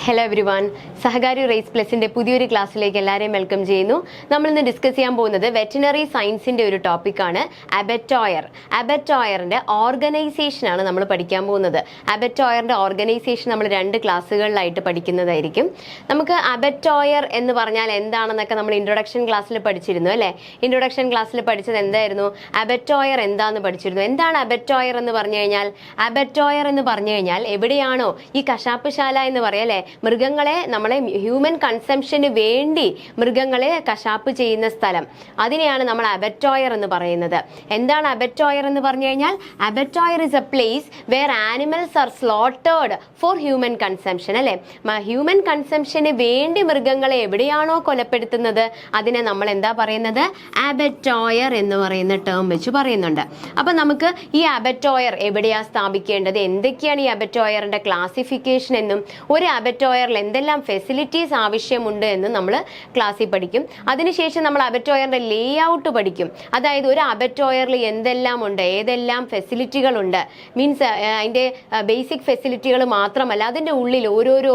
Hello every one, സഹകാരി raise പ്ലസിന്റെ പുതിയൊരു ക്ലാസ്സിലേക്ക് എല്ലാവരെയും വെൽക്കം ചെയ്യുന്നു. നമ്മൾ ഇന്ന് ഡിസ്കസ് ചെയ്യാൻ പോകുന്നത് വെറ്റിനറി സയൻസിന്റെ ഒരു ടോപ്പിക്കാണ് അബറ്റോയർ. അബറ്റോയറിന്റെ ഓർഗനൈസേഷൻ ആണ് നമ്മൾ പഠിക്കാൻ പോകുന്നത്. അബറ്റോയറിന്റെ ഓർഗനൈസേഷൻ നമ്മൾ 2 ക്ലാസ്സുകളിലായിട്ട് പഠിക്കുന്നതായിരിക്കും. നമുക്ക് അബറ്റോയർ എന്ന് പറഞ്ഞാൽ എന്താണെന്നൊക്കെ നമ്മൾ ഇൻട്രൊഡക്ഷൻ ക്ലാസ്സിൽ പഠിച്ചിരുന്നു അല്ലേ? ഇൻട്രൊഡക്ഷൻ ക്ലാസ്സിൽ പഠിച്ചത് എന്തായിരുന്നു? അബറ്റോയർ എന്താന്ന് പഠിച്ചിരുന്നു. എന്താണ് അബറ്റോയർ എന്ന് പറഞ്ഞു കഴിഞ്ഞാൽ? അബറ്റോയർ എന്ന് പറഞ്ഞു കഴിഞ്ഞാൽ എവിടെയാണോ ഈ കശാപ്പുശാല എന്ന് പറയാം അല്ലേ, മൃഗങ്ങളെ നമ്മളെ ഹ്യൂമൻ കൺസംഷന് വേണ്ടി മൃഗങ്ങളെ കശാപ്പ് ചെയ്യുന്ന സ്ഥലം, അതിനെയാണ് നമ്മൾ അബറ്റോയർ എന്ന് പറയുന്നത്. എന്താണ് അബറ്റോയർ എന്ന് പറഞ്ഞു കഴിഞ്ഞാൽ? Abattoir is a place where animals are slaughtered for human consumption അല്ലേ. ഹ്യൂമൻ കൺസംഷന് വേണ്ടി മൃഗങ്ങളെ എവിടെയാണോ കൊലപ്പെടുത്തുന്നത് അതിനെ നമ്മൾ എന്താ പറയുന്നത്? അബറ്റോയർ എന്ന് പറയുന്ന ടേം വെച്ച് പറയുന്നുണ്ട്. അപ്പൊ നമുക്ക് ഈ അബറ്റോയർ എവിടെയാ സ്ഥാപിക്കേണ്ടത്, എന്തൊക്കെയാണ് ഈ അബറ്റോയറിന്റെ ക്ലാസിഫിക്കേഷൻ എന്നും ഒരു അബറ്റോയറിൽ എന്തെല്ലാം ഫെസിലിറ്റീസ് ആവശ്യമുണ്ട് എന്ന് നമ്മൾ ക്ലാസ്സിൽ പഠിക്കും. അതിനുശേഷം നമ്മൾ അബറ്റോയറിന്റെ ലേ ഔട്ട് പഠിക്കും. അതായത് ഒരു അബറ്റോയറിൽ എന്തെല്ലാം ഉണ്ട്, ഏതെല്ലാം ഫെസിലിറ്റികളുണ്ട്, മീൻസ് അതിൻ്റെ ബേസിക് ഫെസിലിറ്റികൾ മാത്രമല്ല, അതിൻ്റെ ഉള്ളിൽ ഓരോരോ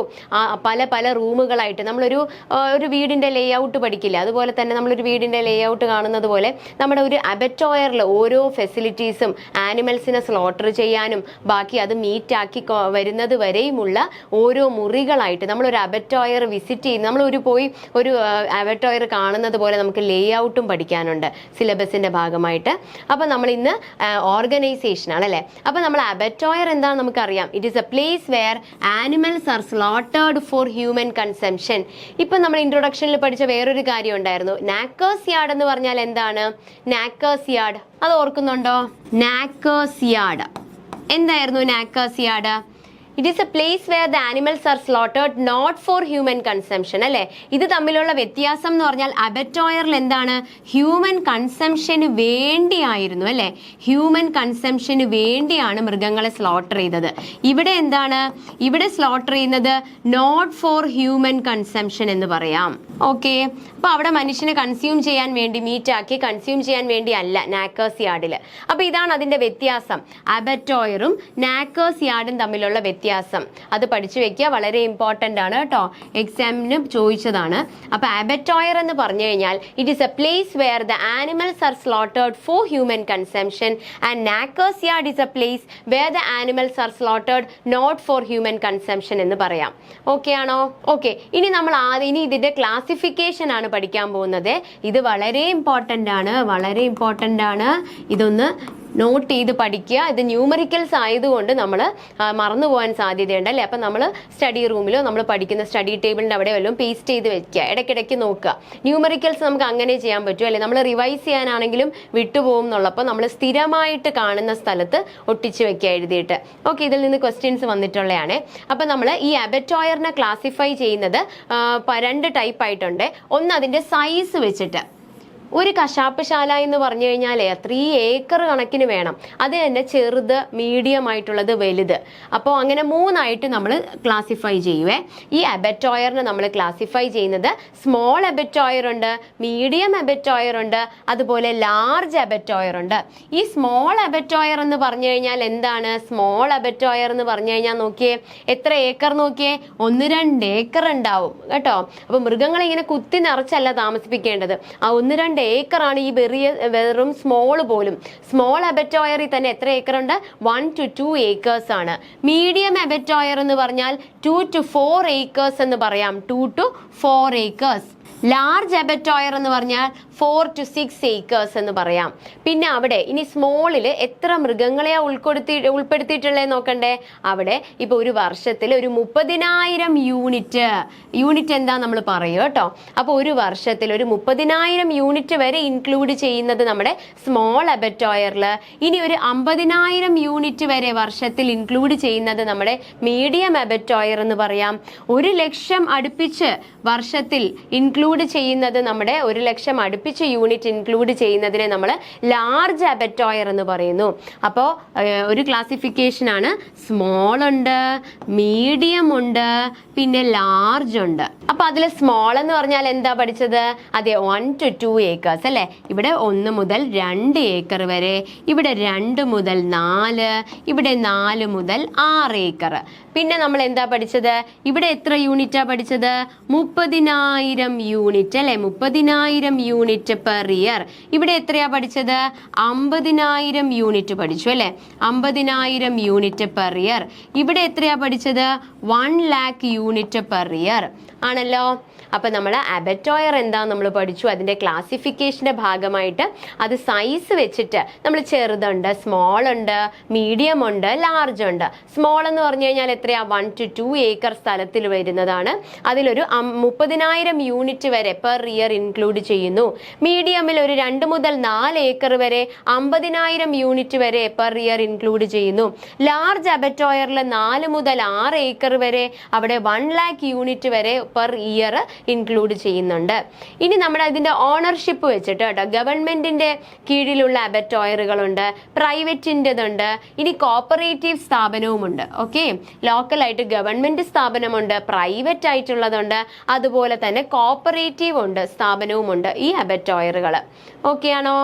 പല പല റൂമുകളായിട്ട് നമ്മളൊരു വീടിൻ്റെ ലേ ഔട്ട് പഠിക്കില്ല, അതുപോലെ തന്നെ നമ്മളൊരു വീടിൻ്റെ ലേ ഔട്ട് കാണുന്നത് പോലെ നമ്മുടെ ഒരു അബറ്റോയറിൽ ഓരോ ഫെസിലിറ്റീസും ആനിമൽസിനെ സ്ലോട്ടർ ചെയ്യാനും ബാക്കി അത് മീറ്റാക്കി വരുന്നത് വരെയുമുള്ള ഓരോ മുറികളായിട്ട് നമ്മളൊരു അബറ്റോയർ വിസിറ്റ് ചെയ്ത് പോയി ഒരു അബറ്റോയർ കാണുന്നത് പോലെ നമുക്ക് ലേ ഔട്ടും പഠിക്കാനുണ്ട് സിലബസിന്റെ ഭാഗമായിട്ട്. അപ്പൊ നമ്മൾ ഇന്ന് ഓർഗനൈസേഷൻ ആണല്ലേ. അപ്പൊ നമ്മൾ അബറ്റോയർ എന്താണെന്ന് നമുക്കറിയാം. It is a place where animals are slaughtered for human consumption. ഇപ്പൊ നമ്മൾ ഇൻട്രൊഡക്ഷനിൽ പഠിച്ച വേറൊരു കാര്യം ഉണ്ടായിരുന്നു, നാക്കേഴ്സ് യാർഡ് എന്ന് പറഞ്ഞാൽ എന്താണ്? നാക്കേഴ്സ് യാർഡ് അത് ഓർക്കുന്നുണ്ടോ? നാക്കേഴ്സ് യാർഡ് എന്തായിരുന്നു? നാക്കേഴ്സ് yard It is a place where the animals are slaughtered not for human consumption അല്ലേ. ഇത് തമ്മിലുള്ള വ്യത്യാസം എന്ന് പറഞ്ഞാൽ അബറ്റോയറിൽ എന്താണ്? ഹ്യൂമൻ കൺസംഷന് വേണ്ടിയായിരുന്നു അല്ലേ. ഹ്യൂമൻ കൺസംഷന് വേണ്ടിയാണ് മൃഗങ്ങളെ സ്ലോട്ടർ ചെയ്തത്. ഇവിടെ എന്താണ്? ഇവിടെ സ്ലോട്ടർ ചെയ്യുന്നത് നോട്ട് ഫോർ ഹ്യൂമൻ കൺസംഷൻ എന്ന് പറയാം. ഓക്കെ, അപ്പൊ അവിടെ മനുഷ്യനെ കൺസ്യൂം ചെയ്യാൻ വേണ്ടി, മീറ്റാക്കി കൺസ്യൂം ചെയ്യാൻ വേണ്ടി അല്ല നാക്കേഴ്സ് യാർഡിൽ. അപ്പൊ ഇതാണ് അതിന്റെ വ്യത്യാസം, അബറ്റോയറും നാക്കേഴ്സ് യാർഡും തമ്മിലുള്ള വ്യത്യാസം. അത് പഠിച്ചു വെക്കുക, വളരെ ഇമ്പോർട്ടൻ്റ് ആണ് കേട്ടോ, എക്സാമിന് ചോദിച്ചതാണ്. അപ്പൊ അബറ്റോയർ എന്ന് പറഞ്ഞു കഴിഞ്ഞാൽ it is a place where the animals are slaughtered for human consumption and knacker's yard is a place where the animals are slaughtered not for human consumption എന്ന് പറയാം. ഓക്കെ ആണോ? ഓക്കെ, ഇനി നമ്മൾ ഇനി ഇതിന്റെ ക്ലാസിഫിക്കേഷൻ ആണ് പഠിക്കാൻ പോകുന്നത്. ഇത് വളരെ ഇമ്പോർട്ടൻ്റ് ആണ്, വളരെ ഇമ്പോർട്ടൻ്റ് ആണ്. ഇതൊന്ന് നോട്ട് ചെയ്ത് പഠിക്കുക. ഇത് ന്യൂമറിക്കൽസ് ആയതുകൊണ്ട് നമ്മൾ മറന്നു പോകാൻ സാധ്യതയുണ്ട് അല്ലേ. അപ്പം നമ്മൾ സ്റ്റഡി റൂമിലോ നമ്മൾ പഠിക്കുന്ന സ്റ്റഡി ടേബിളിൻ്റെ അവിടെ വല്ലതും പേസ്റ്റ് ചെയ്ത് വെക്കുക, ഇടയ്ക്കിടയ്ക്ക് നോക്കുക. ന്യൂമറിക്കൽസ് നമുക്ക് അങ്ങനെ ചെയ്യാൻ പറ്റും അല്ലേ. നമ്മൾ റിവൈസ് ചെയ്യാനാണെങ്കിലും വിട്ടുപോകും എന്നുള്ളപ്പോൾ നമ്മൾ സ്ഥിരമായിട്ട് കാണുന്ന സ്ഥലത്ത് ഒട്ടിച്ച് വെക്കുക എഴുതിയിട്ട്. ഓക്കെ, ഇതിൽ നിന്ന് ക്വസ്റ്റ്യൻസ് വന്നിട്ടുള്ളതാണ്. അപ്പം നമ്മൾ ഈ അബറ്റോയറിനെ ക്ലാസിഫൈ ചെയ്യുന്നത് 2 ടൈപ്പ് ആയിട്ടുണ്ട്. ഒന്ന് അതിൻ്റെ സൈസ് വെച്ചിട്ട്. ഒരു കശാപ്പുശാല എന്ന് പറഞ്ഞു കഴിഞ്ഞാൽ 3 ഏക്കർ കണക്കിന് വേണം. അത് തന്നെ ചെറുത്, മീഡിയം ആയിട്ടുള്ളത്, വലുത്. അപ്പോൾ അങ്ങനെ 3 ആയിട്ട് നമ്മൾ ക്ലാസിഫൈ ചെയ്യുവേ. ഈ അബറ്റോയറിനെ നമ്മൾ ക്ലാസിഫൈ ചെയ്യുന്നത് സ്മോൾ അബറ്റോയർ ഉണ്ട്, മീഡിയം അബറ്റോയർ ഉണ്ട്, അതുപോലെ ലാർജ് അബറ്റോയർ ഉണ്ട്. ഈ സ്മോൾ അബറ്റോയർ എന്ന് പറഞ്ഞു കഴിഞ്ഞാൽ എന്താണ്? സ്മോൾ അബറ്റോയർ എന്ന് പറഞ്ഞു കഴിഞ്ഞാൽ നോക്കിയേ, എത്ര ഏക്കർ നോക്കിയേ, 1-2 ഏക്കർ ഉണ്ടാവും കേട്ടോ. അപ്പോൾ മൃഗങ്ങളെ ഇങ്ങനെ കുത്തി നിറച്ചല്ല താമസിപ്പിക്കേണ്ടത്. ആ 1-2 ഏക്കറാണ് ഈ വെറും സ്മോൾ പോലും. സ്മോൾ അബറ്റോയറിൽ തന്നെ എത്ര ഏക്കർ ഉണ്ട്? 1 to 2 ഏക്കേഴ്സ് ആണ്. മീഡിയം അബറ്റോയർ എന്ന് പറഞ്ഞാൽ 2 to 4 ഏക്കേഴ്സ് എന്ന് പറയാം. 2 to 4 ഏക്കേഴ്സ്. ലാർജ് അബറ്റോയർ എന്ന് പറഞ്ഞാൽ 4 to 6 ഏക്കേഴ്സ് എന്ന് പറയാം. പിന്നെ അവിടെ ഇനി സ്മോളിൽ എത്ര മൃഗങ്ങളെ ഉൾപ്പെടുത്തിയിട്ടുള്ളത് നോക്കണ്ടേ. അവിടെ ഇപ്പൊ ഒരു വർഷത്തിൽ ഒരു 30,000 യൂണിറ്റ് എന്താ നമ്മൾ പറയും കേട്ടോ. അപ്പോൾ ഒരു വർഷത്തിൽ ഒരു 30,000 യൂണിറ്റ് വരെ ഇൻക്ലൂഡ് ചെയ്യുന്നത് നമ്മുടെ സ്മോൾ അബറ്റോയറിൽ. ഇനി ഒരു 50,000 യൂണിറ്റ് വരെ വർഷത്തിൽ ഇൻക്ലൂഡ് ചെയ്യുന്നത് നമ്മുടെ മീഡിയം അബറ്റോയർ എന്ന് പറയാം. 1 ലക്ഷം അടുപ്പിച്ച് വർഷത്തിൽ ഇൻക്ലൂഡ് ചെയ്യുന്നത് നമ്മുടെ 1 ലക്ഷം അടുപ്പിച്ച് അടുപ്പിച്ച് യൂണിറ്റ് ഇൻക്ലൂഡ് ചെയ്യുന്നതിനെ നമ്മൾ ലാർജ് അബറ്റോയർ എന്ന് പറയുന്നു. അപ്പോൾ ഒരു ക്ലാസിഫിക്കേഷൻ ആണ്, സ്മോൾ ഉണ്ട്, മീഡിയം ഉണ്ട്, പിന്നെ ലാർജ് ഉണ്ട്. അപ്പൊ അതിൽ സ്മോൾ എന്ന് പറഞ്ഞാൽ എന്താ പഠിച്ചത്? അതെ, 1 to 2 acres അല്ലെ. ഇവിടെ 1 മുതൽ 2 ഏക്കർ വരെ, ഇവിടെ 2 മുതൽ 4, ഇവിടെ 4 മുതൽ 6 ഏക്കർ. പിന്നെ നമ്മൾ എന്താ പഠിച്ചത്? ഇവിടെ എത്ര യൂണിറ്റാ പഠിച്ചത്? 30,000 യൂണിറ്റ് അല്ലെ, 30,000 യൂണിറ്റ് പെർ ഇയർ. ഇവിടെ എത്രയാ പഠിച്ചത്? 50,000 യൂണിറ്റ് പഠിച്ചു അല്ലെ, 50,000 യൂണിറ്റ് പെർ ഇയർ. ഇവിടെ എത്രയാ പഠിച്ചത്? 1 lakh യൂണിറ്റ് പെർ ഇയർ ആണല്ലോ. അപ്പൊ നമ്മൾ അബറ്റോയർ എന്താ നമ്മൾ പഠിച്ചു. അതിന്റെ ക്ലാസിഫിക്കേഷന്റെ ഭാഗമായിട്ട് അത് സൈസ് വെച്ചിട്ട് നമ്മൾ ചെറുതുണ്ട്, സ്മോൾ ഉണ്ട്, മീഡിയം ഉണ്ട്, ലാർജ് ഉണ്ട്. സ്മോൾ എന്ന് പറഞ്ഞു കഴിഞ്ഞാൽ എത്രയാ? 1 to 2 ഏക്കർ സ്ഥലത്തിൽ വരുന്നതാണ്. അതിലൊരു 30,000 യൂണിറ്റ് വരെ പെർ ഇയർ ഇൻക്ലൂഡ് ചെയ്യുന്നു. മീഡിയമിൽ ഒരു 2 മുതൽ 4 ഏക്കർ വരെ 50,000 യൂണിറ്റ് വരെ പെർ ഇയർ ഇൻക്ലൂഡ് ചെയ്യുന്നു. ലാർജ് അബറ്റോയറിൽ 4 മുതൽ 6 ഏക്കർ വരെ അവിടെ 1 lakh യൂണിറ്റ് വരെ പെർ ഇയർ ഇൻക്ലൂഡ് ചെയ്യുന്നുണ്ട്. ഇനി നമ്മുടെ ഇതിന്റെ ഓണർഷിപ്പ് വെച്ചിട്ട് കേട്ടോ, ഗവൺമെന്റിന്റെ കീഴിലുള്ള അബറ്റോയറുകളുണ്ട്, പ്രൈവറ്റിൻ്റെതുണ്ട്, ഇനി കോപ്പറേറ്റീവ് സ്ഥാപനവുമുണ്ട്. ഓക്കെ, ലോക്കലായിട്ട് ഗവൺമെന്റ് സ്ഥാപനമുണ്ട്, പ്രൈവറ്റ് ആയിട്ടുള്ളതുണ്ട്, അതുപോലെ തന്നെ കോപ്പറേറ്റീവ് ഉണ്ട്, സ്ഥാപനവുമുണ്ട് ഈ അബറ്റോയറുകൾ. ഓക്കെ ആണോ?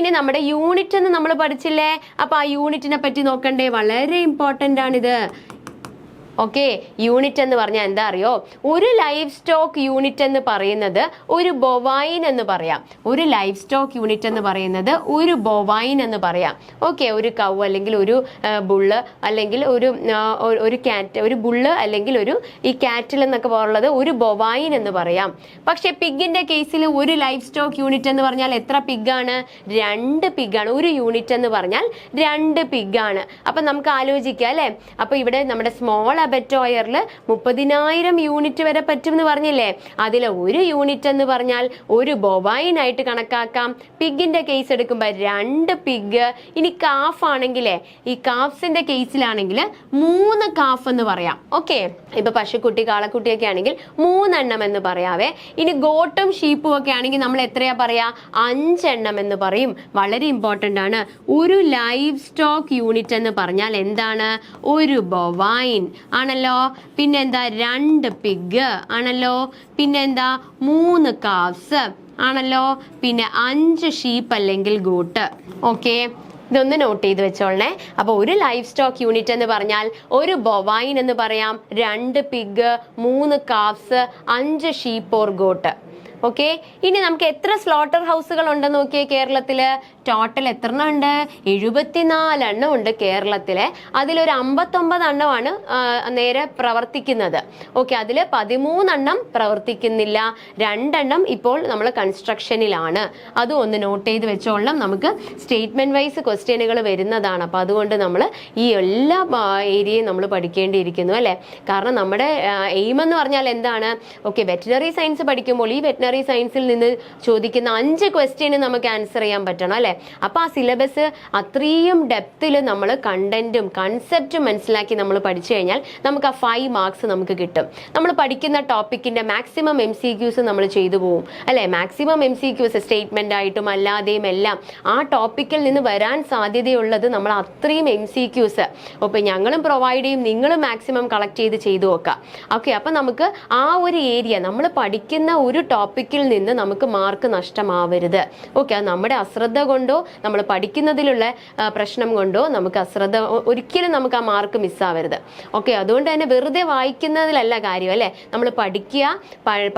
ഇനി നമ്മുടെ യൂണിറ്റ് എന്ന് നമ്മൾ പഠിച്ചില്ലേ? അപ്പൊ ആ യൂണിറ്റിനെ പറ്റി നോക്കണ്ടേ? വളരെ ഇമ്പോർട്ടൻ്റ് ആണിത്. ഓക്കെ, യൂണിറ്റ് എന്ന് പറഞ്ഞാൽ എന്താ അറിയോ? ഒരു ലൈഫ് സ്റ്റോക്ക് യൂണിറ്റ് എന്ന് പറയുന്നത് ഒരു ബൊവൈൻ എന്ന് പറയാം. ഒരു ലൈഫ് സ്റ്റോക്ക് യൂണിറ്റ് എന്ന് പറയുന്നത് ഒരു ബൊവൈൻ എന്ന് പറയാം. ഓക്കെ, ഒരു കൗ അല്ലെങ്കിൽ ഒരു ബുള്ള് അല്ലെങ്കിൽ ഒരു കാറ്റ്, ഒരു ബുള്ള് അല്ലെങ്കിൽ ഈ കാറ്റിൽ എന്നൊക്കെ പറയുന്നത് ഒരു ബൊവൈൻ എന്ന് പറയാം. പക്ഷെ പിഗിന്റെ കേസിൽ ഒരു ലൈഫ് സ്റ്റോക്ക് യൂണിറ്റ് എന്ന് പറഞ്ഞാൽ എത്ര പിഗാണ്? 2 പിഗാണ്. ഒരു യൂണിറ്റ് എന്ന് പറഞ്ഞാൽ 2 പിഗാണ്. അപ്പൊ നമുക്ക് ആലോചിക്കാം അല്ലെ. അപ്പൊ ഇവിടെ നമ്മുടെ സ്മോൾ അബറ്റോയറിൽ 30,000 യൂണിറ്റ് വരെ പറ്റും എന്ന് പറഞ്ഞില്ലേ? അതിൽ ഒരു യൂണിറ്റ് എന്ന് പറഞ്ഞാൽ ഒരു ബൊവൈൻ ആയിട്ട് കണക്കാക്കാം. പിഗിന്റെ കേസ് എടുക്കുമ്പോൾ 2 പിഗ്. ഇനി കാഫ് ആണെങ്കിലേ, ഈ കാഫ്സിന്റെ കേസിലാണെങ്കിൽ 3 കാഫ് എന്ന് പറയാം. ഓക്കെ, ഇപ്പൊ പശുക്കുട്ടി, കാളക്കുട്ടിയൊക്കെ ആണെങ്കിൽ 3 എണ്ണം എന്ന് പറയാവേ. ഇനി ഗോട്ടും ഷീപ്പും ഒക്കെ ആണെങ്കിൽ നമ്മൾ എത്രയാ പറയാ? 5 എണ്ണം എന്ന് പറയും. വളരെ ഇമ്പോർട്ടൻ്റ് ആണ്. ഒരു ലൈഫ് സ്റ്റോക്ക് യൂണിറ്റ് എന്ന് പറഞ്ഞാൽ എന്താണ്? ഒരു ബൊവൈൻ ആണല്ലോ. പിന്നെന്താ? 2 പിഗ് ആണല്ലോ. പിന്നെന്താ? 3 കാഫ്സ് ആണല്ലോ. പിന്നെ 5 ഷീപ്പ് അല്ലെങ്കിൽ ഗോട്ട്. ഓക്കെ, ഇതൊന്ന് നോട്ട് ചെയ്ത് വെച്ചോളണേ. അപ്പോൾ ഒരു ലൈഫ് സ്റ്റോക്ക് യൂണിറ്റ് എന്ന് പറഞ്ഞാൽ ഒരു ബൊവൈൻ എന്ന് പറയാം, 2 pig, 3 കാഫ്സ്, 5 sheep or got. Okay, ഇനി നമുക്ക് എത്ര സ്ലോട്ടർ ഹൗസുകൾ ഉണ്ടെന്ന് നോക്കിയേ കേരളത്തില്. ടോട്ടൽ എത്ര എണ്ണം ഉണ്ട്? 74 എണ്ണം ഉണ്ട് കേരളത്തിലെ. അതിലൊരു 59 എണ്ണമാണ് നേരെ പ്രവർത്തിക്കുന്നത്. ഓക്കെ, അതിൽ 13 എണ്ണം പ്രവർത്തിക്കുന്നില്ല, 2 എണ്ണം ഇപ്പോൾ നമ്മൾ കൺസ്ട്രക്ഷനിലാണ്. അതും ഒന്ന് നോട്ട് ചെയ്ത് വെച്ചോളണം. നമുക്ക് സ്റ്റേറ്റ്മെന്റ് വൈസ് ക്വസ്റ്റ്യനുകൾ വരുന്നതാണ്. അപ്പൊ അതുകൊണ്ട് നമ്മൾ ഈ എല്ലാ ഏരിയയും നമ്മൾ പഠിക്കേണ്ടിയിരിക്കുന്നു അല്ലെ. കാരണം നമ്മുടെ എയിം എന്ന് പറഞ്ഞാൽ എന്താണ്? ഓക്കെ, വെറ്റിനറി സയൻസ് പഠിക്കുമ്പോൾ ഈ വെറ്റിനറി സയൻസിൽ നിന്ന് ചോദിക്കുന്ന 5 ക്വസ്റ്റ്യന് നമുക്ക് ആൻസർ ചെയ്യാൻ പറ്റണം അല്ലെ. അപ്പൊ ആ സിലബസ് അത്രയും ഡെപ്തിൽ നമ്മൾ കണ്ടന്റും കൺസെപ്റ്റും മനസ്സിലാക്കി നമ്മൾ പഠിച്ചു കഴിഞ്ഞാൽ നമുക്ക് ആ 5 മാർക്സ് നമുക്ക് കിട്ടും. നമ്മൾ പഠിക്കുന്ന ടോപ്പിക്കിന്റെ മാക്സിമം MCQs നമ്മൾ ചെയ്തു പോകും അല്ലെ. മാക്സിമം MCQs സ്റ്റേറ്റ്മെന്റ് ആയിട്ടും അല്ലാതെയും എല്ലാം ആ ടോപ്പിക്കിൽ നിന്ന് വരാൻ സാധ്യതയുള്ളത് നമ്മൾ അത്രയും MCQs ഇപ്പൊ ഞങ്ങളും പ്രൊവൈഡ് ചെയ്യും, നിങ്ങളും മാക്സിമം കളക്ട് ചെയ്ത് നോക്കുക. ഓക്കെ, അപ്പൊ നമുക്ക് ആ ഒരു ഏരിയ നമ്മൾ പഠിക്കുന്ന ഒരു ടോപ്പിക്കിൽ നിന്ന് നമുക്ക് മാർക്ക് നഷ്ടമാവരുത്. ഓക്കെ, അത് നമ്മുടെ അശ്രദ്ധ കൊണ്ടോ നമ്മൾ പഠിക്കുന്നതിലുള്ള പ്രശ്നം കൊണ്ടോ നമുക്ക് അശ്രദ്ധ ഒരിക്കലും നമുക്ക് ആ മാർക്ക് മിസ്സാവരുത്. ഓക്കെ, അതുകൊണ്ട് തന്നെ വെറുതെ വായിക്കുന്നതിലല്ല കാര്യം അല്ലേ. നമ്മൾ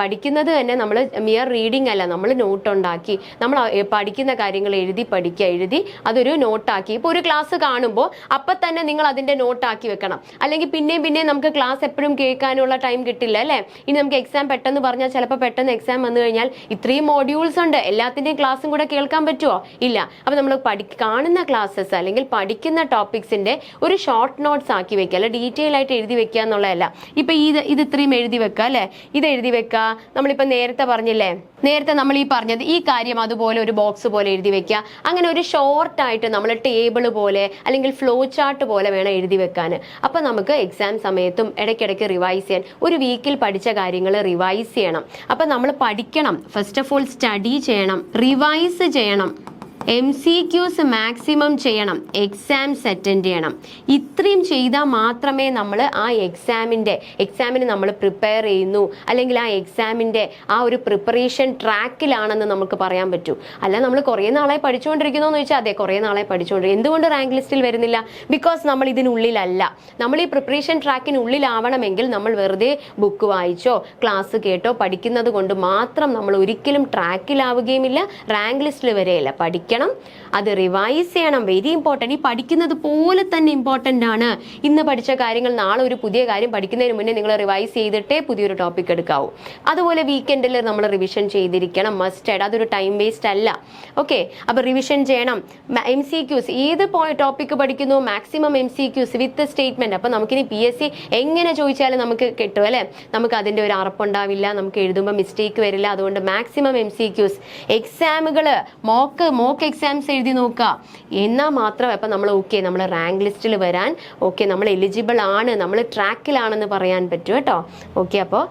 പഠിക്കുന്നത് തന്നെ നമ്മൾ മിയർ റീഡിംഗ് അല്ല, നമ്മൾ നോട്ട് ഉണ്ടാക്കി നമ്മൾ പഠിക്കുന്ന കാര്യങ്ങൾ എഴുതി അതൊരു നോട്ടാക്കി. ഇപ്പോൾ ഒരു ക്ലാസ് കാണുമ്പോൾ അപ്പം തന്നെ നിങ്ങൾ അതിന്റെ നോട്ടാക്കി വെക്കണം. അല്ലെങ്കിൽ പിന്നെയും നമുക്ക് ക്ലാസ് എപ്പോഴും കേൾക്കാനുള്ള ടൈം കിട്ടില്ല അല്ലേ. ഇനി നമുക്ക് എക്സാം പെട്ടെന്ന് പറഞ്ഞാൽ ചിലപ്പോൾ പെട്ടെന്ന് എക്സാം വന്നു കഴിഞ്ഞാൽ ഇത്രയും മോഡ്യൂൾസ് ഉണ്ട്, എല്ലാത്തിൻ്റെയും ക്ലാസ്സും കൂടെ കേൾക്കാൻ പറ്റുമോ? ഇല്ല. അപ്പൊ നമ്മൾ കാണുന്ന ക്ലാസ്സസ് അല്ലെങ്കിൽ പഠിക്കുന്ന ടോപ്പിക്സിന്റെ ഒരു ഷോർട്ട് നോട്ട്സ് ആക്കി വെക്കുക, അല്ല ഡീറ്റെയിൽ ആയിട്ട് എഴുതി വെക്കുക എന്നുള്ളതല്ല. ഇപ്പൊ ഇത് ഇത്രയും എഴുതി വെക്കുക അല്ലെ, ഇത് എഴുതി വെക്കുക. നമ്മളിപ്പോ നേരത്തെ പറഞ്ഞില്ലേ നേരത്തെ നമ്മൾ ഈ പറഞ്ഞത് ഈ കാര്യം അതുപോലെ ഒരു ബോക്സ് പോലെ എഴുതി വെക്കുക. അങ്ങനെ ഒരു ഷോർട്ടായിട്ട് നമ്മൾ ടേബിൾ പോലെ അല്ലെങ്കിൽ ഫ്ലോ ചാർട്ട് പോലെ വേണം എഴുതി വെക്കാൻ. അപ്പൊ നമുക്ക് എക്സാം സമയത്തും ഇടയ്ക്കിടയ്ക്ക് റിവൈസ് ചെയ്യാൻ, ഒരു വീക്കിൽ പഠിച്ച കാര്യങ്ങൾ റിവൈസ് ചെയ്യണം. അപ്പൊ നമ്മൾ പഠിക്കണം, ഫസ്റ്റ് ഓഫ് ഓൾ സ്റ്റഡി ചെയ്യണം, റിവൈസ് ചെയ്യണം, MCQs മാക്സിമം ചെയ്യണം, എക്സാംസ് അറ്റൻഡ് ചെയ്യണം. ഇത്രയും ചെയ്താൽ മാത്രമേ നമ്മൾ ആ എക്സാമിന് നമ്മൾ പ്രിപ്പയർ ചെയ്യുന്നു, അല്ലെങ്കിൽ ആ എക്സാമിൻ്റെ ആ ഒരു പ്രിപ്പറേഷൻ ട്രാക്കിലാണെന്ന് നമുക്ക് പറയാൻ പറ്റൂ. അല്ല നമ്മൾ കുറേ നാളായി പഠിച്ചുകൊണ്ടിരിക്കുന്നു എന്ന് ചോദിച്ചാൽ അതെ, കുറേ നാളായി പഠിച്ചുകൊണ്ടിരിക്കും. എന്തുകൊണ്ട് റാങ്ക് ലിസ്റ്റിൽ വരുന്നില്ല? ബിക്കോസ് നമ്മൾ ഇതിനുള്ളിലല്ല. നമ്മൾ ഈ പ്രിപ്പറേഷൻ ട്രാക്കിനുള്ളിലാവണമെങ്കിൽ നമ്മൾ വെറുതെ ബുക്ക് വായിച്ചോ ക്ലാസ് കേട്ടോ പഠിക്കുന്നത് കൊണ്ട് മാത്രം നമ്മൾ ഒരിക്കലും ട്രാക്കിലാവുകയുമില്ല, റാങ്ക് ലിസ്റ്റിൽ വരെയല്ല. പഠിക്കണം, അത് റിവൈസ് ചെയ്യണം, വെരി ഇമ്പോർട്ടൻറ്റ്. ഈ പഠിക്കുന്നത് പോലെ തന്നെ ഇമ്പോർട്ടൻ്റ് ആണ്. ഇന്ന് പഠിച്ച കാര്യങ്ങൾ നാളെ ഒരു പുതിയ കാര്യം പഠിക്കുന്നതിന് മുന്നേ നിങ്ങൾ റിവൈസ് ചെയ്തിട്ടേ പുതിയൊരു ടോപ്പിക് എടുക്കാവൂ. അതുപോലെ വീക്കെൻഡിൽ നമ്മൾ റിവിഷൻ ചെയ്തിരിക്കണം, മസ്റ്റ് ആഡ്. അതൊരു ടൈം വേസ്റ്റ് അല്ല. ഓക്കെ, അപ്പോൾ റിവിഷൻ ചെയ്യണം. MCQs ഏത് ടോപ്പിക് പഠിക്കുന്നു മാക്സിമം MCQs വിത്ത് സ്റ്റേറ്റ്മെന്റ്. അപ്പോൾ നമുക്കിനി PSC എങ്ങനെ ചോദിച്ചാലും നമുക്ക് കിട്ടും അല്ലേ, നമുക്ക് അതിൻ്റെ ഒരു അറപ്പുണ്ടാവില്ല, നമുക്ക് എഴുതുമ്പോൾ മിസ്റ്റേക്ക് വരില്ല. അതുകൊണ്ട് മാക്സിമം MCQs. എക്സാമുകൾ മോക്ക് എക്സാംസ് എഴുതി നോക്കുക, എന്നാൽ മാത്രം അപ്പം നമ്മൾ ഓക്കെ, നമ്മൾ റാങ്ക് ലിസ്റ്റിൽ വരാൻ ഓക്കെ, നമ്മൾ എലിജിബിൾ ആണ്, നമ്മൾ ട്രാക്കിലാണെന്ന് പറയാൻ പറ്റും കേട്ടോ. ഓക്കെ, അപ്പോൾ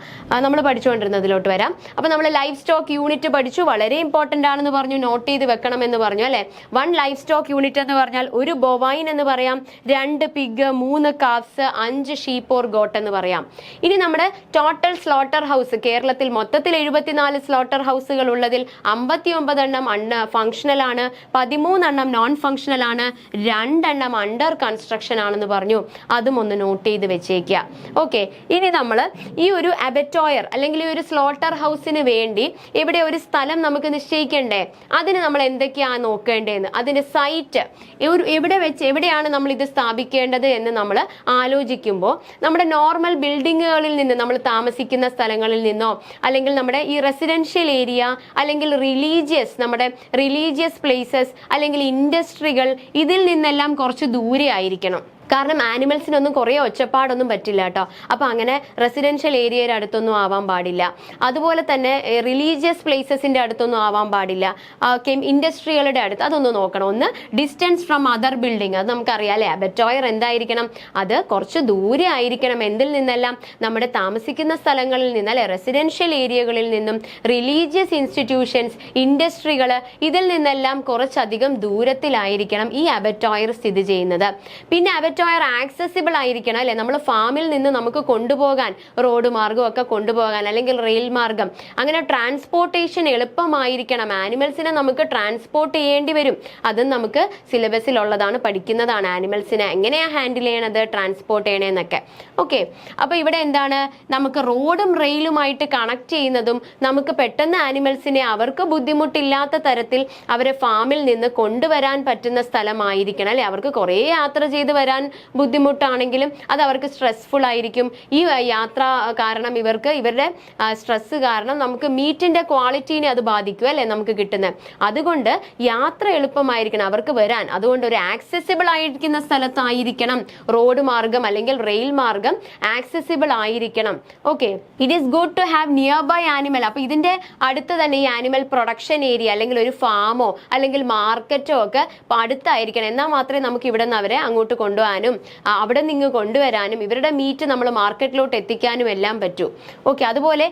നമ്മൾ പഠിച്ചുകൊണ്ടിരുന്നതിലോട്ട് വരാം. അപ്പോൾ നമ്മൾ ലൈഫ് സ്റ്റോക്ക് യൂണിറ്റ് പഠിച്ചു, വളരെ ഇമ്പോർട്ടൻ്റ് ആണെന്ന് പറഞ്ഞു, നോട്ട് ചെയ്ത് വെക്കണം എന്ന് പറഞ്ഞു അല്ലേ. 1 ലൈഫ് സ്റ്റോക്ക് യൂണിറ്റ് എന്ന് പറഞ്ഞാൽ ഒരു ബൊവൈൻ എന്ന് പറയാം, 2 പിഗ്, 3 കാഫ്സ്, 5 ഷീപ്പ് ഓർ ഗോട്ട് എന്ന് പറയാം. ഇനി നമ്മുടെ ടോട്ടൽ സ്ലോട്ടർ ഹൗസ്, കേരളത്തിൽ മൊത്തത്തിൽ 74 സ്ലോട്ടർ ഹൗസുകൾ ഉള്ളതിൽ 59 എണ്ണം ഫങ്ഷണൽ ആണ്, 13 എണ്ണം നോൺ ഫങ്ഷണൽ ആണ്, 2 എണ്ണം അണ്ടർ കൺസ്ട്രക്ഷൻ ആണെന്ന് പറഞ്ഞു. അതും ഒന്ന് നോട്ട് ചെയ്ത് വെച്ചേക്കുക. ഓക്കെ, ഇനി നമ്മൾ ഈ ഒരു അബറ്റോയർ അല്ലെങ്കിൽ ഈ ഒരു സ്ലോട്ടർ ഹൗസിന് വേണ്ടി ഇവിടെ ഒരു സ്ഥലം നമുക്ക് നിശ്ചയിക്കണ്ടേ? അതിന് നമ്മൾ എന്തൊക്കെയാണ് നോക്കേണ്ടതെന്ന്, അതിന്റെ സൈറ്റ് എവിടെയാണ് നമ്മൾ ഇത് സ്ഥാപിക്കേണ്ടത് എന്ന് നമ്മൾ ആലോചിക്കുമ്പോൾ നമ്മുടെ നോർമൽ ബിൽഡിങ്ങുകളിൽ നിന്ന്, നമ്മൾ താമസിക്കുന്ന സ്ഥലങ്ങളിൽ നിന്നോ, അല്ലെങ്കിൽ നമ്മുടെ ഈ റെസിഡൻഷ്യൽ ഏരിയ, അല്ലെങ്കിൽ നമ്മുടെ റിലീജിയസ് പ്ലേസസ്, അല്ലെങ്കിൽ ഇൻഡസ്ട്രികൾ, ഇതിൽ നിന്നെല്ലാം കുറച്ച് ദൂരെ ആയിരിക്കണം. കാരണം ആനിമൽസിനൊന്നും കുറേ ഒച്ചപ്പാടൊന്നും പറ്റില്ല കേട്ടോ. അപ്പോൾ അങ്ങനെ റെസിഡൻഷ്യൽ ഏരിയയുടെ അടുത്തൊന്നും ആവാൻ പാടില്ല. അതുപോലെ തന്നെ റിലീജിയസ് പ്ലേസസിൻ്റെ അടുത്തൊന്നും ആവാൻ പാടില്ല. ഇൻഡസ്ട്രികളുടെ അടുത്ത് അതൊന്നും നോക്കണം. ഒന്ന് ഡിസ്റ്റൻസ് ഫ്രം അതർ ബിൽഡിംഗ്, അത് നമുക്കറിയാം അല്ലേ. അബറ്റോയർ എന്തായിരിക്കണം? അത് കുറച്ച് ദൂരെ ആയിരിക്കണം. എന്തിൽ നിന്നെല്ലാം? നമ്മുടെ താമസിക്കുന്ന സ്ഥലങ്ങളിൽ നിന്ന് അല്ലെ, റെസിഡൻഷ്യൽ ഏരിയകളിൽ നിന്നും, റിലീജിയസ് ഇൻസ്റ്റിറ്റ്യൂഷൻസ്, ഇൻഡസ്ട്രികൾ, ഇതിൽ നിന്നെല്ലാം കുറച്ചധികം ദൂരത്തിലായിരിക്കണം ഈ അബറ്റോയർ സ്ഥിതി ചെയ്യുന്നത്. പിന്നെ അബറ്റോയർ ആക്സസിബിൾ ആയിരിക്കണം അല്ലെ. നമ്മൾ ഫാമിൽ നിന്ന് നമുക്ക് കൊണ്ടുപോകാൻ റോഡ് മാർഗം ഒക്കെ കൊണ്ടുപോകാൻ, അല്ലെങ്കിൽ റെയിൽ മാർഗം, അങ്ങനെ ട്രാൻസ്പോർട്ടേഷൻ എളുപ്പമായിരിക്കണം. ആനിമൽസിനെ നമുക്ക് ട്രാൻസ്പോർട്ട് ചെയ്യേണ്ടി വരും, അതും നമുക്ക് സിലബസിലുള്ളതാണ്, പഠിക്കുന്നതാണ്. ആനിമൽസിനെ എങ്ങനെയാ ഹാൻഡിൽ ചെയ്യണത്, ട്രാൻസ്പോർട്ട് ചെയ്യണേന്നൊക്കെ. ഓക്കെ, അപ്പൊ ഇവിടെ എന്താണ്, നമുക്ക് റോഡും റെയിലുമായിട്ട് കണക്ട് ചെയ്യുന്നതും, നമുക്ക് പെട്ടെന്ന് ആനിമൽസിനെ അവർക്ക് ബുദ്ധിമുട്ടില്ലാത്ത തരത്തിൽ അവരെ ഫാമിൽ നിന്ന് കൊണ്ടുവരാൻ പറ്റുന്ന സ്ഥലമായിരിക്കണം അല്ലെ. അവർക്ക് കുറേ യാത്ര ചെയ്ത് വരാൻ ബുദ്ധിമുട്ടാണെങ്കിലും അത് അവർക്ക് സ്ട്രെസ്ഫുൾ ആയിരിക്കും. ഈ യാത്ര കാരണം ഇവരുടെ സ്ട്രെസ് കാരണം നമുക്ക് മീറ്റിന്റെ ക്വാളിറ്റീനെ അത് ബാധിക്കും അല്ലെ നമുക്ക് കിട്ടുന്നത്. അതുകൊണ്ട് യാത്ര എളുപ്പമായിരിക്കണം അവർക്ക് വരാൻ. അതുകൊണ്ട് ഒരു ആക്സസിബിൾ ആയിരിക്കുന്ന സ്ഥലത്തായിരിക്കണം റോഡ് മാർഗം അല്ലെങ്കിൽ റെയിൽ മാർഗം ആക്സസിബിൾ ആയിരിക്കണം. Okay, it is good to have nearby animal. അപ്പൊ ഇതിന്റെ അടുത്ത് തന്നെ ഈ ആനിമൽ പ്രൊഡക്ഷൻ ഏരിയ അല്ലെങ്കിൽ ഒരു ഫാമോ അല്ലെങ്കിൽ മാർക്കറ്റോ ഒക്കെ അടുത്തായിരിക്കണം. എന്നാൽ മാത്രമേ നമുക്ക് ഇവിടെ നിന്ന് അവരെ അങ്ങോട്ട് കൊണ്ടുപോകാനും അവിടെ നിന്ന് കൊണ്ടുവരാനും ഇവരുടെ മീറ്റ് നമ്മൾ മാർക്കറ്റിലോട്ട് എത്തിക്കാനും എല്ലാം പറ്റൂ. ഓക്കെ, അതുപോലെ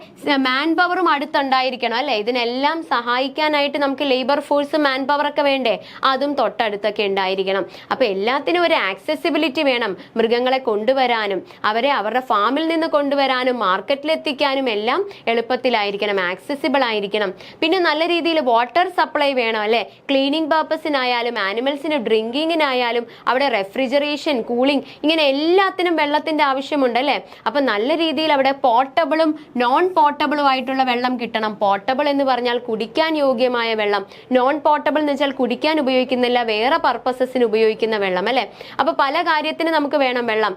മാൻ പവറും അടുത്തുണ്ടായിരിക്കണം അല്ലെ. ഇതിനെല്ലാം സഹായിക്കാനായിട്ട് നമുക്ക് ലേബർ ഫോഴ്സ്, മാൻ പവർ ഒക്കെ വേണ്ടേ, അതും തൊട്ടടുത്തൊക്കെ ഉണ്ടായിരിക്കണം. അപ്പൊ എല്ലാത്തിനും ഒരു ആക്സസിബിലിറ്റി വേണം. മൃഗങ്ങളെ കൊണ്ടുവരാനും അവരെ അവരുടെ ഫാമിൽ നിന്ന് കൊണ്ടുവരാനും മാർക്കറ്റിൽ എത്തിക്കാനും എല്ലാം എളുപ്പത്തിലായിരിക്കണം, ആക്സസിബിൾ ആയിരിക്കണം. പിന്നെ നല്ല രീതിയിൽ വാട്ടർ സപ്ലൈ വേണം അല്ലെ. ക്ലീനിങ് പർപ്പസിനായാലും ആനിമൽസിന് ഡ്രിങ്കിങ്ങിനായാലും അവിടെ റെഫ്രിജറേഷൻ, കൂളിംഗ്, ഇങ്ങനെ എല്ലാത്തിനും വെള്ളത്തിന്റെ ആവശ്യമുണ്ട് അല്ലെ. അപ്പൊ നല്ല രീതിയിൽ അവിടെ പോർട്ടബിളും നോൺ പോർട്ടബിളും ആയിട്ടുള്ള വെള്ളം കിട്ടണം. പോർട്ടബിൾ എന്ന് പറഞ്ഞാൽ കുടിക്കാൻ യോഗ്യമായ വെള്ളം, നോൺ പോർട്ടബിൾ എന്ന് വെച്ചാൽ കുടിക്കാൻ ഉപയോഗിക്കുന്നില്ല, വേറെ പർപ്പസസിന് ഉപയോഗിക്കുന്ന വെള്ളം അല്ലെ. അപ്പൊ പല കാര്യത്തിന് നമുക്ക് വേണം വെള്ളം.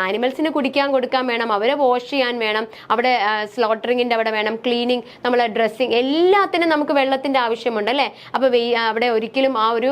ആനിമൽസിന് കുടിക്കാൻ കൊടുക്കാൻ വേണം, അവരെ വാഷ് ചെയ്യാൻ വേണം, അവിടെ സ്ലോട്ടറിങ്ങിന്റെ അവിടെ വേണം, ക്ലീനിങ്, നമ്മളെ ഡ്രസ്സിങ്, എല്ലാത്തിനും നമുക്ക് വെള്ളത്തിന്റെ ആവശ്യമുണ്ട് അല്ലെ. അപ്പൊ അവിടെ ഒരിക്കലും ആ ഒരു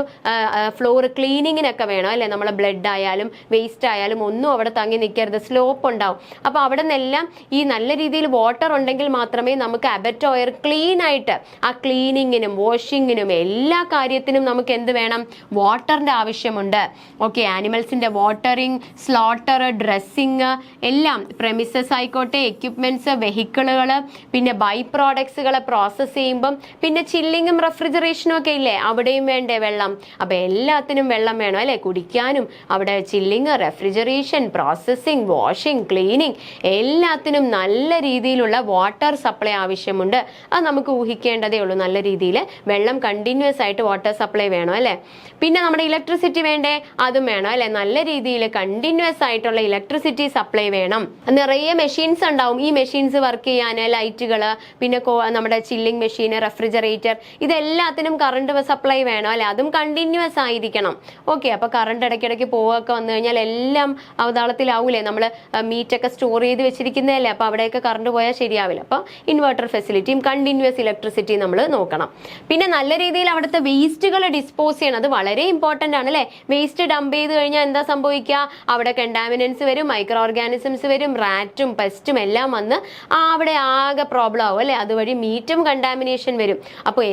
ഫ്ലോർ ക്ലീനിങ്ങിനൊക്കെ വേണം അല്ലെ. നമ്മളെ ബ്ലഡ് ആയാലും ആയാലും വേസ്റ്റ് ആയാലും ഒന്നും അവിടെ തങ്ങി നിൽക്കരുത്, സ്ലോപ്പ് ഉണ്ടാവും. അപ്പോൾ അവിടെ നിന്നെല്ലാം ഈ നല്ല രീതിയിൽ വാട്ടർ ഉണ്ടെങ്കിൽ മാത്രമേ നമുക്ക് അബറ്റോയർ ക്ലീൻ ആയിട്ട് ആ ക്ലീനിങ്ങിനും വാഷിങ്ങിനും എല്ലാ കാര്യത്തിനും നമുക്ക് എന്ത് വേണം, വാട്ടറിന്റെ ആവശ്യമുണ്ട്. ഓക്കെ, ആനിമൽസിന്റെ വാട്ടറിങ്, സ്ലോട്ടർ, ഡ്രസ്സിങ് എല്ലാം, പ്രെമിസസ് ആയിക്കോട്ടെ, എക്യുപ്മെന്റ്സ്, വെഹിക്കിളുകൾ, പിന്നെ ബൈ പ്രോഡക്ട്സുകൾ പ്രോസസ് ചെയ്യുമ്പം, പിന്നെ ചില്ലിങ്ങും റെഫ്രിജറേഷനും ഒക്കെ ഇല്ലേ, അവിടെയും വേണ്ടേ വെള്ളം. അപ്പൊ എല്ലാത്തിനും വെള്ളം വേണം അല്ലെ, കുടിക്കാനും അവിടെ chilling, refrigeration, processing, washing, cleaning എല്ലാത്തിനും നല്ല രീതിയിലുള്ള വാട്ടർ സപ്ലൈ ആവശ്യമുണ്ട്. അത് നമുക്ക് ഊഹിക്കേണ്ടതേ ഉള്ളൂ. നല്ല രീതിയിൽ വെള്ളം കണ്ടിന്യൂസ് ആയിട്ട് വാട്ടർ സപ്ലൈ വേണം അല്ലെ. പിന്നെ നമ്മുടെ ഇലക്ട്രിസിറ്റി വേണ്ടേ, അതും വേണം അല്ലെ. നല്ല രീതിയിൽ കണ്ടിന്യൂസ് ആയിട്ടുള്ള ഇലക്ട്രിസിറ്റി സപ്ലൈ വേണം. നിറയെ മെഷീൻസ് ഉണ്ടാവും. ഈ മെഷീൻസ് വർക്ക് ചെയ്യാൻ ലൈറ്റുകൾ, പിന്നെ നമ്മുടെ ചില്ലിംഗ് മെഷീൻ, റെഫ്രിജറേറ്റർ, ഇതെല്ലാത്തിനും കറണ്ട് സപ്ലൈ വേണം അല്ലെ. അതും കണ്ടിന്യൂസ് ആയിരിക്കണം. ഓക്കെ, അപ്പൊ കറണ്ട് ഇടയ്ക്കിടയ്ക്ക് പോവൊക്കെ വന്നു കഴിഞ്ഞാൽ എല്ലാം അവതാളത്തിലാവൂലേ. നമ്മൾ മീറ്റൊക്കെ സ്റ്റോർ ചെയ്ത് വെച്ചിരിക്കുന്നതല്ലേ, അപ്പൊ അവിടെയൊക്കെ കറണ്ട് പോയാൽ ശരിയാവില്ല. അപ്പൊ ഇൻവെർട്ടർ ഫെസിലിറ്റിയും കണ്ടിന്യൂസ് ഇലക്ട്രിസിറ്റി നമ്മൾ നോക്കണം. പിന്നെ നല്ല രീതിയിൽ അവിടുത്തെ വേസ്റ്റുകൾ ഡിസ്പോസ് ചെയ്യണം. അത് വളരെ ഇമ്പോർട്ടന്റ് ആണ് അല്ലെ. വേസ്റ്റ് ഡംപ് ചെയ്ത് കഴിഞ്ഞാൽ എന്താ സംഭവിക്കുക, അവിടെ കണ്ടാമിനൻസ് വരും, മൈക്രോ ഓർഗാനിസംസ് വരും, റാറ്റും പെസ്റ്റും എല്ലാം വന്ന് അവിടെ ആകെ പ്രോബ്ലം ആവും അല്ലെ. അതുവഴി മീറ്റും കണ്ടാമിനേഷൻ വരും. അപ്പോൾ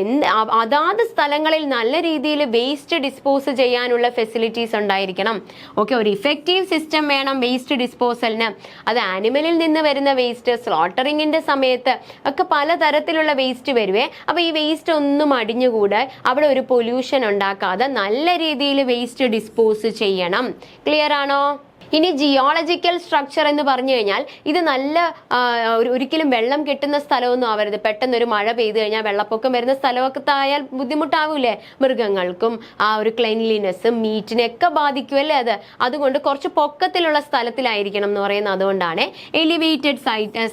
അതാത് സ്ഥലങ്ങളിൽ നല്ല രീതിയിൽ വേസ്റ്റ് ഡിസ്പോസ് ചെയ്യാനുള്ള ഫെസിലിറ്റീസ് ഉണ്ടായിരിക്കണം. ഓക്കെ, ഒരു ഇഫക്റ്റീവ് സിസ്റ്റം വേണം വേസ്റ്റ് ഡിസ്പോസലിന്. അത് ആനിമലിൽ നിന്ന് വരുന്ന വേസ്റ്റ്, സ്ലോട്ടറിങ്ങിന്റെ സമയത്ത് ഒക്കെ പലതരത്തിലുള്ള വേസ്റ്റ് വരുവേ. അപ്പൊ ഈ വേസ്റ്റ് ഒന്നും അടിഞ്ഞുകൂടെ അവിടെ ഒരു പൊല്യൂഷൻ ഉണ്ടാക്കാതെ നല്ല രീതിയിൽ വേസ്റ്റ് ഡിസ്പോസ് ചെയ്യണം. ക്ലിയർ ആണോ? ഇനി ജിയോളജിക്കൽ സ്ട്രക്ചർ എന്ന് പറഞ്ഞു കഴിഞ്ഞാൽ ഇത് നല്ല ഒരിക്കലും വെള്ളം കെട്ടുന്ന സ്ഥലമൊന്നും ആവരുത്. പെട്ടെന്ന് ഒരു മഴ പെയ്തു കഴിഞ്ഞാൽ വെള്ളപ്പൊക്കം വരുന്ന സ്ഥലമൊക്കെ ആയാൽ ബുദ്ധിമുട്ടാവൂലേ, മൃഗങ്ങൾക്കും ആ ഒരു ക്ലീൻലിനെസ്സും മീറ്റിനെയൊക്കെ ബാധിക്കുമല്ലേ അത്. അതുകൊണ്ട് കുറച്ച് പൊക്കത്തിലുള്ള സ്ഥലത്തിലായിരിക്കണം എന്ന് പറയുന്നത് അതുകൊണ്ടാണ്. എലിവേറ്റഡ്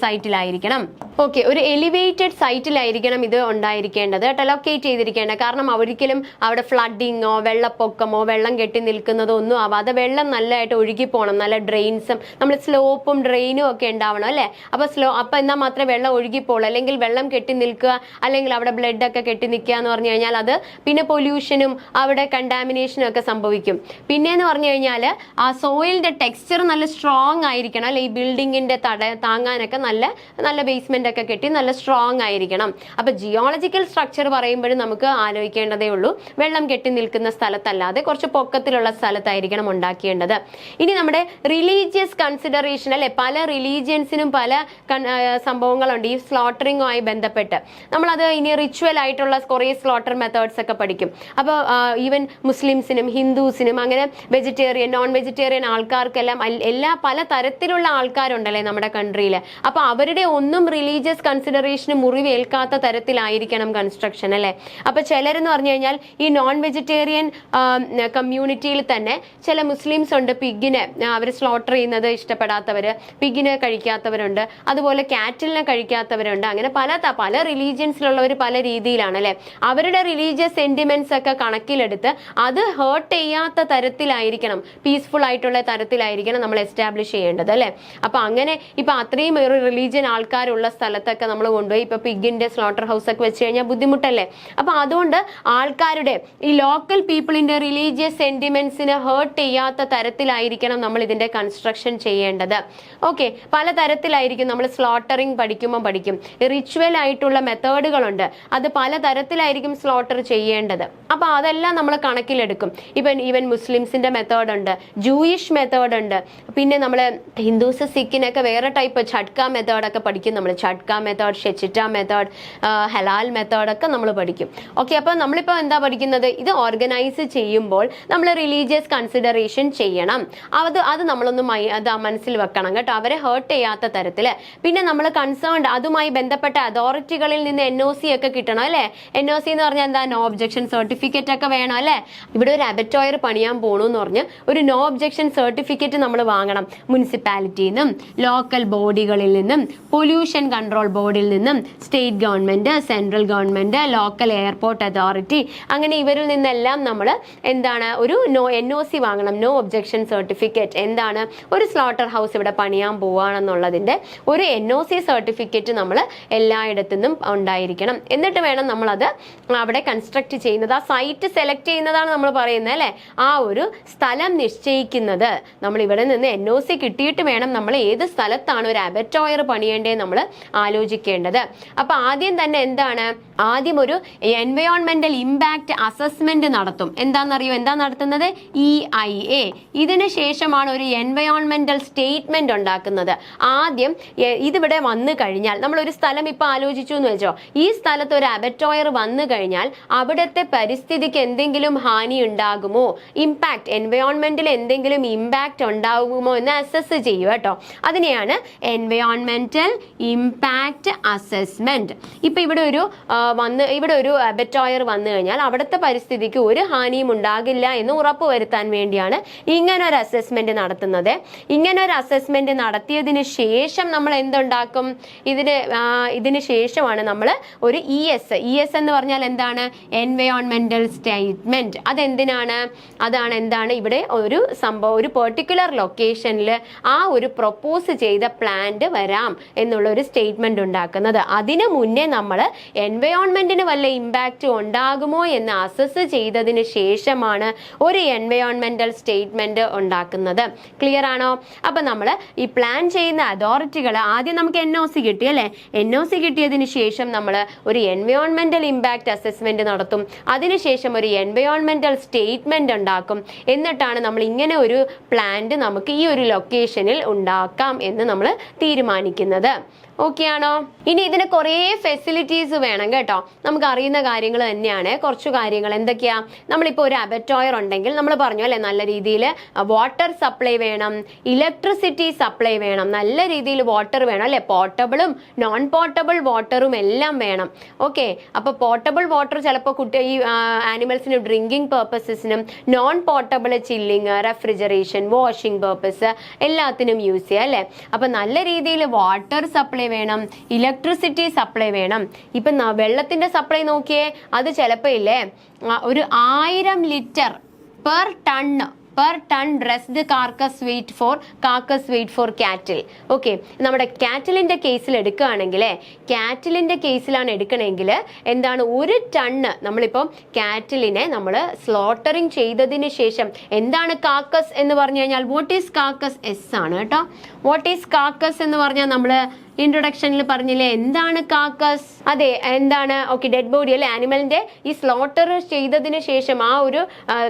സൈറ്റിലായിരിക്കണം. ഓക്കെ, ഒരു എലിവേറ്റഡ് സൈറ്റിലായിരിക്കണം ഇത് ഉണ്ടായിരിക്കേണ്ടത് കേട്ടോ, ലൊക്കേറ്റ് ചെയ്തിരിക്കേണ്ടത്. കാരണം ഒരിക്കലും അവിടെ ഫ്ലഡിങ്ങോ വെള്ളപ്പൊക്കമോ വെള്ളം കെട്ടി നിൽക്കുന്നതോ ഒന്നും ആവാതെ വെള്ളം നല്ലതായിട്ട് ഒഴുകി പോകണം. നല്ല ഡ്രെയിൻസും നമ്മൾ സ്ലോപ്പും ഡ്രെയിനും ഒക്കെ ഉണ്ടാവണം അല്ലെ. അപ്പൊ എന്നാൽ മാത്രമേ വെള്ളം ഒഴുകിപ്പോളൂ. അല്ലെങ്കിൽ വെള്ളം കെട്ടി നിൽക്കുക, അല്ലെങ്കിൽ അവിടെ ബ്ലഡ് ഒക്കെ കെട്ടി നിൽക്കുക എന്ന് പറഞ്ഞു കഴിഞ്ഞാൽ അത് പിന്നെ പൊല്യൂഷനും അവിടെ കണ്ടാമിനേഷനും ഒക്കെ സംഭവിക്കും. പിന്നെന്ന് പറഞ്ഞു കഴിഞ്ഞാൽ ആ സോയിലിന്റെ ടെക്സ്ചർ നല്ല സ്ട്രോങ് ആയിരിക്കണം അല്ലെ. ഈ ബിൽഡിങ്ങിന്റെ താങ്ങാനൊക്കെ നല്ല ബേസ്മെന്റ് ഒക്കെ കെട്ടി നല്ല സ്ട്രോങ് ആയിരിക്കണം. അപ്പൊ ജിയോളജിക്കൽ സ്ട്രക്ചർ പറയുമ്പോഴും നമുക്ക് ആലോചിക്കേണ്ടതേ ഉള്ളൂ വെള്ളം കെട്ടി നിൽക്കുന്ന സ്ഥലത്തല്ലാതെ കുറച്ച് പൊക്കത്തിലുള്ള സ്ഥലത്തായിരിക്കണം ഉണ്ടാക്കേണ്ടത്. ഇനി നമ്മുടെ റിലീജിയസ് കൺസിഡറേഷൻ അല്ലെ. പല റിലീജിയൻസിനും പല സംഭവങ്ങളുണ്ട് ഈ സ്ലോട്ടറിങ്ങുമായി ബന്ധപ്പെട്ട്. നമ്മളത് ഇനി റിച്വൽ ആയിട്ടുള്ള കുറേ സ്ലോട്ടർ മെത്തേഡ്സ് ഒക്കെ പഠിക്കും. അപ്പോൾ ഈവൻ മുസ്ലിംസിനും ഹിന്ദുസിനും അങ്ങനെ വെജിറ്റേറിയൻ നോൺ വെജിറ്റേറിയൻ ആൾക്കാർക്കെല്ലാം പല തരത്തിലുള്ള ആൾക്കാരുണ്ടല്ലേ നമ്മുടെ കൺട്രിയിൽ. അപ്പൊ അവരുടെ ഒന്നും റിലീജിയസ് കൺസിഡറേഷന് മുറിവേൽക്കാത്ത തരത്തിലായിരിക്കണം കൺസ്ട്രക്ഷൻ അല്ലെ. അപ്പൊ ചിലരെന്ന് പറഞ്ഞു കഴിഞ്ഞാൽ ഈ നോൺ വെജിറ്റേറിയൻ കമ്മ്യൂണിറ്റിയിൽ തന്നെ ചില മുസ്ലിംസ് ഉണ്ട്, പിഗിനെ അവർ സ്ലോട്ടർ ചെയ്യുന്നത് ഇഷ്ടപ്പെടാത്തവര്, പിഗിനെ കഴിക്കാത്തവരുണ്ട്, അതുപോലെ കാറ്റിലിനെ കഴിക്കാത്തവരുണ്ട്. അങ്ങനെ പല റിലീജിയൻസിലുള്ളവർ പല രീതിയിലാണ് അല്ലെ. അവരുടെ റിലീജിയസ് സെന്റിമെന്റ്സ് ഒക്കെ കണക്കിലെടുത്ത് അത് ഹേർട്ട് ചെയ്യാത്ത തരത്തിലായിരിക്കണം, പീസ്ഫുൾ ആയിട്ടുള്ള തരത്തിലായിരിക്കണം നമ്മൾ എസ്റ്റാബ്ലിഷ് ചെയ്യേണ്ടത് അല്ലെ. അപ്പൊ അങ്ങനെ ഇപ്പൊ അത്രയും ഒരു റിലീജിയൻ ആൾക്കാരുള്ള സ്ഥലത്തൊക്കെ നമ്മൾ കൊണ്ടുപോയി ഇപ്പൊ പിഗിന്റെ സ്ലോട്ടർ ഹൗസ് ഒക്കെ വെച്ച് കഴിഞ്ഞാൽ ബുദ്ധിമുട്ടല്ലേ. അപ്പൊ അതുകൊണ്ട് ആൾക്കാരുടെ ഈ ലോക്കൽ പീപ്പിളിന്റെ റിലീജിയസ് സെന്റിമെന്റ്സിന് ഹേർട്ട് ചെയ്യാത്ത തരത്തിലായിരിക്കണം നമ്മൾ ഇതിന്റെ കൺസ്ട്രക്ഷൻ ചെയ്യേണ്ടത്. ഓക്കെ, പലതരത്തിലായിരിക്കും. നമ്മൾ സ്ലോട്ടറിങ് പഠിക്കും, റിച്വൽ ആയിട്ടുള്ള മെത്തേഡുകളുണ്ട്, അത് പലതരത്തിലായിരിക്കും സ്ലോട്ടർ ചെയ്യേണ്ടത്. അപ്പൊ അതെല്ലാം നമ്മൾ കണക്കിലെടുക്കും. ഈവൻ മുസ്ലിംസിന്റെ മെത്തേഡ് ഉണ്ട്, ജൂയിഷ് മെത്തേഡ് ഉണ്ട്, പിന്നെ നമ്മൾ ഹിന്ദുസ് സിഖിനൊക്കെ വേറെ ടൈപ്പ് ഛട്ക മെത്തേഡ് ഒക്കെ പഠിക്കും. നമ്മൾ ഛട്ക മെത്തേഡ്, ഷെച്ചിറ്റ മെത്തേഡ്, ഹലാൽ മെത്തേഡ് ഒക്കെ നമ്മൾ പഠിക്കും. ഓക്കെ, അപ്പൊ നമ്മളിപ്പോ എന്താ പഠിക്കുന്നത്, ഇത് ഓർഗനൈസ് ചെയ്യുമ്പോൾ നമ്മൾ റിലീജിയസ് കൺസിഡറേഷൻ ചെയ്യണം. അത് നമ്മളൊന്ന് മനസ്സിൽ വെക്കണം കേട്ടോ, അവരെ ഹേർട്ട് ചെയ്യാത്ത തരത്തില്. പിന്നെ നമ്മൾ കൺസേൺഡ് അതുമായി ബന്ധപ്പെട്ട അതോറിറ്റികളിൽ നിന്ന് NOC ഒക്കെ കിട്ടണം അല്ലെ. NOC എന്ന് പറഞ്ഞാൽ എന്താ, നോ ഒബ്ജക്ഷൻ സർട്ടിഫിക്കറ്റ് ഒക്കെ വേണം അല്ലെ. ഇവിടെ ഒരു അബറ്റോയർ പണിയാൻ പോണു എന്ന് പറഞ്ഞ് ഒരു നോ ഒബ്ജക്ഷൻ സർട്ടിഫിക്കറ്റ് നമ്മൾ വാങ്ങണം. മുനിസിപ്പാലിറ്റിയിൽ നിന്നും ലോക്കൽ ബോഡികളിൽ നിന്നും പൊല്യൂഷൻ കൺട്രോൾ ബോർഡിൽ നിന്നും state government, central government, local airport authority, അങ്ങനെ ഇവരിൽ നിന്നെല്ലാം നമ്മൾ എന്താണ് ഒരു NOC വാങ്ങണം, നോ ഒബ്ജക്ഷൻ സർട്ടിഫിക്കറ്റ്. സർട്ടിഫിക്കറ്റ്, എന്താണ് ഒരു സ്ലോട്ടർ ഹൗസ് ഇവിടെ പണിയാൻ പോവാണെന്നുള്ളതിന്റെ ഒരു NOC സർട്ടിഫിക്കറ്റ് നമ്മൾ എല്ലായിടത്തു നിന്നും ഉണ്ടായിരിക്കണം. എന്നിട്ട് വേണം നമ്മളത് അവിടെ കൺസ്ട്രക്ട് ചെയ്യുന്നത്. ആ സൈറ്റ് സെലക്ട് ചെയ്യുന്നതാണ് നമ്മൾ പറയുന്നത് അല്ലെ, ആ ഒരു സ്ഥലം നിശ്ചയിക്കുന്നത്. നമ്മൾ ഇവിടെ നിന്ന് NOC കിട്ടിയിട്ട് വേണം നമ്മൾ ഏത് സ്ഥലത്താണ് ഒരു അബറ്റോയർ പണിയേണ്ടത് നമ്മൾ ആലോചിക്കേണ്ടത്. അപ്പൊ ആദ്യം തന്നെ എന്താണ്, ആദ്യം ഒരു എൻവയോൺമെന്റൽ ഇമ്പാക്ട് അസസ്മെന്റ് നടത്തും. എന്താണെന്നറിയോ, എന്താ നടത്തുന്നത്? EIA. ഇതിന് ശേഷമാണ് ഒരു എൻവയോൺമെന്റൽ സ്റ്റേറ്റ്മെന്റ് ഉണ്ടാക്കുന്നത്. ആദ്യം ഇതിവിടെ വന്നു കഴിഞ്ഞാൽ, നമ്മൾ ഒരു സ്ഥലം ഇപ്പൊ ആലോചിച്ചു എന്ന് വെച്ചോ, ഈ സ്ഥലത്ത് ഒരു അബറ്റോയർ വന്നു കഴിഞ്ഞാൽ അവിടുത്തെ പരിസ്ഥിതിക്ക് എന്തെങ്കിലും ഹാനി ഉണ്ടാകുമോ, ഇമ്പാക്ട്, എൻവയോൺമെന്റിൽ എന്തെങ്കിലും ഇമ്പാക്ട് ഉണ്ടാകുമോ എന്ന് അസസ് ചെയ്യുക കേട്ടോ. അതിനെയാണ് എൻവയോൺമെന്റൽ ഇമ്പാക്ട് അസസ്മെന്റ്. ഇപ്പൊ ഇവിടെ ഒരു അബറ്റോയർ വന്നു കഴിഞ്ഞാൽ അവിടുത്തെ പരിസ്ഥിതിക്ക് ഒരു ഹാനിയും ഉണ്ടാകില്ല എന്ന് ഉറപ്പുവരുത്താൻ വേണ്ടിയാണ് ഇങ്ങനെ ഒരു അസസ്മെന്റ് നടത്തുന്നത്. ഇങ്ങനെ ഒരു അസസ്മെന്റ് നടത്തിയതിന് ശേഷം നമ്മൾ എന്തുണ്ടാക്കും, ഇതിന് ശേഷമാണ് നമ്മൾ ഒരു ES എന്ന് പറഞ്ഞാൽ എന്താണ്, എൻവയോൺമെന്റൽ സ്റ്റേറ്റ്മെന്റ്. അതെന്തിനാണ്, എന്താണ് ഇവിടെ ഒരു സംഭവം, ഒരു പെർട്ടിക്കുലർ ലൊക്കേഷനിൽ ആ ഒരു പ്രൊപ്പോസ് ചെയ്ത പ്ലാന്റ് വരാം എന്നുള്ള ഒരു സ്റ്റേറ്റ്മെന്റ് ഉണ്ടാക്കുന്നത്. അതിനു മുന്നേ നമ്മൾ എൻവയോൺമെന്റിന് വല്ല ഇമ്പാക്റ്റ് ഉണ്ടാകുമോ എന്ന് അസസ് ചെയ്തതിന് ശേഷമാണ് ഒരു എൻവയോൺമെന്റൽ സ്റ്റേറ്റ്മെന്റ് ഉണ്ടാക്കുന്നത്. ക്ലിയർ ആണോ? അപ്പൊ നമ്മൾ ഈ പ്ലാൻ ചെയ്യുന്ന അതോറിറ്റികൾ ആദ്യം നമുക്ക് NOC കിട്ടി അല്ലെ, NOC കിട്ടിയതിന് ശേഷം നമ്മൾ ഒരു എൻവയോൺമെന്റൽ ഇമ്പാക്ട് അസസ്മെന്റ് നടത്തും. അതിനുശേഷം ഒരു എൻവയോൺമെന്റൽ സ്റ്റേറ്റ്മെന്റ് ഉണ്ടാക്കും. എന്നിട്ടാണ് നമ്മൾ ഇങ്ങനെ ഒരു പ്ലാന്റ് നമുക്ക് ഈ ഒരു ലൊക്കേഷനിൽ ഉണ്ടാക്കാം എന്ന് നമ്മൾ തീരുമാനിക്കുന്നത്. ഓക്കെ ആണോ? ഇനി ഇതിന് കുറേ ഫെസിലിറ്റീസ് വേണം കേട്ടോ. നമുക്ക് അറിയുന്ന കാര്യങ്ങൾ തന്നെയാണ്. കുറച്ചു കാര്യങ്ങൾ എന്തൊക്കെയാ, നമ്മളിപ്പോൾ ഒരു അബറ്റോയർ ഉണ്ടെങ്കിൽ നമ്മൾ പറഞ്ഞു അല്ലെ, നല്ല രീതിയിൽ വാട്ടർ സപ്ലൈ വേണം, ഇലക്ട്രിസിറ്റി സപ്ലൈ വേണം, നല്ല രീതിയിൽ വാട്ടർ വേണം അല്ലെ, പോർട്ടബിളും നോൺ പോർട്ടബിൾ വാട്ടറും എല്ലാം വേണം. ഓക്കെ, അപ്പൊ പോർട്ടബിൾ വാട്ടർ ചിലപ്പോൾ ഈ ആനിമൽസിന് ഡ്രിങ്കിങ് പർപ്പസസിനും, non portable chilling, refrigeration, washing purpose എല്ലാത്തിനും യൂസ് ചെയ്യാം അല്ലെ. അപ്പൊ നല്ല രീതിയിൽ വാട്ടർ സപ്ലൈ വേണം, ഇലക്ട്രിസിറ്റി സപ്ലൈ വേണം. ഇപ്പൊ വെള്ളത്തിന്റെ സപ്ലൈ നോക്കിയേ, അത് ചിലപ്പോ ഇല്ലേ ഒരു 1000 litre per ton dressed carcass weight for cattle. Okay, നമ്മുടെ കാറ്റിലിന്റെ കേസിൽ എടുക്കുകയാണെങ്കിൽ, കാറ്റിലിന്റെ കേസിലാണ് എടുക്കണമെങ്കിൽ എന്താണ്, 1 ടണ്ണ് നമ്മളിപ്പം കാറ്റിലിനെ നമ്മൾ സ്ലോട്ടറിങ് ചെയ്തതിന് ശേഷം, എന്താണ് കാക്കസ് എന്ന് പറഞ്ഞു കഴിഞ്ഞാൽ, വാട്ട് ഈസ് കാക്കസ്? ആണ് കേട്ടോ. വാട്ട് ഈസ് കാക്കസ് എന്ന് പറഞ്ഞാൽ നമ്മൾ ഇൻട്രൊഡക്ഷനിൽ പറഞ്ഞില്ലേ, എന്താണ് കാക്കസ്? അതെ, എന്താണ്? ഓക്കെ, ഡെഡ് ബോഡി അല്ലെ, ആനിമലിന്റെ ഈ സ്ലോട്ടർ ചെയ്തതിന് ശേഷം ആ ഒരു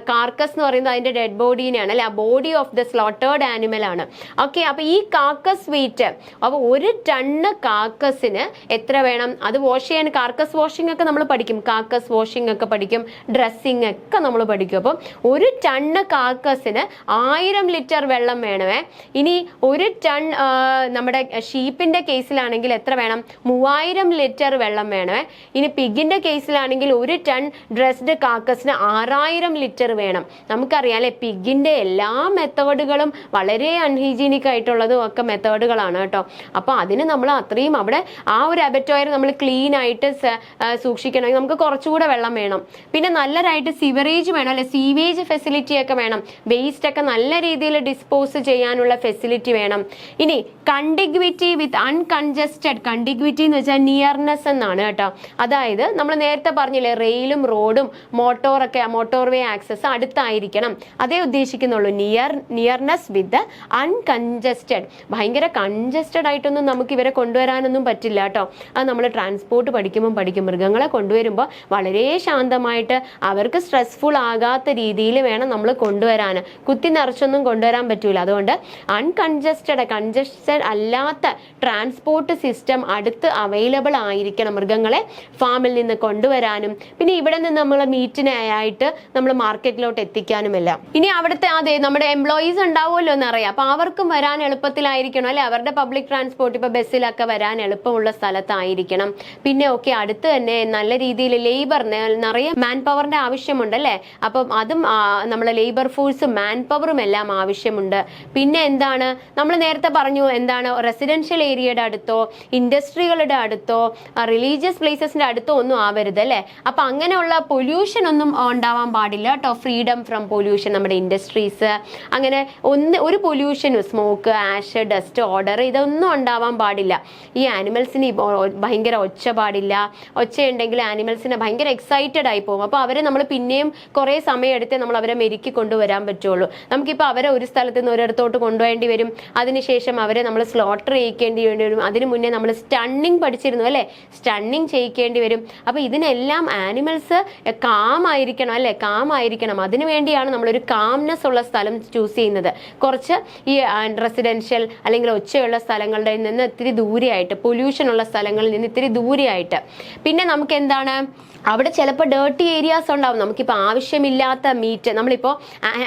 കാർക്കസ് എന്ന് പറയുന്നത് അതിന്റെ ഡെഡ് ബോഡീനെയാണ് അല്ലെ, ആ ബോഡി ഓഫ് ദ സ്ലോട്ടേർഡ് ആനിമൽ ആണ്. ഓക്കെ, അപ്പൊ ഈ കാക്കസ് വെയിറ്റ്, അപ്പൊ 1 ടണ്ണ് കാക്കസിന് എത്ര വേണം? അത് വാഷ് ചെയ്യാൻ കാർക്കസ് വാഷിംഗ് ഒക്കെ നമ്മൾ പഠിക്കും, കാക്കസ് വാഷിംഗ് ഒക്കെ പഠിക്കും, ഡ്രസ്സിങ് ഒക്കെ നമ്മൾ പഠിക്കും. അപ്പം 1 ടണ്ണ് കാക്കസിന് 1000 ലിറ്റർ വെള്ളം വേണമേ. ഇനി 1 ടൺ നമ്മുടെ ഷീപ്പിന്റെ കേസിലാണെങ്കിൽ എത്ര വേണം? 3000 ലിറ്റർ വെള്ളം വേണമേ. ഇനി പിഗിന്റെ കേസിലാണെങ്കിൽ 1 ടൺ ഡ്രസ്ഡ് കാക്കസിന് 6000 ലിറ്റർ വേണം. നമുക്കറിയാം അല്ലെ, പിഗിന്റെ എല്ലാ മെത്തേഡുകളും വളരെ അൺഹൈജീനിക് ആയിട്ടുള്ളതും ഒക്കെ മെത്തേഡുകളാണ് കേട്ടോ. അപ്പൊ അതിന് നമ്മൾ അത്രയും അവിടെ ആ ഒരു അബറ്റോയർ നമ്മൾ ക്ലീൻ ആയിട്ട് സൂക്ഷിക്കണമെങ്കിൽ നമുക്ക് കുറച്ചുകൂടെ വെള്ളം വേണം. പിന്നെ നല്ലതായിട്ട് സിവറേജ് വേണം അല്ലെ, സീവേജ് ഫെസിലിറ്റി ഒക്കെ വേണം, വേസ്റ്റ് ഒക്കെ നല്ല രീതിയിൽ ഡിസ്പോസ് ചെയ്യാനുള്ള ഫെസിലിറ്റി വേണം. ഇനി കണ്ടിഗ്വിറ്റി വിത്ത് അൺകൺജസ്റ്റഡ്, കണ്ടിഗ്വിറ്റി എന്ന് വെച്ചാൽ നിയർനെസ് എന്നാണ് കേട്ടോ. അതായത് നമ്മൾ നേരത്തെ പറഞ്ഞില്ലേ, റെയിലും റോഡും മോട്ടോർവേ ആക്സസ് അടുത്തായിരിക്കണം, അതേ ഉദ്ദേശിക്കുന്നുള്ളൂ. നിയർനെസ് വിത്ത് അൺകൺജസ്റ്റഡ്. ഭയങ്കര കൺജസ്റ്റഡ് ആയിട്ടൊന്നും നമുക്ക് ഇവരെ കൊണ്ടുവരാനൊന്നും പറ്റില്ല കേട്ടോ. അത് നമ്മൾ ട്രാൻസ്പോർട്ട് പഠിക്കും. മൃഗങ്ങളെ കൊണ്ടുവരുമ്പോൾ വളരെ ശാന്തമായിട്ട് അവർക്ക് സ്ട്രെസ്ഫുൾ ആകാത്ത രീതിയിൽ വേണം നമ്മൾ കൊണ്ടുവരാൻ. കുത്തി നിറച്ചൊന്നും കൊണ്ടുവരാൻ പറ്റൂല. അതുകൊണ്ട് കൺജസ്റ്റഡ് അല്ലാത്ത ട്രാൻസ്പോർട്ട് സിസ്റ്റം അടുത്ത് അവൈലബിൾ ആയിരിക്കണം മൃഗങ്ങളെ ഫാമിൽ നിന്ന് കൊണ്ടുവരാനും, പിന്നെ ഇവിടെ നിന്ന് നമ്മൾ മീറ്റിനായിട്ട് നമ്മൾ മാർക്കറ്റിലോട്ട് എത്തിക്കാനുമെല്ലാം. ഇനി അവിടുത്തെ നമ്മുടെ എംപ്ലോയീസ് ഉണ്ടാവുമല്ലോ എന്നറിയാം, അപ്പൊ അവർക്കും വരാൻ എളുപ്പത്തിലായിരിക്കണം അല്ലെ, അവരുടെ പബ്ലിക് ട്രാൻസ്പോർട്ട് ഇപ്പൊ ബസ്സിലൊക്കെ വരാൻ എളുപ്പമുള്ള സ്ഥലത്തായിരിക്കണം. പിന്നെ ഒക്കെ അടുത്ത് തന്നെ നല്ല രീതിയിൽ ലേബർ, നിറയെ മാൻ പവറിന്റെ ആവശ്യമുണ്ട് അല്ലെ, അപ്പം അതും നമ്മളെ ലേബർ ഫോഴ്സും മാൻ പവറും എല്ലാം ആവശ്യമുണ്ട്. പിന്നെ എന്താണ്, നമ്മൾ നേരത്തെ പറഞ്ഞു എന്താണ്, റെസിഡൻഷ്യൽ ഏരിയയുടെ ഫാക്ടറികളുടെ അടുത്തോ ഇൻഡസ്ട്രികളുടെ അടുത്തോ റിലീജിയസ് പ്ലേസസിന്റെ അടുത്തോ ഒന്നും ആവരുത് അല്ലേ. അപ്പൊ അങ്ങനെയുള്ള പൊല്യൂഷൻ ഒന്നും ഉണ്ടാവാൻ പാടില്ല കേട്ടോ. ഫ്രീഡം ഫ്രം പൊല്യൂഷൻ, നമ്മുടെ ഇൻഡസ്ട്രീസ് അങ്ങനെ ഒരു പൊല്യൂഷനും സ്മോക്ക്, ആഷ്, ഡസ്റ്റ്, ഓർഡർ ഇതൊന്നും ഉണ്ടാവാൻ പാടില്ല. ഈ ആനിമൽസിന് ഭയങ്കര ഒച്ച പാടില്ല. ഒച്ചയുണ്ടെങ്കിൽ ആനിമൽസിനെ ഭയങ്കര എക്സൈറ്റഡ് ആയി പോകും. അപ്പോൾ അവരെ നമ്മൾ പിന്നെയും കുറേ സമയം എടുത്തേ നമ്മൾ അവരെ മെരുക്കി കൊണ്ടുവരാൻ പറ്റുള്ളൂ. നമുക്കിപ്പോൾ അവരെ ഒരു സ്ഥലത്ത് നിന്ന് ഒരിടത്തോട്ട് കൊണ്ടുപോകേണ്ടി വരും. അതിനുശേഷം അവരെ നമ്മൾ സ്ലോട്ടർ ചെയ്യിക്കേണ്ടി വരും. അതിനു മുന്നേ നമ്മൾ സ്റ്റണ്ണിങ് പഠിച്ചിരുന്നു അല്ലേ, സ്റ്റണ്ണിങ് ചെയ്യിക്കേണ്ടി വരും. അപ്പോൾ ഇതിനെല്ലാം ആനിമൽസ് കാം ആയിരിക്കണം അല്ലേ, കാം ആയിരിക്കണം. അതിനു വേണ്ടിയാണ് നമ്മളൊരു കാംനെസ് ഉള്ള സ്ഥലം ചൂസ് ചെയ്യുന്നത്. കുറച്ച് ഈ റെസിഡൻഷ്യൽ അല്ലെങ്കിൽ ഒച്ചയുള്ള സ്ഥലങ്ങളുടെ നിന്ന് ഇത്തിരി ദൂരെയായിട്ട്, പൊല്യൂഷൻ ഉള്ള സ്ഥലങ്ങളിൽ നിന്ന് ഇത്തിരി ദൂരെയായിട്ട്. പിന്നെ നമുക്ക് എന്താണ്, അവിടെ ചിലപ്പോൾ ഡേർട്ടി ഏരിയാസ് ഉണ്ടാവും. നമുക്കിപ്പോൾ ആവശ്യമില്ലാത്ത മീറ്റ്, നമ്മളിപ്പോൾ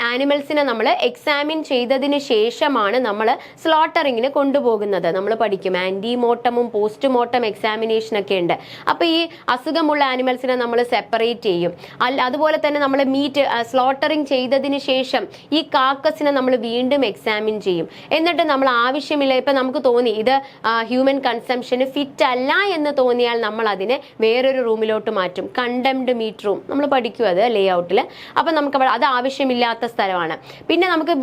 ആനിമൽസിനെ നമ്മൾ എക്സാമിൻ ചെയ്തതിന് ശേഷമാണ് നമ്മൾ സ്ലോട്ടറിങ്ങിന് കൊണ്ടുപോകുന്നത്. നമ്മൾ പഠിക്കും ആൻറ്റിമോർട്ടമും പോസ്റ്റ്മോർട്ടം എക്സാമിനേഷനൊക്കെ ഉണ്ട്. അപ്പോൾ ഈ അസുഖമുള്ള ആനിമൽസിനെ നമ്മൾ സെപ്പറേറ്റ് ചെയ്യും. അതുപോലെ തന്നെ നമ്മൾ മീറ്റ് സ്ലോട്ടറിങ് ചെയ്തതിന് ശേഷം ഈ കാക്കസിനെ നമ്മൾ വീണ്ടും എക്സാമിൻ ചെയ്യും. എന്നിട്ട് നമ്മൾ ആവശ്യമില്ല, ഇപ്പം നമുക്ക് തോന്നി ഇത് ഹ്യൂമൻ കൺസംഷന് ഫിറ്റ് അല്ല എന്ന് തോന്നിയാൽ നമ്മൾ അതിനെ വേറൊരു റൂമിലോട്ട് മാറ്റും. കണ്ടംഡ് മീറ്റ് റൂം നമ്മൾ പഠിക്കും അത് ലേ ഔട്ടിൽ. അപ്പം നമുക്ക് അത് ആവശ്യമില്ലാത്ത സ്ഥലമാണ്. പിന്നെ നമുക്ക്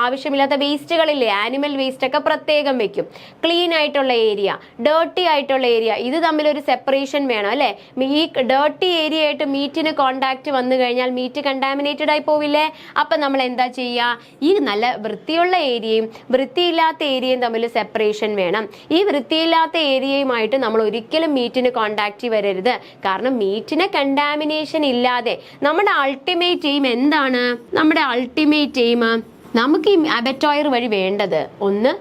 ആവശ്യമില്ലാത്ത വേസ്റ്റുകളില്ലേ, ആനിമൽ വേസ്റ്റ് ഒക്കെ പ്രത്യേകം വെക്കും. ക്ലീൻ ആയിട്ടുള്ള ഏരിയ, ഡേർട്ടി ആയിട്ടുള്ള ഏരിയ, ഇത് തമ്മിലൊരു സെപ്പറേഷൻ വേണം അല്ലേ. ഈ ഡേർട്ടി ഏരിയ ആയിട്ട് മീറ്റിന് കോണ്ടാക്ട് വന്നു കഴിഞ്ഞാൽ മീറ്റ് കണ്ടാമിനേറ്റഡ് ആയി പോവില്ലേ. അപ്പം നമ്മൾ എന്താ ചെയ്യുക, ഈ നല്ല വൃത്തിയുള്ള ഏരിയയും വൃത്തിയില്ലാത്ത ഏരിയയും തമ്മിൽ സെപ്പറേഷൻ വേണം. ഈ വൃത്തിയില്ലാത്ത ഏരിയയുമായിട്ട് നമ്മൾ ഒരിക്കലും മീറ്റിന് കോണ്ടാക്ട് വരരുത്. കാരണം മീറ്റിന് കണ്ടാമിനേഷൻ ഇല്ലാതെ നമ്മുടെ അൾട്ടിമേറ്റ് എയിം എന്താണ്, നമ്മുടെ അൾട്ടിമേറ്റ് എയിം നമുക്ക് ഈ അബറ്റോയർ വഴി വേണ്ടത് ഒന്ന്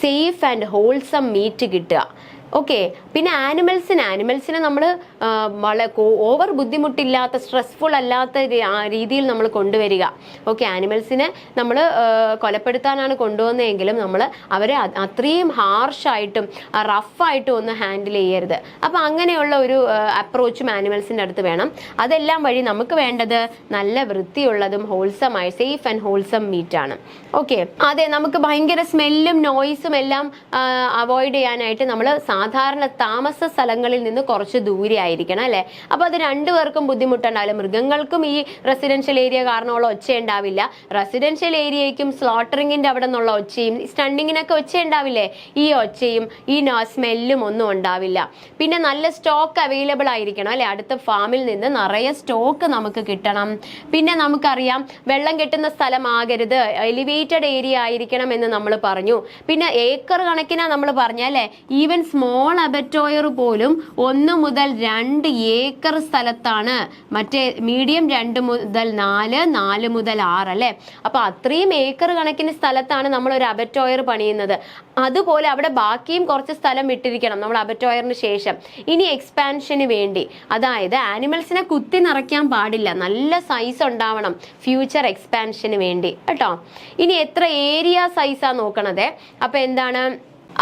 സേഫ് ആൻഡ് ഹോൾസം മീറ്റ് കിട്ടുക. ഓക്കെ. പിന്നെ ആനിമൽസിനെ നമ്മൾ വളരെ ഓവർ ബുദ്ധിമുട്ടില്ലാത്ത, സ്ട്രെസ്ഫുൾ അല്ലാത്ത രീതിയിൽ നമ്മൾ കൊണ്ടുവരിക. ഓക്കെ. ആനിമൽസിനെ നമ്മൾ കൊലപ്പെടുത്താനാണ് കൊണ്ടുവന്നതെങ്കിലും നമ്മൾ അവരെ അത്രയും ഹാർഷായിട്ടും റഫായിട്ടും ഒന്നും ഹാൻഡിൽ ചെയ്യരുത്. അപ്പം അങ്ങനെയുള്ള ഒരു അപ്രോച്ചും ആനിമൽസിൻ്റെ അടുത്ത് വേണം. അതെല്ലാം വഴി നമുക്ക് വേണ്ടത് നല്ല വൃത്തിയുള്ളതും ഹോൾസമായ സേഫ് ആൻഡ് ഹോൾസം മീറ്റാണ്. ഓക്കെ. അതെ, നമുക്ക് ഭയങ്കര സ്മെല്ലും നോയ്സും എല്ലാം അവോയ്ഡ് ചെയ്യാനായിട്ട് നമ്മൾ സാധാരണ താമസ സ്ഥലങ്ങളിൽ നിന്ന് കുറച്ച് ദൂരെ ആയിരിക്കണം അല്ലേ. അപ്പോൾ അത് രണ്ടുപേർക്കും ബുദ്ധിമുട്ടുണ്ടാവില്ല. മൃഗങ്ങൾക്കും ഈ റെസിഡൻഷ്യൽ ഏരിയ കാരണമുള്ള ഒച്ച ഉണ്ടാവില്ല. റെസിഡൻഷ്യൽ ഏരിയയ്ക്കും സ്ലോട്ടറിങ്ങിൻ്റെ അവിടെ നിന്നുള്ള ഒച്ചയും സ്റ്റണ്ണിങ്ങിനൊക്കെ ഒച്ച ഉണ്ടാവില്ലേ, ഈ ഒച്ചയും ഈ സ്മെല്ലും ഒന്നും ഉണ്ടാവില്ല. പിന്നെ നല്ല സ്റ്റോക്ക് അവൈലബിൾ ആയിരിക്കണം അല്ലേ. അടുത്ത ഫാമിൽ നിന്ന് നിറയെ സ്റ്റോക്ക് നമുക്ക് കിട്ടണം. പിന്നെ നമുക്കറിയാം വെള്ളം കെട്ടുന്ന സ്ഥലമാകരുത്, എലിവേറ്റഡ് ഏരിയ ആയിരിക്കണം എന്ന് നമ്മൾ പറഞ്ഞു. പിന്നെ ഏക്കർ കണക്കിനാണ് നമ്മൾ പറഞ്ഞല്ലേ. ഈവൻ സ്മോൾ അബറ്റോയർ പോലും 1 മുതൽ 2 ഏക്കർ സ്ഥലത്താണ്. മറ്റേ മീഡിയം 2 മുതൽ 4, 4 മുതൽ 6 അല്ലേ. അപ്പൊ അത്രയും ഏക്കർ കണക്കിന് സ്ഥലത്താണ് നമ്മൾ ഒരു അബറ്റോയർ പണിയുന്നത്. അതുപോലെ അവിടെ ബാക്കിയും കുറച്ച് സ്ഥലം വിട്ടിരിക്കണം നമ്മൾ അബറ്റോയറിന് ശേഷം. ഇനി എക്സ്പാൻഷന് വേണ്ടി, അതായത് ആനിമൽസിനെ കുത്തി നിറയ്ക്കാൻ പാടില്ല, നല്ല സൈസ് ഉണ്ടാവണം ഫ്യൂച്ചർ എക്സ്പാൻഷന് വേണ്ടി കേട്ടോ. ഇനി എത്ര ഏരിയ സൈസാ നോക്കണത്. അപ്പൊ എന്താണ്,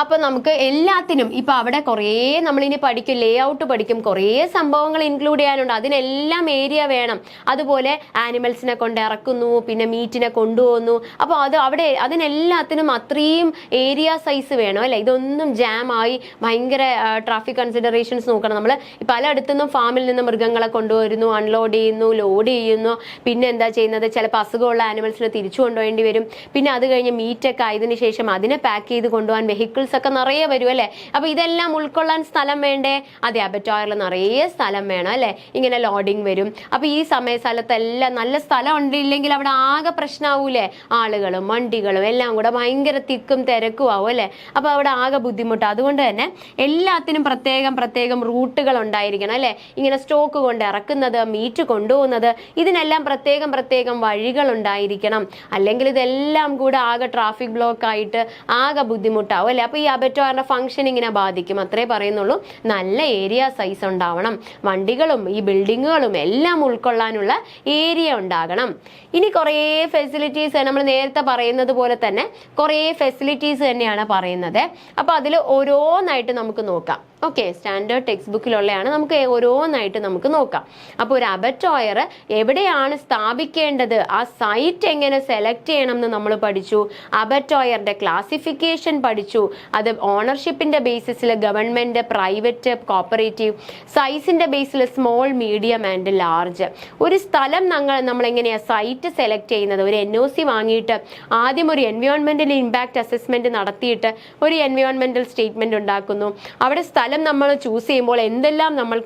അപ്പൊ നമുക്ക് എല്ലാത്തിനും ഇപ്പൊ അവിടെ കുറേ നമ്മളിനി പഠിക്കും, ലേ ഔട്ട് പഠിക്കും, കുറേ സംഭവങ്ങൾ ഇൻക്ലൂഡ് ചെയ്യാനുണ്ട്. അതിനെല്ലാം ഏരിയ വേണം. അതുപോലെ ആനിമൽസിനെ കൊണ്ട് ഇറക്കുന്നു, പിന്നെ മീറ്റിനെ കൊണ്ടുപോകുന്നു. അപ്പോൾ അവിടെ അതിനെല്ലാത്തിനും അത്രയും ഏരിയ സൈസ് വേണം അല്ലെ. ഇതൊന്നും ജാമായി ഭയങ്കര ട്രാഫിക് കൺസിഡറേഷൻസ് നോക്കണം. നമ്മൾ പലയിടത്തുനിന്നും ഫാമിൽ നിന്ന് മൃഗങ്ങളെ കൊണ്ടുവരുന്നു, അൺലോഡ് ചെയ്യുന്നു, ലോഡ് ചെയ്യുന്നു. പിന്നെ എന്താ ചെയ്യുന്നത്, ചിലപ്പോൾ അസുഖമുള്ള ആനിമൽസിനെ തിരിച്ചു കൊണ്ടുപോകേണ്ടി വരും. പിന്നെ അത് കഴിഞ്ഞ് മീറ്റൊക്കെ ആയതിനു ശേഷം അതിനെ പാക്ക് ചെയ്ത് കൊണ്ടുപോകാൻ വെഹിക്കിൾ ഒക്കെ നിറയെ വരും അല്ലെ. അപ്പൊ ഇതെല്ലാം ഉൾക്കൊള്ളാൻ സ്ഥലം വേണ്ടേ. അതെ, അബറ്റോയറിൽ നിറയെ സ്ഥലം വേണം അല്ലെ. ഇങ്ങനെ ലോഡിങ് വരും. അപ്പൊ ഈ സ്ഥലത്തെല്ലാം നല്ല സ്ഥലം ഉണ്ടില്ലെങ്കിൽ അവിടെ ആകെ പ്രശ്നമാവൂലേ. ആളുകളും വണ്ടികളും എല്ലാം കൂടെ ഭയങ്കര തിക്കും തിരക്കും ആവും അല്ലെ. അപ്പൊ അവിടെ ആകെ ബുദ്ധിമുട്ട്. അതുകൊണ്ട് തന്നെ എല്ലാത്തിനും പ്രത്യേകം റൂട്ടുകൾ ഉണ്ടായിരിക്കണം അല്ലെ. ഇങ്ങനെ സ്റ്റോക്ക് കൊണ്ട് ഇറക്കുന്നത്, മീറ്റ് കൊണ്ടുപോകുന്നത്, ഇതിനെല്ലാം പ്രത്യേകം വഴികൾ ഉണ്ടായിരിക്കണം. അല്ലെങ്കിൽ ഇതെല്ലാം കൂടെ ആകെ ട്രാഫിക് ബ്ലോക്ക് ആയിട്ട് ആകെ ബുദ്ധിമുട്ടാവും അല്ലെ. അപ്പൊ ഈ അബറ്റോയറിന്റെ ഫംഗ്ഷനിങ്ങിനെ ബാധിക്കും. അത്രേ പറയുന്നുള്ളൂ. നല്ല ഏരിയ സൈസ് ഉണ്ടാവണം. വണ്ടികളും ഈ ബിൽഡിങ്ങുകളും എല്ലാം ഉൾക്കൊള്ളാനുള്ള ഏരിയ ഉണ്ടാകണം. ഇനി കുറേ ഫെസിലിറ്റീസ്, നമ്മൾ നേരത്തെ പറയുന്നത് പോലെ തന്നെ കുറേ ഫെസിലിറ്റീസ് തന്നെയാണ് പറയുന്നത്. അപ്പൊ അതിൽ ഓരോന്നായിട്ട് നമുക്ക് നോക്കാം. ഓക്കെ, സ്റ്റാൻഡേർഡ് ടെക്സ്റ്റ് ബുക്കിലുള്ളതാണ്. നമുക്ക് ഓരോന്നായിട്ട് നമുക്ക് നോക്കാം. അപ്പോൾ ഒരു അബറ്റോയർ എവിടെയാണ് സ്ഥാപിക്കേണ്ടത്, ആ സൈറ്റ് എങ്ങനെ സെലക്ട് ചെയ്യണം എന്ന് നമ്മൾ പഠിച്ചു. അബറ്റോയറിന്റെ ക്ലാസിഫിക്കേഷൻ പഠിച്ചു. അത് ഓണർഷിപ്പിന്റെ ബേസിസിൽ ഗവൺമെന്റ്, പ്രൈവറ്റ്, കോപ്പറേറ്റീവ്, സൈസിന്റെ ബേസിൽ സ്മോൾ, മീഡിയം ആൻഡ് ലാർജ്. ഒരു സ്ഥലം നമ്മൾ എങ്ങനെയാ സൈറ്റ് സെലക്ട് ചെയ്യുന്നത്? ഒരു NOC വാങ്ങിയിട്ട് ആദ്യം ഒരു എൻവയോൺമെന്റൽ ഇമ്പാക്ട് അസസ്മെന്റ് നടത്തിയിട്ട് ഒരു എൻവയോൺമെന്റൽ സ്റ്റേറ്റ്മെന്റ് ഉണ്ടാക്കുന്നു. അവിടെ സ്ഥലം നമ്മൾ ചൂസ് ചെയ്യുമ്പോൾ എന്തെല്ലാം നമ്മൾ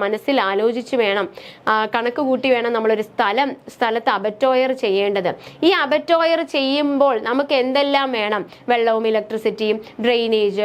മനസ്സിൽ ആലോചിച്ച് വേണം, കണക്ക് കൂട്ടി വേണം നമ്മളൊരു സ്ഥലത്ത് അബറ്റോയർ ചെയ്യേണ്ടത്. ഈ അബറ്റോയർ ചെയ്യുമ്പോൾ നമുക്ക് എന്തെല്ലാം വേണം? വെള്ളവും ഇലക്ട്രിസിറ്റിയും ഡ്രെയിനേജ്,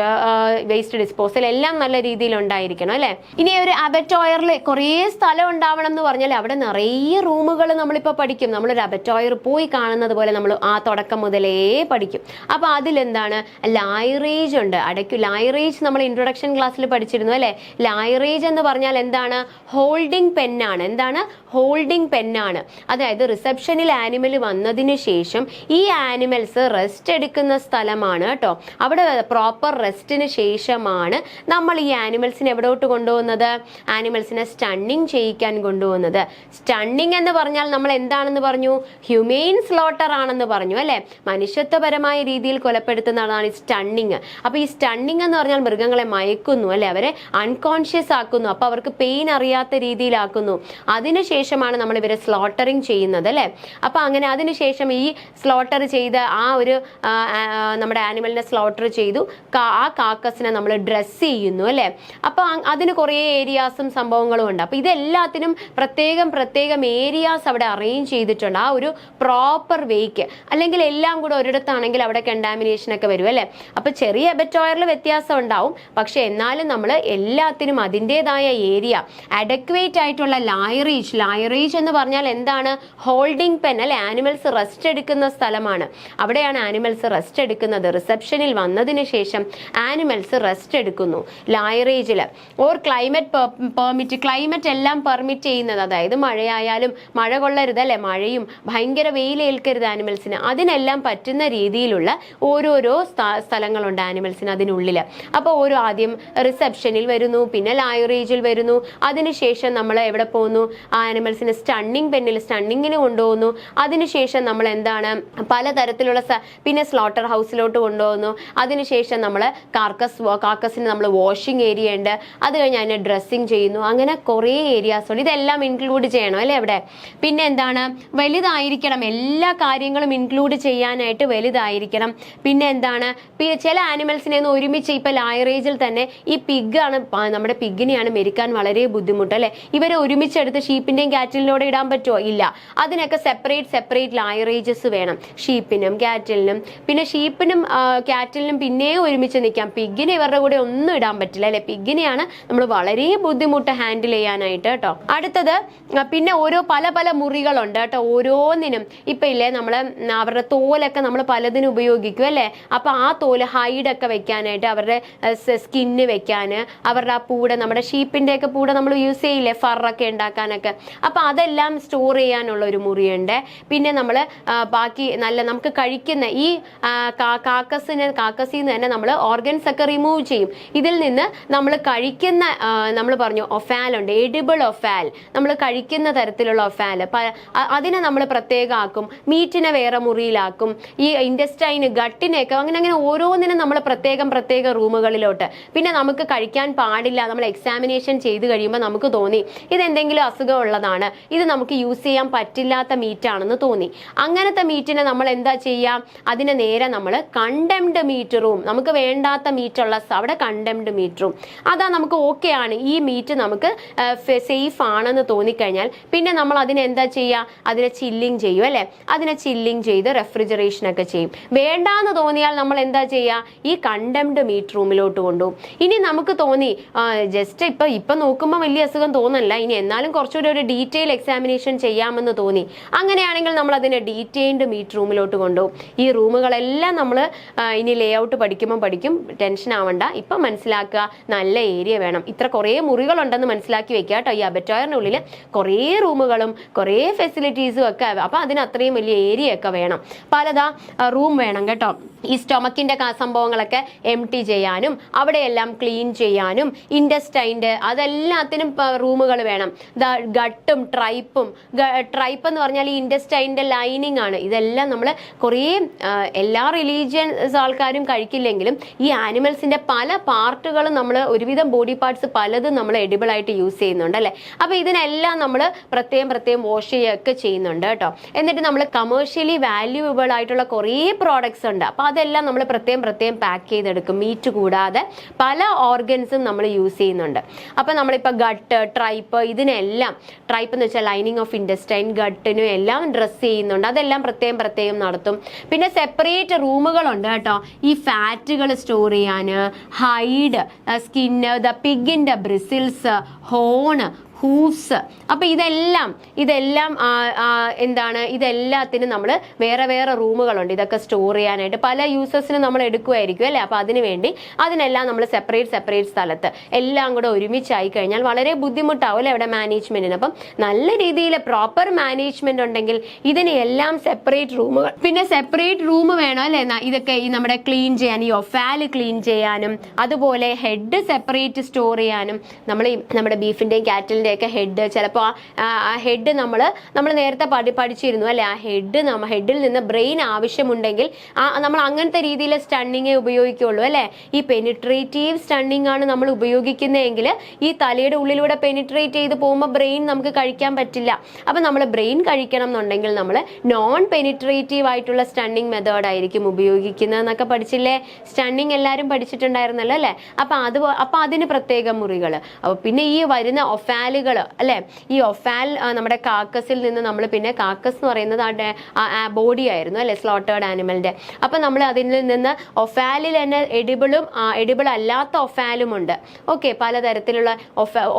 വേസ്റ്റ് ഡിസ്പോസൽ എല്ലാം നല്ല രീതിയിൽ ഉണ്ടായിരിക്കണം അല്ലെ. ഇനി ഒരു അബറ്റോയറിൽ കുറേ സ്ഥലം ഉണ്ടാവണം എന്ന് പറഞ്ഞാൽ അവിടെ നിറയെ റൂമുകൾ നമ്മളിപ്പോൾ പഠിക്കും. നമ്മളൊരു അബറ്റോയർ പോയി കാണുന്നത് പോലെ നമ്മൾ ആ തുടക്കം മുതലേ പഠിക്കും. അപ്പൊ അതിലെന്താണ്? ലൈറേജ് ഉണ്ട്. ലൈറേജ് നമ്മൾ ഇൻട്രൊഡക്ഷൻ ക്ലാസ്സിൽ പഠിച്ചിരുന്നു അല്ലെ. ലൈറേജ് എന്ന് പറഞ്ഞാൽ എന്താണ്? ഹോൾഡിംഗ് പെന്നാണ്. എന്താണ്? ഹോൾഡിംഗ് പെന്നാണ്. അതായത് റിസപ്ഷനിൽ ആനിമൽ വന്നതിന് ശേഷം ഈ ആനിമൽസ് റെസ്റ്റ് എടുക്കുന്ന സ്ഥലമാണ് കേട്ടോ. അവിടെ പ്രോപ്പർ റെസ്റ്റിന് ശേഷമാണ് നമ്മൾ ഈ ആനിമൽസിനെ എവിടോട്ട് കൊണ്ടുപോകുന്നത്? ആനിമൽസിനെ സ്റ്റണ്ണിങ് ചെയ്യിക്കാൻ കൊണ്ടുപോകുന്നത്. സ്റ്റണ്ണിങ് എന്ന് പറഞ്ഞാൽ നമ്മൾ എന്താണെന്ന് പറഞ്ഞു? ഹ്യൂമെയിൻ സ്ലോട്ടർ ആണെന്ന് പറഞ്ഞു അല്ലെ. മനുഷ്യത്വപരമായ രീതിയിൽ കൊലപ്പെടുത്തുന്നതാണ് ഈ സ്റ്റണ്ണിങ്. അപ്പൊ ഈ സ്റ്റണ്ണിങ് എന്ന് പറഞ്ഞാൽ മൃഗങ്ങളെ മയക്കുന്നു അല്ലെ, അവരെ അൺകോൺഷ്യസ് ആക്കുന്നു. അപ്പൊ അവർക്ക് പെയിൻ അറിയാത്ത രീതിയിലാക്കുന്നു. അതിനുശേഷമാണ് നമ്മൾ ഇവരെ സ്ലോട്ടറിങ് ചെയ്യുന്നത് അല്ലെ. അപ്പൊ അങ്ങനെ അതിനുശേഷം ഈ സ്ലോട്ടർ ചെയ്ത ആ ഒരു നമ്മുടെ ആനിമലിനെ സ്ലോട്ടർ ചെയ്തു ആ കാക്കസിനെ നമ്മൾ ഡ്രസ് ചെയ്യുന്നു അല്ലെ. അപ്പൊ അതിന് കുറേ ഏരിയാസും സംഭവങ്ങളും ഉണ്ട്. അപ്പൊ ഇതെല്ലാത്തിനും പ്രത്യേകം ഏരിയാസ് അവിടെ അറേഞ്ച് ചെയ്തിട്ടുണ്ട്, ആ ഒരു പ്രോപ്പർ വേക്ക്. അല്ലെങ്കിൽ എല്ലാം കൂടെ ഒരിടത്താണെങ്കിൽ അവിടെ കണ്ടാമിനേഷൻ ഒക്കെ വരും അല്ലെ. അപ്പൊ ചെറിയ അബറ്റോയറിൽ വ്യത്യാസം ഉണ്ടാവും, പക്ഷെ എന്നാലും നമ്മൾ എല്ലാത്തിനും അതിൻ്റെതായ ഏരിയ, അഡക്വേറ്റ് ആയിട്ടുള്ള ലൈറേജ് എന്ന് പറഞ്ഞാൽ എന്താണ്? ഹോൾഡിംഗ് പെൻ അല്ലെ. ആനിമൽസ് റെസ്റ്റ് എടുക്കുന്ന സ്ഥലമാണ്. അവിടെയാണ് ആനിമൽസ് റെസ്റ്റ് എടുക്കുന്നത്. റിസപ്ഷനിൽ വന്നതിന് ശേഷം ആനിമൽസ് റെസ്റ്റ് എടുക്കുന്നു ലൈറേജിൽ. ഓർ ക്ലൈമറ്റ് എല്ലാം പെർമിറ്റ് ചെയ്യുന്നത്, അതായത് മഴയായാലും മഴ കൊള്ളരുത് അല്ലെ, മഴയും ഭയങ്കര വെയിലേൽക്കരുത് ആനിമൽസിന്, അതിനെല്ലാം പറ്റുന്ന രീതിയിലുള്ള ഓരോരോ സ്ഥലങ്ങളുണ്ട് ആനിമൽസിന് അതിനുള്ളിൽ. അപ്പോൾ ഓരോ ആദ്യം റിസപ്ഷനിൽ വരുന്നു, പിന്നെ ലൈറേജിൽ വരുന്നു, അതിനുശേഷം നമ്മൾ എവിടെ പോകുന്നു? ആനിമൽസിന് സ്റ്റണ്ണിങ്ങിന് കൊണ്ടുപോകുന്നു. അതിനുശേഷം നമ്മൾ എന്താണ്? പലതരത്തിലുള്ള പിന്നെ സ്ലോട്ടർ ഹൗസിലോട്ട് കൊണ്ടുപോകുന്നു. അതിനുശേഷം നമ്മൾ കാക്കസിന് നമ്മൾ വാഷിംഗ് ഏരിയ ഉണ്ട്, അത് കഴിഞ്ഞ് അതിനെ ഡ്രസ്സിങ് ചെയ്യുന്നു. അങ്ങനെ കുറേ ഏരിയാസ് ഉണ്ട്. ഇതെല്ലാം ഇൻക്ലൂഡ് ചെയ്യണം അല്ലേ അവിടെ. പിന്നെ എന്താണ്? വലുതായിരിക്കണം, എല്ലാ കാര്യങ്ങളും ഇൻക്ലൂഡ് ചെയ്യാനായിട്ട് വലുതായിരിക്കണം. പിന്നെ എന്താണ്? പിന്നെ ചില ആനിമൽസിനെ ഒന്നും ഒരുമിച്ച് ഇപ്പൊ ലൈറേജിൽ തന്നെ ഈ പിഗാണ്, നമ്മുടെ പിഗിനെയാണ് മെരിക്കാൻ വളരെ ബുദ്ധിമുട്ട് അല്ലെ. ഇവരെ ഒരുമിച്ചെടുത്ത് ഷീപ്പിന്റെയും കാറ്റിലിനോട് ഇടാൻ പറ്റുമോ? ഇല്ല. അതിനൊക്കെ സെപ്പറേറ്റ് ലൈറേജസ് വേണം, ഷീപ്പിനും കാറ്റിലിനും. പിന്നെ ഷീപ്പിനും കാറ്റിലിനും പിന്നെയും ഒരുമിച്ച് നിൽക്കാം. പിഗിനെ ഇവരുടെ കൂടെ ഒന്നും ഇടാൻ പറ്റില്ല അല്ലെ. പിഗിനെയാണ് നമ്മൾ വളരെ ബുദ്ധിമുട്ട് ഹാൻഡിൽ ചെയ്യാനായിട്ട് കേട്ടോ. അടുത്തത് പിന്നെ പല മുറികളുണ്ട് കേട്ടോ ഓരോന്നിനും. ഇപ്പൊ ഇല്ലേ നമ്മള് അവരുടെ തോലൊക്കെ നമ്മൾ പലതിനും ഉപയോഗിക്കും അല്ലെ. അപ്പൊ ആ തോല് ഹൈഡൊക്കെ വെക്കാനായിട്ട്, അവരുടെ സ്കിന്ന് വെക്കാൻ, അവരുടെ ആ പൂട, നമ്മുടെ ഷീപ്പിന്റെ ഒക്കെ പൂട നമ്മൾ യൂസ് ചെയ്യില്ലേ ഫറൊക്കെ ഉണ്ടാക്കാനൊക്കെ. അപ്പൊ അതെല്ലാം സ്റ്റോർ ചെയ്യാനുള്ള ഒരു മുറിയുണ്ട്. പിന്നെ നമ്മൾ ബാക്കി നമുക്ക് കഴിക്കുന്ന ഈ കാക്കസിൽ നിന്ന് തന്നെ നമ്മൾ ഓർഗൻസ് ഒക്കെ റിമൂവ് ചെയ്യും. ഇതിൽ നിന്ന് നമ്മൾ കഴിക്കുന്ന നമ്മൾ പറഞ്ഞു ഒഫാൽ ഉണ്ട്, എഡിബിൾ ഒഫാൽ, നമ്മൾ കഴിക്കുന്ന തരത്തിലുള്ള ഒഫാൽ, അതിനെ നമ്മൾ പ്രത്യേകം ആക്കും. മീറ്റിനെ വേറെ മുറിയിലാക്കും. ഈ ഇൻഡസ്റ്റൈന്, ഗട്ടിനെയൊക്കെ അങ്ങനെ ഓരോന്നിനും നമ്മൾ പ്രത്യേക റൂമുകളിലോട്ട്. പിന്നെ നമുക്ക് കഴിക്കാൻ പാടില്ല, നമ്മൾ എക്സാമിനേഷൻ ചെയ്ത് കഴിയുമ്പോൾ നമുക്ക് തോന്നി ഇതെന്തെങ്കിലും അസുഖം ഉള്ളതാണ്, ഇത് നമുക്ക് യൂസ് ചെയ്യാൻ പറ്റില്ലാത്ത മീറ്റാണെന്ന് തോന്നി. അങ്ങനത്തെ മീറ്റിനെ നമ്മൾ എന്താ ചെയ്യാം? അതിനെ നേരെ നമ്മൾ കണ്ടംഡ് മീറ്റ് റൂം, നമുക്ക് വേണ്ടാത്ത മീറ്റുള്ള അവിടെ കണ്ടംഡ് മീറ്റ് റൂം, അതാ നമുക്ക് ഓക്കെ ആണ്, ഈ മീറ്റ് നമുക്ക് സേഫ് ആണെന്ന് തോന്നിക്കഴിഞ്ഞാൽ പിന്നെ നമ്മൾ അതിനെ എന്താ ചെയ്യുക? അതിനെ ചില്ലിങ് ചെയ്യും അല്ലെ. അതിനെ ചില്ലിങ് ചെയ്ത് റെഫ്രിജറേഷൻ ഒക്കെ ചെയ്യും. വേണ്ടാന്ന് തോന്നിയാൽ നമ്മൾ എന്താ ചെയ്യുക? ഈ കണ്ടംഡ് മീറ്റ് റൂമിലോട്ട് കൊണ്ടുപോകും. ഇനി നമുക്ക് തോന്നി ജസ്റ്റ് ഇപ്പൊ നോക്കുമ്പോൾ വലിയ അസുഖം തോന്നല്ല, ഇനി എന്നാലും കുറച്ചുകൂടി ഒരു ഡീറ്റെയിൽ എക്സാമിനേഷൻ ചെയ്യാമെന്ന് തോന്നി, അങ്ങനെയാണെങ്കിൽ നമ്മൾ അതിനെ ഡീറ്റെയിൽഡ് മീറ്റ് റൂമിലോട്ട് കൊണ്ടുപോകും. ഈ റൂമുകളെല്ലാം നമ്മൾ ഇനി ലേ ഔട്ട് പഠിക്കുമ്പോൾ പഠിക്കും, ടെൻഷൻ ആവണ്ട. ഇപ്പൊ മനസ്സിലാക്കുക, നല്ല ഏരിയ വേണം, ഇത്ര കുറേ മുറികളുണ്ടെന്ന് മനസ്സിലാക്കി വെക്കുക കേട്ടോ. ഈ അബറ്റോയറിനുള്ളിൽ കുറേ റൂമുകളും കുറേ ഫെസിലിറ്റീസും ഒക്കെ, അപ്പൊ അതിന് അത്രയും വലിയ ഏരിയ ഒക്കെ വേണം. റൂം വേണം കേട്ടോ. ഈ സ്റ്റൊമക്കിന്റെ സംഭവങ്ങളൊക്കെ എംപ്റ്റി ചെയ്യാനും അവിടെയെല്ലാം ക്ലീൻ ചെയ്യാനും ഇൻഡസ്റ്റൈൻ്റെ അതെല്ലാത്തിനും റൂമുകൾ വേണം. ഗട്ടും ട്രൈപ്പ് എന്ന് പറഞ്ഞാൽ ഈ ഇൻഡസ്റ്റൈൻ്റെ ലൈനിങ് ആണ്. ഇതെല്ലാം നമ്മൾ കുറേ എല്ലാ റിലീജിയൻസ് ആൾക്കാരും കഴിക്കില്ലെങ്കിലും ഈ ആനിമൽസിന്റെ പല പാർട്ടുകളും നമ്മൾ ഒരുവിധം ബോഡി പാർട്സ് പലതും നമ്മൾ എഡിബിൾ ആയിട്ട് യൂസ് ചെയ്യുന്നുണ്ട് അല്ലേ. അപ്പൊ ഇതിനെല്ലാം നമ്മൾ പ്രത്യേകം വാഷ് ചെയ്യുകയൊക്കെ ചെയ്യുന്നുണ്ട് കേട്ടോ. എന്നിട്ട് നമ്മൾ കമേഴ്ഷ്യലി വാല്യൂബിൾ ആയിട്ടുള്ള കുറേ പ്രോഡക്ട്സ് ഉണ്ട്. അപ്പൊ അതെല്ലാം നമ്മൾ പ്രത്യേകം പാക്ക് ചെയ്തെടുക്കും. മീറ്റ് കൂടാതെ പല ഓർഗൻസും നമ്മൾ യൂസ് ചെയ്യുന്നുണ്ട്. അപ്പൊ നമ്മളിപ്പോൾ ഗട്ട് ട്രൈപ്പ് ഇതിനെല്ലാം, ട്രൈപ്പ് എന്ന് വെച്ചാൽ ലൈനിങ് ഓഫ് ഇൻഡസ്റ്റൈൻ, ഗട്ടിനും എല്ലാം ഡ്രസ് ചെയ്യുന്നുണ്ട്. അതെല്ലാം പ്രത്യേകം നടത്തും. പിന്നെ സെപ്പറേറ്റ് റൂമുകളുണ്ട് കേട്ടോ ഈ ഫാറ്റുകൾ സ്റ്റോർ ചെയ്യാൻ, ഹൈഡ്, സ്കിന്ന്, പിഗിന്റെ ബ്രിസിൽസ്, ഹോണ്, ഹൂഫ്സ്. അപ്പൊ ഇതെല്ലാം എന്താണ്, ഇതെല്ലാത്തിനും നമ്മൾ വേറെ റൂമുകളുണ്ട് ഇതൊക്കെ സ്റ്റോർ ചെയ്യാനായിട്ട്. പല യൂസേഴ്സിന് നമ്മൾ എടുക്കുമായിരിക്കും അല്ലെ. അപ്പൊ അതിനെല്ലാം നമ്മൾ സെപ്പറേറ്റ് സ്ഥലത്ത് എല്ലാം കൂടെ ഒരുമിച്ചായി കഴിഞ്ഞാൽ വളരെ ബുദ്ധിമുട്ടാവും അല്ലെ ഇവിടെ മാനേജ്മെന്റിന്. അപ്പം നല്ല രീതിയിൽ പ്രോപ്പർ മാനേജ്മെന്റ് ഉണ്ടെങ്കിൽ ഇതിന് എല്ലാം സെപ്പറേറ്റ് റൂമുകൾ, പിന്നെ സെപ്പറേറ്റ് റൂം വേണം അല്ലെ. ഇതൊക്കെ ഈ നമ്മുടെ ക്ലീൻ ചെയ്യാൻ, ഈ ഒഫാല് ക്ലീൻ ചെയ്യാനും, അതുപോലെ ഹെഡ് സെപ്പറേറ്റ് സ്റ്റോർ ചെയ്യാനും. നമ്മുടെ ബീഫിന്റെയും കാറ്റലിന്റെ ഒക്കെ ഹെഡ്, ചിലപ്പോൾ ആ ഹെഡ് നമ്മൾ നേരത്തെ പഠിച്ചിരുന്നു അല്ലെ. ആ ഹെഡിൽ നിന്ന് ബ്രെയിൻ ആവശ്യമുണ്ടെങ്കിൽ നമ്മൾ അങ്ങനത്തെ രീതിയിൽ സ്റ്റണ്ണിങ്ങേ ഉപയോഗിക്കുള്ളൂ അല്ലെ. ഈ പെനിട്രേറ്റീവ് സ്റ്റണ്ണിങ് ആണ് നമ്മൾ ഉപയോഗിക്കുന്നതെങ്കിൽ ഈ തലയുടെ ഉള്ളിലൂടെ പെനിട്രേറ്റ് ചെയ്ത് പോകുമ്പോൾ ബ്രെയിൻ നമുക്ക് കഴിക്കാൻ പറ്റില്ല. അപ്പൊ നമ്മൾ ബ്രെയിൻ കഴിക്കണം എന്നുണ്ടെങ്കിൽ നമ്മൾ നോൺ പെനിട്രേറ്റീവ് ആയിട്ടുള്ള സ്റ്റണ്ണിങ് മെത്തേഡ് ആയിരിക്കും ഉപയോഗിക്കുന്നത് എന്നൊക്കെ പഠിച്ചില്ലേ. സ്റ്റണ്ണിങ് എല്ലാവരും പഠിച്ചിട്ടുണ്ടായിരുന്നല്ലോ അല്ലെ. അപ്പൊ അതിന് പ്രത്യേക മുറികൾ. അപ്പൊ പിന്നെ ഈ വരുന്ന ഒഫാലുകൾ അല്ലെ, ഈ ഒഫാൽ നമ്മുടെ കാക്കസിൽ നിന്ന് നമ്മൾ, പിന്നെ കാക്കസ് എന്ന് പറയുന്നത് ബോഡി ആയിരുന്നു അല്ലെ സ്ലോട്ടേർഡ് ആനിമലിന്റെ. അപ്പൊ നമ്മൾ അതിൽ നിന്ന് ഒഫാലിൽ തന്നെ എഡിബിളും എഡിബിൾ അല്ലാത്ത ഒഫാലും ഉണ്ട്. ഓക്കെ, പലതരത്തിലുള്ള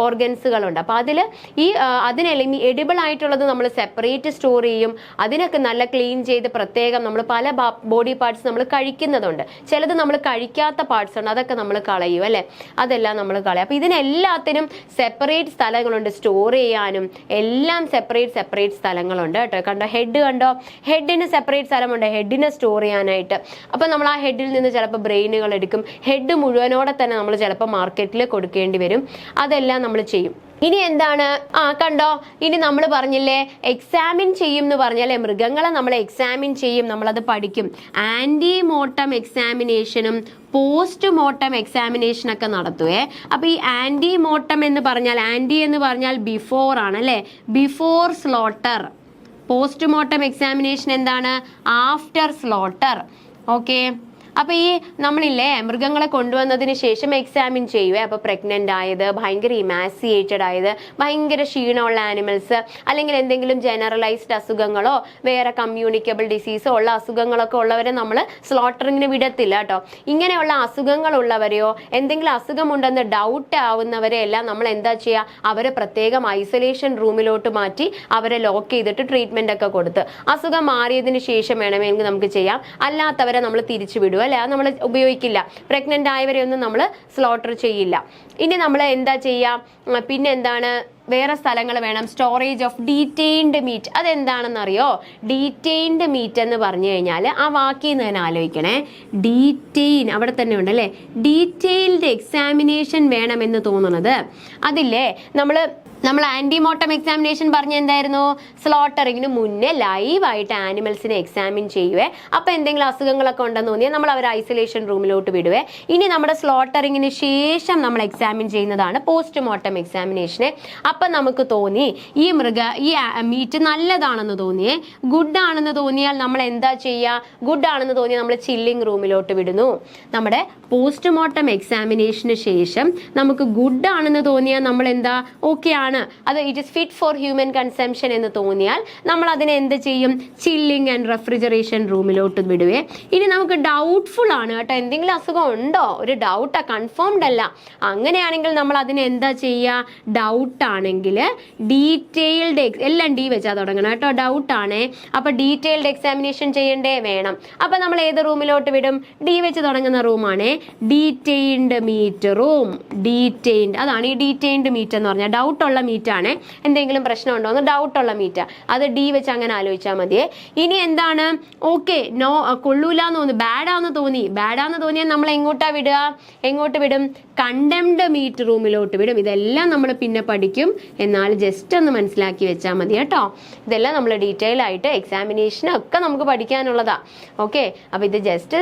ഓർഗൻസുകളുണ്ട്. അപ്പൊ അതിന് എഡിബിൾ ആയിട്ടുള്ളത് നമ്മൾ സെപ്പറേറ്റ് സ്റ്റോർ ചെയ്യും. അതിനൊക്കെ നല്ല ക്ലീൻ ചെയ്ത് പ്രത്യേകം നമ്മൾ പല ബോഡി പാർട്സ് നമ്മൾ കഴിക്കുന്നതുണ്ട്. ചിലത് നമ്മൾ കഴിക്കാത്ത പാർട്സ് ഉണ്ട്, അതൊക്കെ നമ്മൾ കളയും അല്ലെ. അതെല്ലാം നമ്മൾ കളയും. അപ്പൊ ഇതിനെല്ലാത്തിനും സെപ്പറേറ്റ് സ്ഥലങ്ങളുണ്ട് സ്റ്റോർ ചെയ്യാനും. എല്ലാം സെപ്പറേറ്റ് സ്ഥലങ്ങളുണ്ട് കേട്ടോ. കണ്ടോ ഹെഡ് കണ്ടോ, ഹെഡിന് സെപ്പറേറ്റ് സ്ഥലമുണ്ട് ഹെഡിനെ സ്റ്റോർ ചെയ്യാനായിട്ട്. അപ്പൊ നമ്മൾ ആ ഹെഡിൽ നിന്ന് ചിലപ്പോൾ ബ്രെയിനുകൾ എടുക്കും. ഹെഡ് മുഴുവനോടെ തന്നെ നമ്മൾ ചിലപ്പോൾ മാർക്കറ്റിൽ കൊടുക്കേണ്ടി വരും. അതെല്ലാം നമ്മൾ ചെയ്യും. ഇനി എന്താണ്, കണ്ടോ, ഇനി നമ്മൾ പറഞ്ഞില്ലേ എക്സാമിൻ ചെയ്യും എന്ന് പറഞ്ഞാലേ, മൃഗങ്ങളെ നമ്മൾ എക്സാമിൻ ചെയ്യും, നമ്മളത് പഠിക്കും. ആന്റിമോർട്ടം എക്സാമിനേഷനും പോസ്റ്റ് മോർട്ടം എക്സാമിനേഷനൊക്കെ നടത്തുവേ. അപ്പൊ ഈ ആന്റിമോർട്ടം എന്ന് പറഞ്ഞാൽ ബിഫോർ ആണ് അല്ലെ, ബിഫോർ സ്ലോട്ടർ. പോസ്റ്റ്മോർട്ടം എക്സാമിനേഷൻ എന്താണ്, ആഫ്റ്റർ സ്ലോട്ടർ. ഓക്കെ, അപ്പൊ ഈ നമ്മളില്ലേ മൃഗങ്ങളെ കൊണ്ടുവന്നതിന് ശേഷം എക്സാമിൻ ചെയ്യുവേ. അപ്പൊ പ്രഗ്നന്റ് ആയത്, ഭയങ്കര ഇമാസിയേറ്റഡ് ആയത്, ഭയങ്കര ക്ഷീണമുള്ള ആനിമൽസ്, അല്ലെങ്കിൽ എന്തെങ്കിലും ജനറലൈസ്ഡ് അസുഖങ്ങളോ വേറെ കമ്മ്യൂണിക്കബിൾ ഡിസീസോ ഉള്ള അസുഖങ്ങളൊക്കെ ഉള്ളവരെ നമ്മൾ സ്ലോട്ടറിങ്ങിന് വിടത്തില്ല കേട്ടോ. ഇങ്ങനെയുള്ള അസുഖങ്ങളുള്ളവരെയോ എന്തെങ്കിലും അസുഖമുണ്ടെന്ന് ഡൗട്ട് ആവുന്നവരെ എല്ലാം നമ്മൾ എന്താ ചെയ്യുക, അവരെ പ്രത്യേകം ഐസൊലേഷൻ റൂമിലോട്ട് മാറ്റി അവരെ ലോക്ക് ചെയ്തിട്ട് ട്രീറ്റ്മെന്റ് ഒക്കെ കൊടുത്ത് അസുഖം മാറിയതിന് ശേഷം വേണമെങ്കിൽ നമുക്ക് ചെയ്യാം. അല്ലാത്തവരെ നമ്മൾ തിരിച്ചു വിടും അല്ലെ, അത് നമ്മൾ ഉപയോഗിക്കില്ല. പ്രഗ്നന്റ് ആയവരെ ഒന്നും നമ്മൾ സ്ലോട്ടർ ചെയ്യില്ല. ഇനി നമ്മൾ എന്താ ചെയ്യാം, പിന്നെ എന്താണ്, വേറെ സ്ഥലങ്ങൾ വേണം. സ്റ്റോറേജ് ഓഫ് ഡീറ്റെയിൻഡ് മീറ്റ്, അതെന്താണെന്നറിയോ? ഡീറ്റെയിൻഡ് മീറ്റ് എന്ന് പറഞ്ഞു കഴിഞ്ഞാൽ ആ വാക്കിൽ നിന്ന് തന്നെ ആലോചിക്കണേ. ഡീറ്റെയിൻ അവിടെ തന്നെ ഉണ്ട് അല്ലേ. ഡീറ്റെയിൽഡ് എക്സാമിനേഷൻ വേണമെന്ന് തോന്നുന്നത് അതില്ലേ. നമ്മൾ ആന്റിമോർട്ടം എക്സാമിനേഷൻ പറഞ്ഞ എന്തായിരുന്നു, സ്ലോട്ടറിങ്ങിന് മുന്നേ ലൈവായിട്ട് ആനിമൽസിനെ എക്സാമിൻ ചെയ്യുവേ. അപ്പൊ എന്തെങ്കിലും അസുഖങ്ങളൊക്കെ ഉണ്ടെന്ന് തോന്നിയാൽ നമ്മൾ അവരെ ഐസൊലേഷൻ റൂമിലോട്ട് വിടുവേ. ഇനി നമ്മുടെ സ്ലോട്ടറിങ്ങിന് ശേഷം നമ്മൾ എക്സാമിൻ ചെയ്യുന്നതാണ് പോസ്റ്റ്മോർട്ടം എക്സാമിനേഷനെ. അപ്പൊ നമുക്ക് തോന്നി ഈ മീറ്റ് നല്ലതാണെന്ന് തോന്നിയേ, ഗുഡ് ആണെന്ന് തോന്നിയാൽ നമ്മൾ എന്താ ചെയ്യുക, ഗുഡ് ആണെന്ന് തോന്നിയാൽ നമ്മൾ ചില്ലിംഗ് റൂമിലോട്ട് വിടുന്നു. നമ്മുടെ പോസ്റ്റ്മോർട്ടം എക്സാമിനേഷന് ശേഷം നമുക്ക് ഗുഡ് ആണെന്ന് തോന്നിയാൽ നമ്മൾ എന്താ, ഓക്കെ ആണ്, അത് it is fit for human consumption എന്ന് തോന്നിയാൽ നമ്മൾ അതിനെ എന്ത് ചെയ്യും, ചില്ലിംഗ് ആൻഡ് റെഫ്രിജറേഷൻ റൂമിലോട്ട് വിടുവേ. ഇനി നമുക്ക് ഡൗട്ട്ഫുൾ ആണ് കേട്ടോ, എന്തെങ്കിലും അസുഖം ഉണ്ടോ, ഒരു ഡൗട്ടാ, കൺഫേംഡ് അല്ല, അങ്ങനെയാണെങ്കിൽ നമ്മൾ അതിനെ എന്താ ചെയ്യുക, ഡൗട്ട് ആണെങ്കിൽ ഡീറ്റെയിൽഡ്, എല്ലാം ഡി വെച്ചാൽ തുടങ്ങണം കേട്ടോ, ഡൗട്ട് ആണേ. അപ്പൊ ഡീറ്റെയിൽഡ് എക്സാമിനേഷൻ ചെയ്യണ്ടേ, വേണം. അപ്പൊ നമ്മൾ ഏത് റൂമിലോട്ട് വിടും, ഡി വെച്ച് തുടങ്ങുന്ന റൂമാണേ, ഡീറ്റെയിൻഡ് മീറ്റ് റൂം. ഡീറ്റെയിൻഡ്, അതാണ് ഈ ഡീറ്റെയിൻഡ് മീറ്റ് എന്ന് പറഞ്ഞാൽ. ഡൗട്ട് ഉള്ള മീറ്റാണ്. എന്തെങ്കിലും പ്രശ്നമുണ്ടോ എന്ന് ഡൗട്ടുള്ള മീറ്റാ, അത് ഡി വെച്ച് അങ്ങനെ ആലോചിച്ചാൽ മതിയേ. ഇനി എന്താണ്, ഓക്കെ നോ കൊള്ളൂലെന്ന് തോന്നി, ബാഡാന്ന് തോന്നിയാൽ നമ്മൾ എങ്ങോട്ട് വിടും? കണ്ടംഡ് മീറ്റ് റൂമിലോട്ട് വിടും. ഇതെല്ലാം നമ്മൾ പിന്നെ പഠിക്കും, എന്നാൽ ജസ്റ്റ് ഒന്ന് മനസ്സിലാക്കി വെച്ചാൽ മതി കേട്ടോ. ഇതെല്ലാം നമ്മൾ ഡീറ്റെയിൽ ആയിട്ട് എക്സാമിനേഷനൊക്കെ നമുക്ക് പഠിക്കാനുള്ളതാ. ഓക്കെ, അപ്പൊ ഇത് ജസ്റ്റ്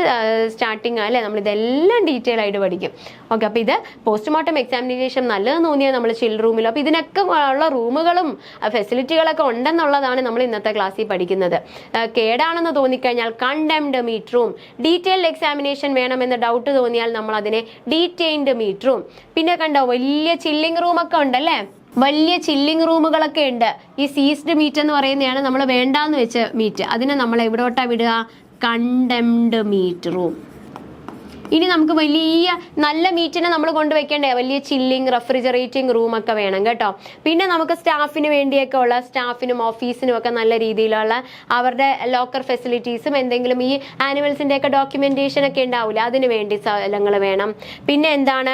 സ്റ്റാർട്ടിങ് അല്ലേ, നമ്മൾ ഇതെല്ലാം ഡീറ്റെയിൽ ആയിട്ട് പഠിക്കും. ഓക്കെ, അപ്പൊ ഇത് പോസ്റ്റ്മോർട്ടം എക്സാമിനേഷൻ നല്ലതെന്ന് തോന്നിയാൽ നമ്മൾ ചിൽ റൂമിലോ, അപ്പൊ ഇതിനൊക്കെ ഉള്ള റൂമുകളും ഫെസിലിറ്റികളൊക്കെ ഉണ്ടെന്നുള്ളതാണ് നമ്മൾ ഇന്നത്തെ ക്ലാസ്സിൽ പഠിക്കുന്നത്. കേടാണെന്ന് തോന്നിക്കഴിഞ്ഞാൽ condemned meat room, detailed examination വേണമെന്ന് ഡൗട്ട് തോന്നിയാൽ നമ്മൾ അതിനെ ഡീറ്റെയിൻഡ് മീറ്റ് റൂം. പിന്നെ കണ്ടോ വലിയ ചില്ലിംഗ് റൂം ഒക്കെ ഉണ്ടല്ലേ, വലിയ ചില്ലിംഗ് റൂമുകളൊക്കെ ഉണ്ട്. ഈ സീസ്ഡ് മീറ്റ് എന്ന് പറയുന്നതാണ് നമ്മൾ വേണ്ടാന്ന് വെച്ച മീറ്റ്, അതിനെ നമ്മൾ എവിടോട്ടാ വിടുക? Condemned meat room. ഇനി നമുക്ക് വലിയ നല്ല മീറ്റിനെ നമ്മൾ കൊണ്ടുവയ്ക്കേണ്ടേ, വലിയ ചില്ലിങ് റെഫ്രിജറേറ്റിംഗ് റൂം ഒക്കെ വേണം കേട്ടോ. പിന്നെ നമുക്ക് സ്റ്റാഫിന് വേണ്ടിയൊക്കെ ഉള്ള, സ്റ്റാഫിനും ഓഫീസിനും ഒക്കെ നല്ല രീതിയിലുള്ള അവരുടെ ലോക്കർ ഫെസിലിറ്റീസും എന്തെങ്കിലും ഈ ആനിമൽസിന്റെ ഒക്കെ ഡോക്യുമെന്റേഷൻ ഒക്കെ ഉണ്ടാവില്ല, അതിന് വേണ്ടി സ്ഥലങ്ങൾ വേണം. പിന്നെ എന്താണ്,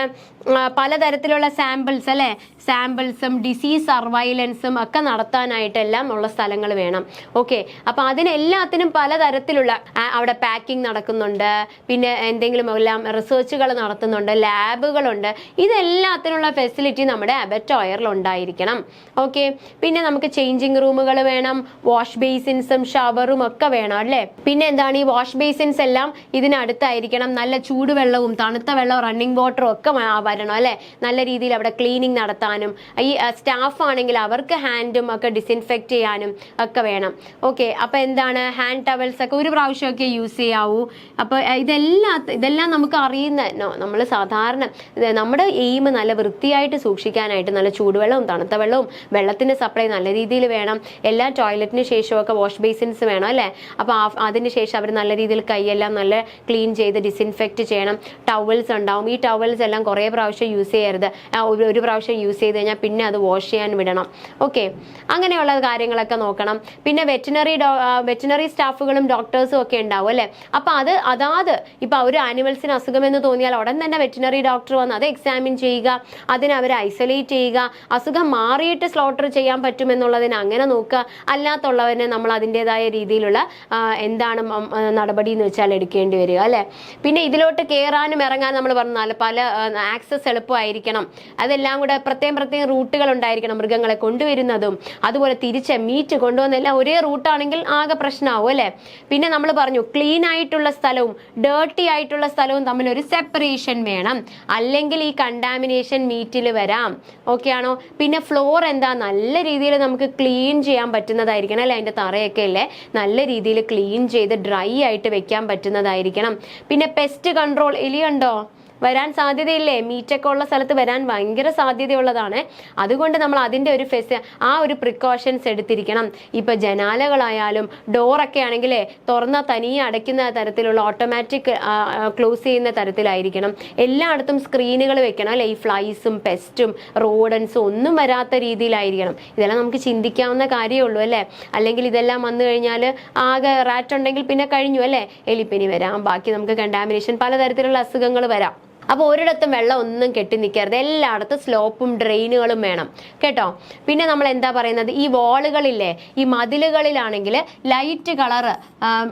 പലതരത്തിലുള്ള സാമ്പിൾസ് അല്ലെ, സാമ്പിൾസും ഡിസീസ് സർവൈലൻസും ഒക്കെ നടത്താനായിട്ടെല്ലാം ഉള്ള സ്ഥലങ്ങൾ വേണം. ഓക്കെ, അപ്പൊ അതിനെല്ലാത്തിനും പലതരത്തിലുള്ള അവിടെ പാക്കിംഗ് നടക്കുന്നുണ്ട്, പിന്നെ എന്തെങ്കിലും എല്ലാം റിസർച്ചുകൾ നടത്തുന്നുണ്ട്, ലാബുകളുണ്ട്. ഇതെല്ലാത്തിനുള്ള ഫെസിലിറ്റി നമ്മുടെ അബറ്റോയറിൽ ഉണ്ടായിരിക്കണം. ഓക്കെ, പിന്നെ നമുക്ക് ചേഞ്ചിങ് റൂമുകൾ വേണം, വാഷ് ബേസിൻസും ഷവറും ഒക്കെ വേണം അല്ലേ. പിന്നെ എന്താണ്, ഈ വാഷ് ബേസിൻസ് എല്ലാം ഇതിനടുത്തായിരിക്കണം. നല്ല ചൂടുവെള്ളവും തണുത്ത വെള്ളവും റണ്ണിങ് വാട്ടറും ഒക്കെ വരണം അല്ലെ. നല്ല രീതിയിൽ അവിടെ ക്ലീനിങ് നടത്താനും, ഈ സ്റ്റാഫ് ആണെങ്കിൽ അവർക്ക് ഹാൻഡും ഒക്കെ ഡിസിൻഫെക്ട് ചെയ്യാനും ഒക്കെ വേണം. ഓക്കെ, അപ്പൊ എന്താണ്, ഹാൻഡ് ടവൽസ് ഒക്കെ ഒരു പ്രാവശ്യമൊക്കെ യൂസ് ചെയ്യാവൂ. അപ്പൊ ഇതെല്ലാം നമുക്ക് അറിയുന്ന, നമ്മൾ സാധാരണ നമ്മുടെ എയിം നല്ല വൃത്തിയായിട്ട് സൂക്ഷിക്കാനായിട്ട് നല്ല ചൂടുവെള്ളവും തണുത്ത വെള്ളവും വെള്ളത്തിന്റെ സപ്ലൈ നല്ല രീതിയിൽ വേണം. എല്ലാ ടോയ്ലറ്റിന് ശേഷമൊക്കെ വാഷ് ബേസിൻസ് വേണം അല്ലെ. അപ്പൊ അതിന് ശേഷം അവർ നല്ല രീതിയിൽ കൈയെല്ലാം നല്ല ക്ലീൻ ചെയ്ത് ഡിസിൻഫെക്ട് ചെയ്യണം. ടവൽസ് ഉണ്ടാവും, ഈ ടവൽസ് എല്ലാം കുറേ പ്രാവശ്യം യൂസ് ചെയ്യരുത്. ഒരു പ്രാവശ്യം യൂസ് ചെയ്ത് കഴിഞ്ഞാൽ പിന്നെ അത് വാഷ് ചെയ്യാൻ വിടണം. ഓക്കെ, അങ്ങനെയുള്ള കാര്യങ്ങളൊക്കെ നോക്കണം. പിന്നെ വെറ്റിനറി സ്റ്റാഫുകളും ഡോക്ടേഴ്സും ഒക്കെ ഉണ്ടാവും അല്ലെ. അപ്പൊ അതാത് ഇപ്പൊ ഒരു ആനിമൽസിന് അസുഖമെന്ന് തോന്നിയാൽ ഉടൻ തന്നെ വെറ്റിനറി ഡോക്ടർ വന്ന് അത് എക്സാമിൻ ചെയ്യുക, അതിനെ അവർ ഐസൊലേറ്റ് ചെയ്യുക. അസുഖം മാറിയിട്ട് സ്ലോട്ടർ ചെയ്യാൻ പറ്റുമെന്നുള്ളതിന് അങ്ങനെ നോക്കുക. അല്ലാത്തുള്ളവനെ നമ്മൾ അതിൻ്റെതായ രീതിയിലുള്ള എന്താണ് നടപടി എന്ന് വെച്ചാൽ എടുക്കേണ്ടി വരിക അല്ലെ. പിന്നെ ഇതിലോട്ട് കയറാനും ഇറങ്ങാനും നമ്മൾ പറഞ്ഞാൽ പല ആക്സസ് എളുപ്പമായിരിക്കണം. അതെല്ലാം കൂടെ പ്രത്യേകം റൂട്ടുകൾ ഉണ്ടായിരിക്കണം. മൃഗങ്ങളെ കൊണ്ടുവരുന്നതും അതുപോലെ തിരിച്ച് മീറ്റ് കൊണ്ടുവന്നെല്ലാം ഒരേ റൂട്ടാണെങ്കിൽ ആകെ പ്രശ്നമാവും അല്ലെ. പിന്നെ നമ്മൾ പറഞ്ഞു ക്ലീൻ ആയിട്ടുള്ള സ്ഥലവും ഡേർട്ടി ആയിട്ടുള്ള സ്ഥലവും തമ്മിൽ ഒരു സെപ്പറേഷൻ വേണം, അല്ലെങ്കിൽ ഈ കണ്ടാമിനേഷൻ മീറ്റിൽ വരാം. ഓക്കെ ആണോ. പിന്നെ ഫ്ലോർ എന്താ, നല്ല രീതിയിൽ നമുക്ക് ക്ലീൻ ചെയ്യാൻ പറ്റുന്നതായിരിക്കണം അല്ലെ. അതിന്റെ തറയൊക്കെ അല്ലേ നല്ല രീതിയിൽ ക്ലീൻ ചെയ്ത് ഡ്രൈ ആയിട്ട് വെക്കാൻ പറ്റുന്നതായിരിക്കണം. പിന്നെ പെസ്റ്റ് കൺട്രോൾ, എലിയുണ്ടോ വരാൻ സാധ്യതയില്ലേ, മീറ്റൊക്കെ ഉള്ള സ്ഥലത്ത് വരാൻ ഭയങ്കര സാധ്യതയുള്ളതാണ്. അതുകൊണ്ട് നമ്മൾ അതിൻ്റെ ഒരു പ്രിക്കോഷൻസ് എടുത്തിരിക്കണം. ഇപ്പൊ ജനാലകളായാലും ഡോറൊക്കെ ആണെങ്കിലേ തുറന്ന തനിയെ അടയ്ക്കുന്ന തരത്തിലുള്ള ഓട്ടോമാറ്റിക് ക്ലോസ് ചെയ്യുന്ന തരത്തിലായിരിക്കണം. എല്ലായിടത്തും സ്ക്രീനുകൾ വെക്കണം അല്ലെ. ഈ ഫ്ലൈസും പെസ്റ്റും റോഡൻസും ഒന്നും വരാത്ത രീതിയിലായിരിക്കണം. ഇതെല്ലാം നമുക്ക് ചിന്തിക്കാവുന്ന കാര്യമുള്ളൂ അല്ലെ. അല്ലെങ്കിൽ ഇതെല്ലാം വന്നു കഴിഞ്ഞാൽ ആകെ റാറ്റ് ഉണ്ടെങ്കിൽ പിന്നെ കഴിഞ്ഞു അല്ലെ. എലിപ്പനി വരാം, ബാക്കി നമുക്ക് കണ്ടാമിനേഷൻ പലതരത്തിലുള്ള അസുഖങ്ങൾ വരാം. അപ്പോൾ ഒരിടത്തും വെള്ളം ഒന്നും കെട്ടി നിൽക്കരുത്, എല്ലായിടത്തും സ്ലോപ്പും ഡ്രെയിനുകളും വേണം കേട്ടോ. പിന്നെ നമ്മൾ എന്താ പറയുന്നത്, ഈ വാളുകളില്ലേ, ഈ മതിലുകളിലാണെങ്കിൽ ലൈറ്റ് കളർ,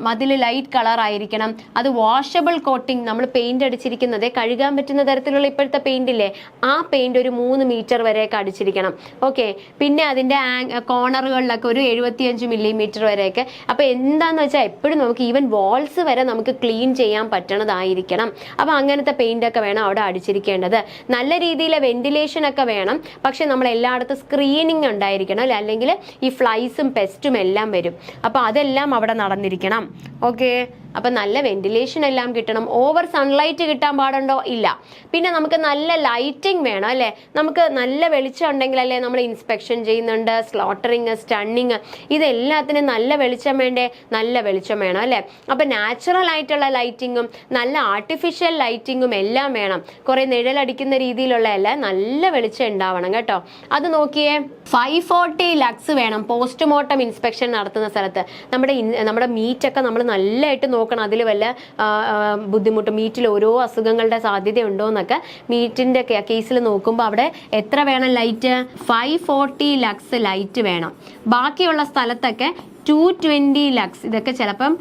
മതിൽ ലൈറ്റ് കളർ ആയിരിക്കണം. അത് വാഷബിൾ കോട്ടിങ്, നമ്മൾ പെയിന്റ് അടിച്ചിരിക്കുന്നത് കഴുകാൻ പറ്റുന്ന തരത്തിലുള്ള ഇപ്പോഴത്തെ പെയിന്റ് ഇല്ലേ, ആ പെയിന്റ് ഒരു 3 മീറ്റർ വരെയൊക്കെ അടിച്ചിരിക്കണം. ഓക്കെ, പിന്നെ അതിന്റെ കോർണറുകളിലൊക്കെ ഒരു 75 മില്ലിമീറ്റർ വരെയൊക്കെ. അപ്പൊ എന്താന്ന് വെച്ചാൽ എപ്പോഴും നമുക്ക് ഈവൻ വാൾസ് വരെ നമുക്ക് ക്ലീൻ ചെയ്യാൻ പറ്റണതായിരിക്കണം. അപ്പൊ അങ്ങനത്തെ പെയിന്റ് ഒക്കെ വേണം അവിടെ അടിച്ചിരിക്കേണ്ടത്. നല്ല രീതിയിലെ വെന്റിലേഷൻ ഒക്കെ വേണം. പക്ഷെ നമ്മൾ എല്ലായിടത്തും സ്ക്രീനിങ് ഉണ്ടായിരിക്കണം, അല്ലെങ്കിൽ ഈ ഫ്ലൈസും പെസ്റ്റും എല്ലാം വരും. അപ്പൊ അതെല്ലാം അവിടെ നടന്നിരിക്കണം. ഓക്കെ, അപ്പൊ നല്ല വെന്റിലേഷൻ എല്ലാം കിട്ടണം. ഓവർ സൺലൈറ്റ് കിട്ടാൻ പാടുണ്ടോ? ഇല്ല. പിന്നെ നമുക്ക് നല്ല ലൈറ്റിംഗ് വേണം അല്ലെ. നമുക്ക് നല്ല വെളിച്ചം ഉണ്ടെങ്കിൽ അല്ലേ നമ്മൾ ഇൻസ്പെക്ഷൻ ചെയ്യുന്നുണ്ട്, സ്ലോട്ടറിങ്, സ്റ്റണ്ണിങ്, ഇതെല്ലാത്തിനും നല്ല വെളിച്ചം വേണ്ടേ? നല്ല വെളിച്ചം വേണം അല്ലെ. അപ്പൊ നാച്ചുറൽ ആയിട്ടുള്ള ലൈറ്റിങ്ങും നല്ല ആർട്ടിഫിഷ്യൽ ലൈറ്റിങ്ങും എല്ലാം വേണം. കുറെ നിഴലടിക്കുന്ന രീതിയിലുള്ള അല്ല, നല്ല വെളിച്ചം ഉണ്ടാവണം കേട്ടോ. അത് നോക്കിയേ, 540 ലക്സ് വേണം പോസ്റ്റ്മോർട്ടം ഇൻസ്പെക്ഷൻ നടത്തുന്ന സ്ഥലത്ത്. നമ്മുടെ മീറ്റ് ഒക്കെ നമ്മൾ നല്ലതായിട്ട് നോക്കണം അതിൽ വല്ല ബുദ്ധിമുട്ട്, മീറ്റിൽ ഓരോ അസുഖങ്ങളുടെ സാധ്യതയുണ്ടോ എന്നൊക്കെ മീറ്റിന്റെ കേസിൽ നോക്കുമ്പോൾ അവിടെ എത്ര വേണം ലൈറ്റ്? 540 ലക്സ് ലൈറ്റ് വേണം. ബാക്കിയുള്ള സ്ഥലത്തൊക്കെ 220 ലക്സ്. ഇതൊക്കെ ചിലപ്പം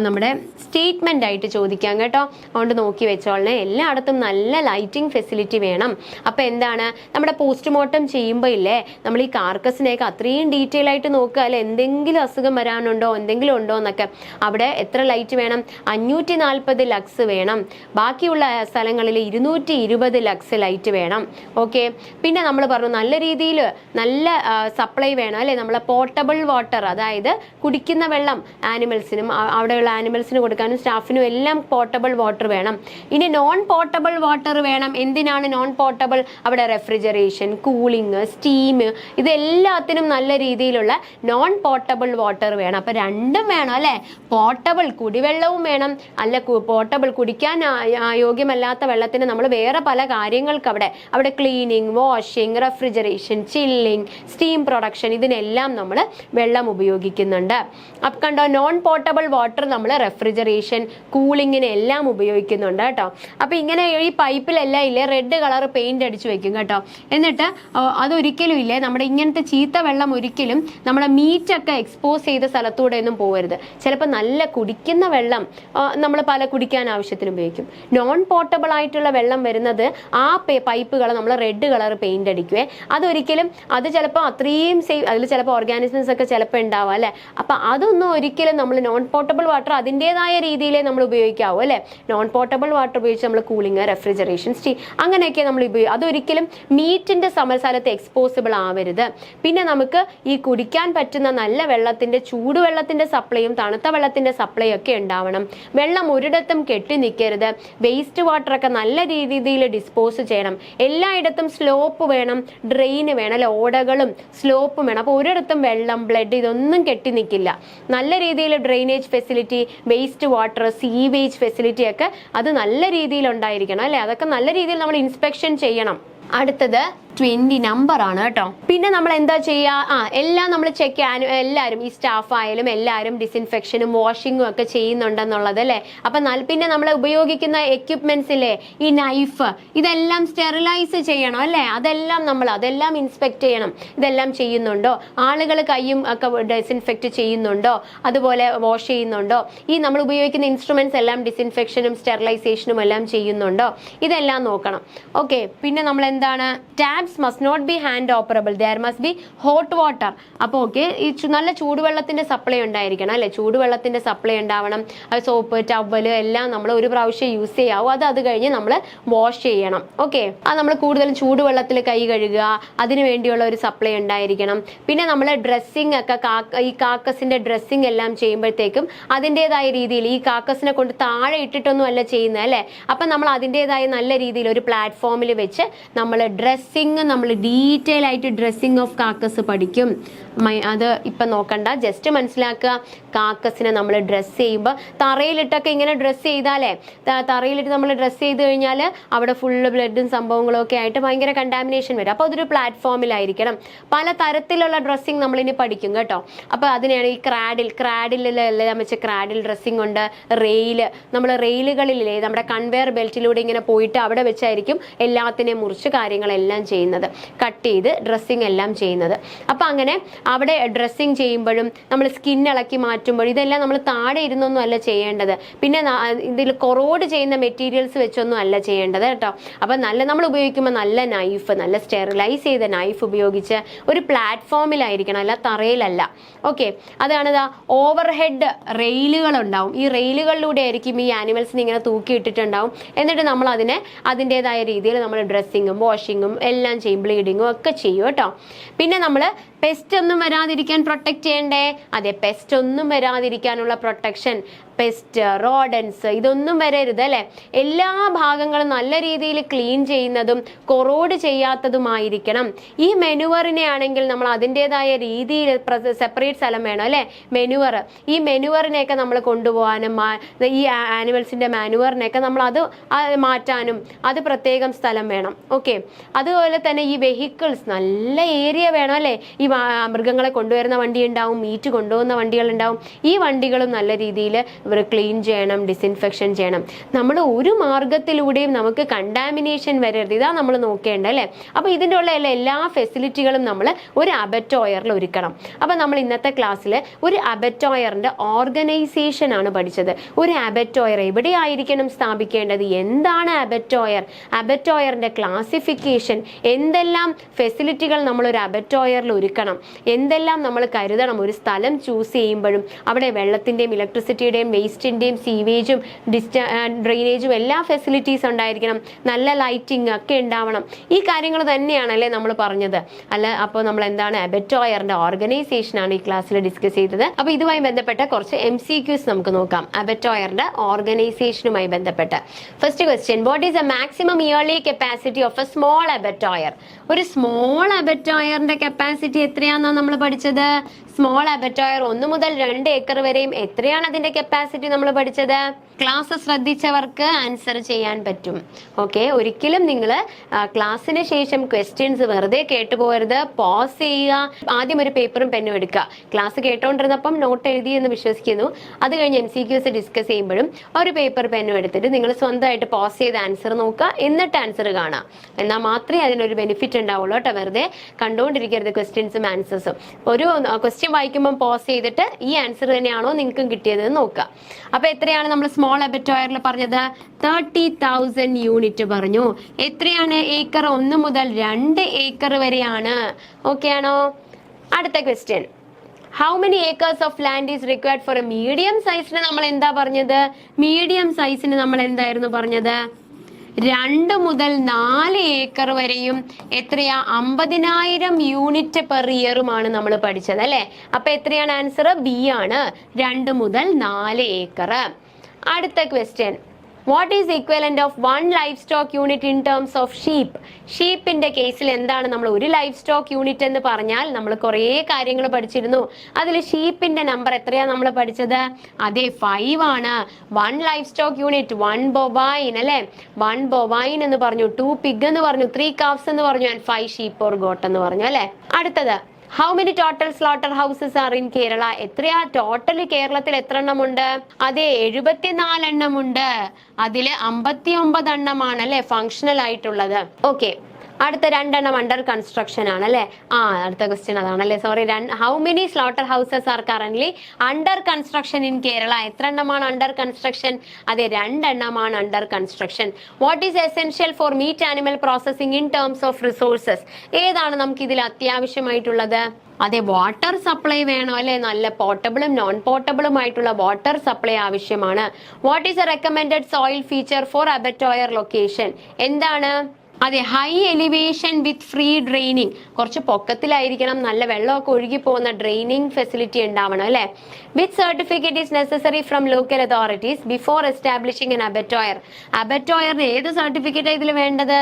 നമ്മുടെ സ്റ്റേറ്റ്മെന്റ് ആയിട്ട് ചോദിക്കാം കേട്ടോ. അതുകൊണ്ട് നോക്കി വെച്ചോളണേ. എല്ലായിടത്തും നല്ല ലൈറ്റിംഗ് ഫെസിലിറ്റി വേണം. അപ്പൊ എന്താണ്, നമ്മുടെ പോസ്റ്റ്മോർട്ടം ചെയ്യുമ്പോൾ ഇല്ലേ, നമ്മൾ ഈ കാർക്കസിനെയൊക്കെ അത്രയും ഡീറ്റെയിൽ ആയിട്ട് നോക്കുക അല്ലെ, എന്തെങ്കിലും അസുഖം വരാനുണ്ടോ, എന്തെങ്കിലും ഉണ്ടോ എന്നൊക്കെ. അവിടെ എത്ര ലൈറ്റ് വേണം? 540 ലക്സ് വേണം. ബാക്കിയുള്ള സ്ഥലങ്ങളിൽ 220 ലക്സ് ലൈറ്റ് വേണം. ഓക്കെ. പിന്നെ നമ്മൾ പറഞ്ഞു നല്ല രീതിയിൽ നല്ല സപ്ലൈ വേണം അല്ലെ, നമ്മളെ പോർട്ടബിൾ വാട്ടർ, അതായത് കുടിക്കുന്ന വെള്ളം ആനിമൽസിനും അവിടെയുള്ള ആനിമൽസിന് കൊടുക്കാനും സ്റ്റാഫിനും എല്ലാം പോർട്ടബിൾ വാട്ടർ വേണം. ഇനി നോൺ പോർട്ടബിൾ വാട്ടർ വേണം. എന്തിനാണ് നോൺ പോർട്ടബിൾ? അവിടെ റെഫ്രിജറേഷൻ, കൂളിംഗ്, സ്റ്റീം, ഇതെല്ലാത്തിനും നല്ല രീതിയിലുള്ള നോൺ പോർട്ടബിൾ വാട്ടർ വേണം. അപ്പൊ രണ്ടും വേണം അല്ലെ. പോർട്ടബിൾ കുടിവെള്ളവും വേണം, അല്ല പോർട്ടബിൾ കുടിക്കാൻ യോഗ്യമല്ലാത്ത വെള്ളത്തിന് നമ്മൾ വേറെ പല കാര്യങ്ങൾക്ക് അവിടെ cleaning, washing, refrigeration, chilling, steam production, ഇതിനെല്ലാം നമ്മൾ വെള്ളം ഉപയോഗിക്കുന്നുണ്ട്. അപ്പൊ കണ്ടോ, നോൺ പോർട്ടബിൾ വാട്ടർ നമ്മൾ റെഫ്രിജറേഷൻ, കൂളിങ്ങിന് എല്ലാം ഉപയോഗിക്കുന്നുണ്ട് കേട്ടോ. അപ്പൊ ഇങ്ങനെ ഈ പൈപ്പിലെല്ലാം ഇല്ലേ റെഡ് കളർ പെയിന്റ് അടിച്ചു വെക്കും കേട്ടോ. എന്നിട്ട് അതൊരിക്കലും ഇല്ലേ നമ്മുടെ ഇങ്ങനത്തെ ചീത്ത വെള്ളം ഒരിക്കലും നമ്മുടെ മീറ്റൊക്കെ എക്സ്പോസ് ചെയ്ത സ്ഥലത്തൂടെ ഒന്നും പോകരുത്. ചിലപ്പോൾ നല്ല കുടിക്കുന്ന വെള്ളം നമ്മൾ പല കുടിക്കാൻ ആവശ്യത്തിന് ഉപയോഗിക്കും. നോൺ പോർട്ടബിൾ ആയിട്ടുള്ള വെള്ളം വരുന്നത് ആ പൈപ്പുകൾ നമ്മൾ റെഡ് കളർ പെയിന്റ് അടിക്കുവേ. അതൊരിക്കലും അത് ചിലപ്പോൾ അത്രയും സേഫ്, അതിൽ ചിലപ്പോൾ ഓർഗാനിസംസ് ഒക്കെ ചിലപ്പോൾ ഉണ്ടാവും അല്ലെ. അപ്പൊ അതൊന്നും ഒരിക്കലും നമ്മൾ നോൺ പോർട്ടബിൾ വാട്ടർ അതിൻ്റെതായ രീതിയിലേ നമ്മൾ ഉപയോഗിക്കാവൂ അല്ലെ. നോൺ പോർട്ടബിൾ വാട്ടർ ഉപയോഗിച്ച് നമ്മൾ കൂളിംഗ്, റെഫ്രിജറേഷൻ, സ്റ്റീം അങ്ങനെയൊക്കെ നമ്മൾ അതൊരിക്കലും മീറ്റിന്റെ സമസ്ഥലത്ത് എക്സ്പോസിബിൾ ആവരുത്. പിന്നെ നമുക്ക് ഈ കുടിക്കാൻ പറ്റുന്ന നല്ല വെള്ളത്തിന്റെ, ചൂടുവെള്ളത്തിന്റെ സപ്ലൈയും തണുത്ത വെള്ളത്തിന്റെ സപ്ലൈയും ഒക്കെ ഉണ്ടാവണം. വെള്ളം ഒരിടത്തും കെട്ടി നിൽക്കരുത്. വേസ്റ്റ് വാട്ടർ ഒക്കെ നല്ല രീതിയിൽ ഡിസ്പോസ് ചെയ്യണം. എല്ലായിടത്തും സ്ലോപ്പ് വേണം, ഡ്രെയിന് വേണം അല്ലെ, ഓടകളും സ്ലോപ്പും വേണം. അപ്പൊ ഒരിടത്തും വെള്ളം, ബ്ലഡ് ഇതൊന്നും കെട്ടി നിൽക്കില്ല. നല്ല രീതിയിൽ drainage facility, waste water, sewage facility ഒക്കെ അത് നല്ല രീതിയിൽ ഉണ്ടായിരിക്കണം അല്ലെ. അതൊക്കെ നല്ല രീതിയിൽ നമ്മൾ ഇൻസ്പെക്ഷൻ ചെയ്യണം. അടുത്തത് 20 നമ്പർ ആണ് കേട്ടോ. പിന്നെ നമ്മൾ എന്താ ചെയ്യുക, എല്ലാം നമ്മൾ ചെക്ക് ചെയ്യാനും, എല്ലാവരും ഈ സ്റ്റാഫ് ആയാലും എല്ലാവരും ഡിസിൻഫെക്ഷനും വാഷിങ്ങും ഒക്കെ ചെയ്യുന്നുണ്ടെന്നുള്ളത് അല്ലേ. അപ്പൊ പിന്നെ നമ്മൾ ഉപയോഗിക്കുന്ന എക്യുപ്മെന്റ്സ് ഇല്ലേ, ഈ നൈഫ്, ഇതെല്ലാം സ്റ്റെറിലൈസ് ചെയ്യണം അല്ലേ. അതെല്ലാം ഇൻസ്പെക്ട് ചെയ്യണം. ഇതെല്ലാം ചെയ്യുന്നുണ്ടോ, ആളുകൾ കൈയും ഒക്കെ ഡിസിൻഫെക്ട് ചെയ്യുന്നുണ്ടോ, അതുപോലെ വാഷ് ചെയ്യുന്നുണ്ടോ, ഈ നമ്മൾ ഉപയോഗിക്കുന്ന ഇൻസ്ട്രുമെന്റ്സ് എല്ലാം ഡിസിൻഫെക്ഷനും സ്റ്റെറിലൈസേഷനും എല്ലാം ചെയ്യുന്നുണ്ടോ, ഇതെല്ലാം നോക്കണം. ഓക്കെ. പിന്നെ നമ്മൾ എന്താണ്, taps must not be hand operable, there must be hot water. അപ്പോൾ ഓക്കെ, ഈ നല്ല ചൂടുവെള്ളത്തിന്റെ സപ്ലൈ ഉണ്ടായിരിക്കണം അല്ലെ. ചൂടുവെള്ളത്തിന്റെ സപ്ലൈ ഉണ്ടാവണം. സോപ്പ്, ടവല് എല്ലാം നമ്മൾ ഒരു പ്രാവശ്യം യൂസ് ചെയ്യാവൂ. അത് കഴിഞ്ഞ് നമ്മൾ വാഷ് ചെയ്യണം. ഓക്കെ. അത് നമ്മൾ കൂടുതലും ചൂടുവെള്ളത്തിൽ കൈ കഴുകുക, അതിന് വേണ്ടിയുള്ള ഒരു സപ്ലൈ ഉണ്ടായിരിക്കണം. പിന്നെ നമ്മൾ ഡ്രസ്സിങ് ഒക്കെ ഈ കാക്കസിന്റെ ഡ്രസ്സിങ് എല്ലാം ചെയ്യുമ്പോഴത്തേക്കും അതിൻ്റെതായ രീതിയിൽ ഈ കാക്കസിനെ കൊണ്ട് താഴെ ഇട്ടിട്ടൊന്നും അല്ല ചെയ്യുന്നത് അല്ലെ. അപ്പം നമ്മൾ അതിൻ്റെതായ നല്ല രീതിയിൽ ഒരു പ്ലാറ്റ്ഫോമിൽ വെച്ച് നമ്മൾ ഡ്രസ്സിങ്, നമ്മൾ ഡീറ്റെയിൽ ആയിട്ട് ഡ്രസ്സിങ് ഓഫ് കാക്കസ് പഠിക്കും. അത് ഇപ്പം നോക്കണ്ട, ജസ്റ്റ് മനസ്സിലാക്കുക. കാക്കസിനെ നമ്മൾ ഡ്രസ്സ് ചെയ്യുമ്പോൾ തറയിലിട്ടൊക്കെ ഇങ്ങനെ ഡ്രസ്സ് ചെയ്താലേ, തറയിലിട്ട് നമ്മൾ ഡ്രസ്സ് ചെയ്ത് കഴിഞ്ഞാൽ അവിടെ ഫുള്ള് ബ്ലഡും സംഭവങ്ങളും ഒക്കെ ആയിട്ട് ഭയങ്കര കണ്ടാമിനേഷൻ വരും. അപ്പോൾ അതൊരു പ്ലാറ്റ്ഫോമിലായിരിക്കണം. പല തരത്തിലുള്ള ഡ്രസ്സിങ് നമ്മളിനി പഠിക്കും കേട്ടോ. അപ്പോൾ അതിനെയാണ് ഈ ക്രാഡിലെല്ലാം വെച്ച് ക്രാഡിൽ ഡ്രസ്സിങ് ഉണ്ട്. നമ്മൾ റെയിലുകളിലെ നമ്മുടെ കൺവെയർ ബെൽറ്റിലൂടെ ഇങ്ങനെ പോയിട്ട് അവിടെ വെച്ചായിരിക്കും എല്ലാത്തിനെയും മുറിച്ച് കാര്യങ്ങളെല്ലാം ചെയ്യുന്നത്, കട്ട് ചെയ്ത് ഡ്രസ്സിങ് എല്ലാം ചെയ്യുന്നത്. അപ്പം അങ്ങനെ അവിടെ ഡ്രസ്സിങ് ചെയ്യുമ്പോഴും നമ്മൾ സ്കിൻ ഇളക്കി മാറ്റുമ്പോഴും ഇതെല്ലാം നമ്മൾ താഴെ ഇരുന്നൊന്നും അല്ല ചെയ്യേണ്ടത്. പിന്നെ ഇതിൽ കൊറോഡ് ചെയ്യുന്ന മെറ്റീരിയൽസ് വെച്ചൊന്നും അല്ല ചെയ്യേണ്ടത് കേട്ടോ. അപ്പം നമ്മൾ ഉപയോഗിക്കുമ്പോൾ നല്ല നൈഫ്, നല്ല സ്റ്റെറിലൈസ് ചെയ്ത നൈഫ് ഉപയോഗിച്ച് ഒരു പ്ലാറ്റ്ഫോമിലായിരിക്കണം, അല്ല തറയിലല്ല. ഓക്കെ. അതാണ് ഓവർ ഹെഡ് റെയിലുകൾ ഉണ്ടാവും. ഈ റെയിലുകളിലൂടെ ആയിരിക്കും ഈ ആനിമൽസിന് ഇങ്ങനെ തൂക്കിയിട്ടിട്ടുണ്ടാവും. എന്നിട്ട് നമ്മൾ അതിൻ്റെതായ രീതിയിൽ നമ്മൾ ഡ്രസ്സിങ്ങും വാഷിങ്ങും എല്ലാം ചെയ്യും, ബ്ലീഡിങ്ങും ഒക്കെ ചെയ്യും കേട്ടോ. പിന്നെ നമ്മൾ പെസ്റ്റ് ഒന്നും വരാതിരിക്കാൻ പ്രൊട്ടക്ട് ചെയ്യണ്ടേ. അതെ, പെസ്റ്റ് ഒന്നും വരാതിരിക്കാനുള്ള പ്രൊട്ടക്ഷൻ, പെസ്റ്റ്, റോഡൻസ് ഇതൊന്നും വരരുത് അല്ലെ. എല്ലാ ഭാഗങ്ങളും നല്ല രീതിയിൽ ക്ലീൻ ചെയ്യുന്നതും കൊറോഡ് ചെയ്യാത്തതുമായിരിക്കണം. ഈ മെനുവറിനെ ആണെങ്കിൽ നമ്മൾ അതിൻ്റെതായ രീതിയിൽ സെപ്പറേറ്റ് സ്ഥലം വേണം അല്ലെ. ഈ മെനുവറിനെയൊക്കെ നമ്മൾ കൊണ്ടുപോകാനും ഈ ആനിമൽസിന്റെ മാനുവറിനെയൊക്കെ നമ്മൾ അത് മാറ്റാനും അത് പ്രത്യേകം സ്ഥലം വേണം. ഓക്കെ. അതുപോലെ തന്നെ ഈ വെഹിക്കിൾസ് നല്ല ഏരിയ വേണം അല്ലെ. ഈ മൃഗങ്ങളെ കൊണ്ടുവരുന്ന വണ്ടി ഉണ്ടാവും, മീറ്റ് കൊണ്ടുപോകുന്ന വണ്ടികൾ ഉണ്ടാവും. ഈ വണ്ടികളും നല്ല രീതിയിൽ ഇവർ ക്ലീൻ ചെയ്യണം, ഡിസിൻഫെക്ഷൻ ചെയ്യണം. നമ്മൾ ഒരു മാർഗത്തിലൂടെയും നമുക്ക് കണ്ടാമിനേഷൻ വരരുത്, ഇതാ നമ്മൾ നോക്കേണ്ടത് അല്ലേ. അപ്പൊ ഇതിൻ്റെ ഉള്ള എല്ലാ ഫെസിലിറ്റികളും നമ്മൾ ഒരു അബറ്റോയറിൽ ഒരുക്കണം. അപ്പൊ നമ്മൾ ഇന്നത്തെ ക്ലാസ്സിൽ ഒരു അബറ്റോയറിന്റെ ഓർഗനൈസേഷൻ ആണ് പഠിച്ചത്. ഒരു അബറ്റോയർ എവിടെയായിരിക്കണം സ്ഥാപിക്കേണ്ടത്, എന്താണ് അബറ്റോയർ, അബറ്റോയറിന്റെ ക്ലാസിഫിക്കേഷൻ, എന്തെല്ലാം ഫെസിലിറ്റികൾ നമ്മൾ ഒരു അബറ്റോയറിൽ ഒരുക്കണം, എന്തെല്ലാം നമ്മൾ കരുതണം. ഒരു സ്ഥലം ചൂസ് ചെയ്യുമ്പോഴും അവിടെ വെള്ളത്തിന്റെയും ഇലക്ട്രിസിറ്റിയുടെയും വേസ്റ്റിന്റെയും സീവേജും ഡ്രെയിനേജും എല്ലാ ഫെസിലിറ്റീസ് ഉണ്ടായിരിക്കണം, നല്ല ലൈറ്റിംഗ് ഒക്കെ ഉണ്ടാവണം. ഈ കാര്യങ്ങൾ തന്നെയാണല്ലേ നമ്മൾ പറഞ്ഞത് അല്ല. അപ്പോൾ നമ്മൾ എന്താണ് അബറ്റോയറിന്റെ ഓർഗനൈസേഷൻ ആണ് ഈ ക്ലാസ്സിൽ ഡിസ്കസ് ചെയ്തത്. അപ്പൊ ഇതുമായി ബന്ധപ്പെട്ട കുറച്ച് MCQs നമുക്ക് നോക്കാം, അബറ്റോയറിന്റെ ഓർഗനൈസേഷനുമായി ബന്ധപ്പെട്ട്. First question, what is a maximum yearly capacity of a small abattoir? ഒരു സ്മോൾ അബറ്റോയറിന്റെ കപ്പാസിറ്റി എത്രയാണെന്നാണ് നമ്മൾ പഠിച്ചത്. സ്മോൾ അബറ്റോയർ 1 മുതൽ 2 ഏക്കർ വരെയും എത്രയാണ് അതിന്റെ കപ്പാസിറ്റി നമ്മൾ പഠിച്ചത്. ക്ലാസ് ശ്രദ്ധിച്ചവർക്ക് ആൻസർ ചെയ്യാൻ പറ്റും. ഓക്കെ, ഒരിക്കലും നിങ്ങൾ ക്ലാസ്സിന് ശേഷം ക്വസ്റ്റ്യൻസ് വെറുതെ കേട്ടുപോകരുത്, പോസ് ചെയ്യുക. ആദ്യം ഒരു പേപ്പറും പെന്നും എടുക്കുക. ക്ലാസ് കേട്ടോണ്ടിരുന്നപ്പം നോട്ട് എഴുതി എന്ന് വിശ്വസിക്കുന്നു. അത് കഴിഞ്ഞ് MCQs ഡിസ്കസ് ചെയ്യുമ്പോഴും ഒരു പേപ്പർ പെന്നും എടുത്തിട്ട് നിങ്ങൾ സ്വന്തമായിട്ട് പോസ് ചെയ്ത് ആൻസർ നോക്കുക, എന്നിട്ട് ആൻസർ കാണാം. എന്നാൽ മാത്രമേ അതിനൊരു ബെനിഫിറ്റ് ഉണ്ടാവുള്ളൂ കേട്ടോ. വെറുതെ കണ്ടുകൊണ്ടിരിക്കരുത് ക്വസ്റ്റ്യൻസും ആൻസേഴ്സും. ഒരു ക്വസ്റ്റ്യൻ വായിക്കുമ്പോൾ പോസ് ചെയ്തിട്ട് ഈ ആൻസർ തന്നെയാണോ നിങ്ങൾക്ക് കിട്ടിയത് നോക്കുക. അപ്പൊ എത്രയാണ് നമ്മൾ സ്മോൾ അബറ്റോയറിൽ പറഞ്ഞത്? 30,000 യൂണിറ്റ് പറഞ്ഞു. എത്രയാണ് ഏക്കർ? 1 മുതൽ 2 ഏക്കർ വരെയാണ്. ഓക്കെ ആണോ? അടുത്ത question, how many acres of land is required for a medium സൈസിന് നമ്മൾ എന്താ പറഞ്ഞത്? മീഡിയം സൈസിന് നമ്മൾ എന്തായിരുന്നു പറഞ്ഞത്? 2 മുതൽ 4 ഏക്കർ വരെയും എത്രയാ? 50,000 യൂണിറ്റ് പെർ ഇയറുമാണ് നമ്മൾ പഠിച്ചത് അല്ലെ. അപ്പൊ എത്രയാണ് ആൻസർ? ബി ആണ്, 2 മുതൽ 4 ഏക്കർ. അടുത്ത question, what is equivalent of 1 life stock unit in terms of sheep? ഷീപ്പിന്റെ കേസിൽ എന്താണ് നമ്മൾ ഒരു ലൈഫ് സ്റ്റോക്ക് യൂണിറ്റ് എന്ന് പറഞ്ഞാൽ നമ്മൾ കുറേ കാര്യങ്ങൾ പഠിച്ചിരുന്നു. അതിൽ ഷീപ്പിന്റെ നമ്പർ എത്രയാ നമ്മൾ പഠിച്ചത്? അതെ, 5 ആണ്. 1 ലൈഫ് സ്റ്റോക്ക് യൂണിറ്റ്, 1 ബൊവൈൻ അല്ലെ. 1 ബൊവൈൻ എന്ന് പറഞ്ഞു, 2 പിഗ് എന്ന് പറഞ്ഞു, 3 കാഫ്സ് എന്ന് പറഞ്ഞു, ആൻഡ് 5 ഷീപ്പ് ഓർ ഗോട്ട് എന്ന് പറഞ്ഞു അല്ലെ. അടുത്തത്, how many total slaughter houses are in Kerala? എത്രയാ ടോട്ടലി കേരളത്തിൽ എത്ര എണ്ണമുണ്ട്? അതെ, 74 എണ്ണമുണ്ട്. അതില് 59 എണ്ണമാണ് അല്ലെ ഫങ്ഷണൽ ആയിട്ടുള്ളത്. ഓക്കെ, അടുത്ത 2 എണ്ണം അണ്ടർ കൺസ്ട്രക്ഷൻ ആണ് അല്ലെ. അടുത്ത ക്വസ്റ്റ്യൻ അതാണല്ലേ, sorry. How many slaughter houses are currently under construction in Kerala? എത്ര എണ്ണമാണ് അണ്ടർ കൺസ്ട്രക്ഷൻ? അതെ, 2 എണ്ണമാണ് under construction. What is essential for meat animal processing in terms of resources? ഏതാണ് നമുക്ക് ഇതിൽ അത്യാവശ്യമായിട്ടുള്ളത്? അതെ, വാട്ടർ സപ്ലൈ വേണം അല്ലെ. നല്ല പോർട്ടബിളും നോൺ പോർട്ടബിളും ആയിട്ടുള്ള വാട്ടർ സപ്ലൈ ആവശ്യമാണ്. What is a recommended soil feature for abattoir location? എന്താണ്? അതെ, high elevation with free draining. കുറച്ച് പൊക്കത്തിലായിരിക്കണം, നല്ല വെള്ളമൊക്കെ ഒഴുകി പോകുന്ന ഡ്രെയിനിങ് ഫെസിലിറ്റി ഉണ്ടാവണം അല്ലെ. Which certificate is necessary from local authorities before establishing an abattoir? അബറ്റോയറിന് ഏത് സർട്ടിഫിക്കറ്റ് ഇതിൽ വേണ്ടത്?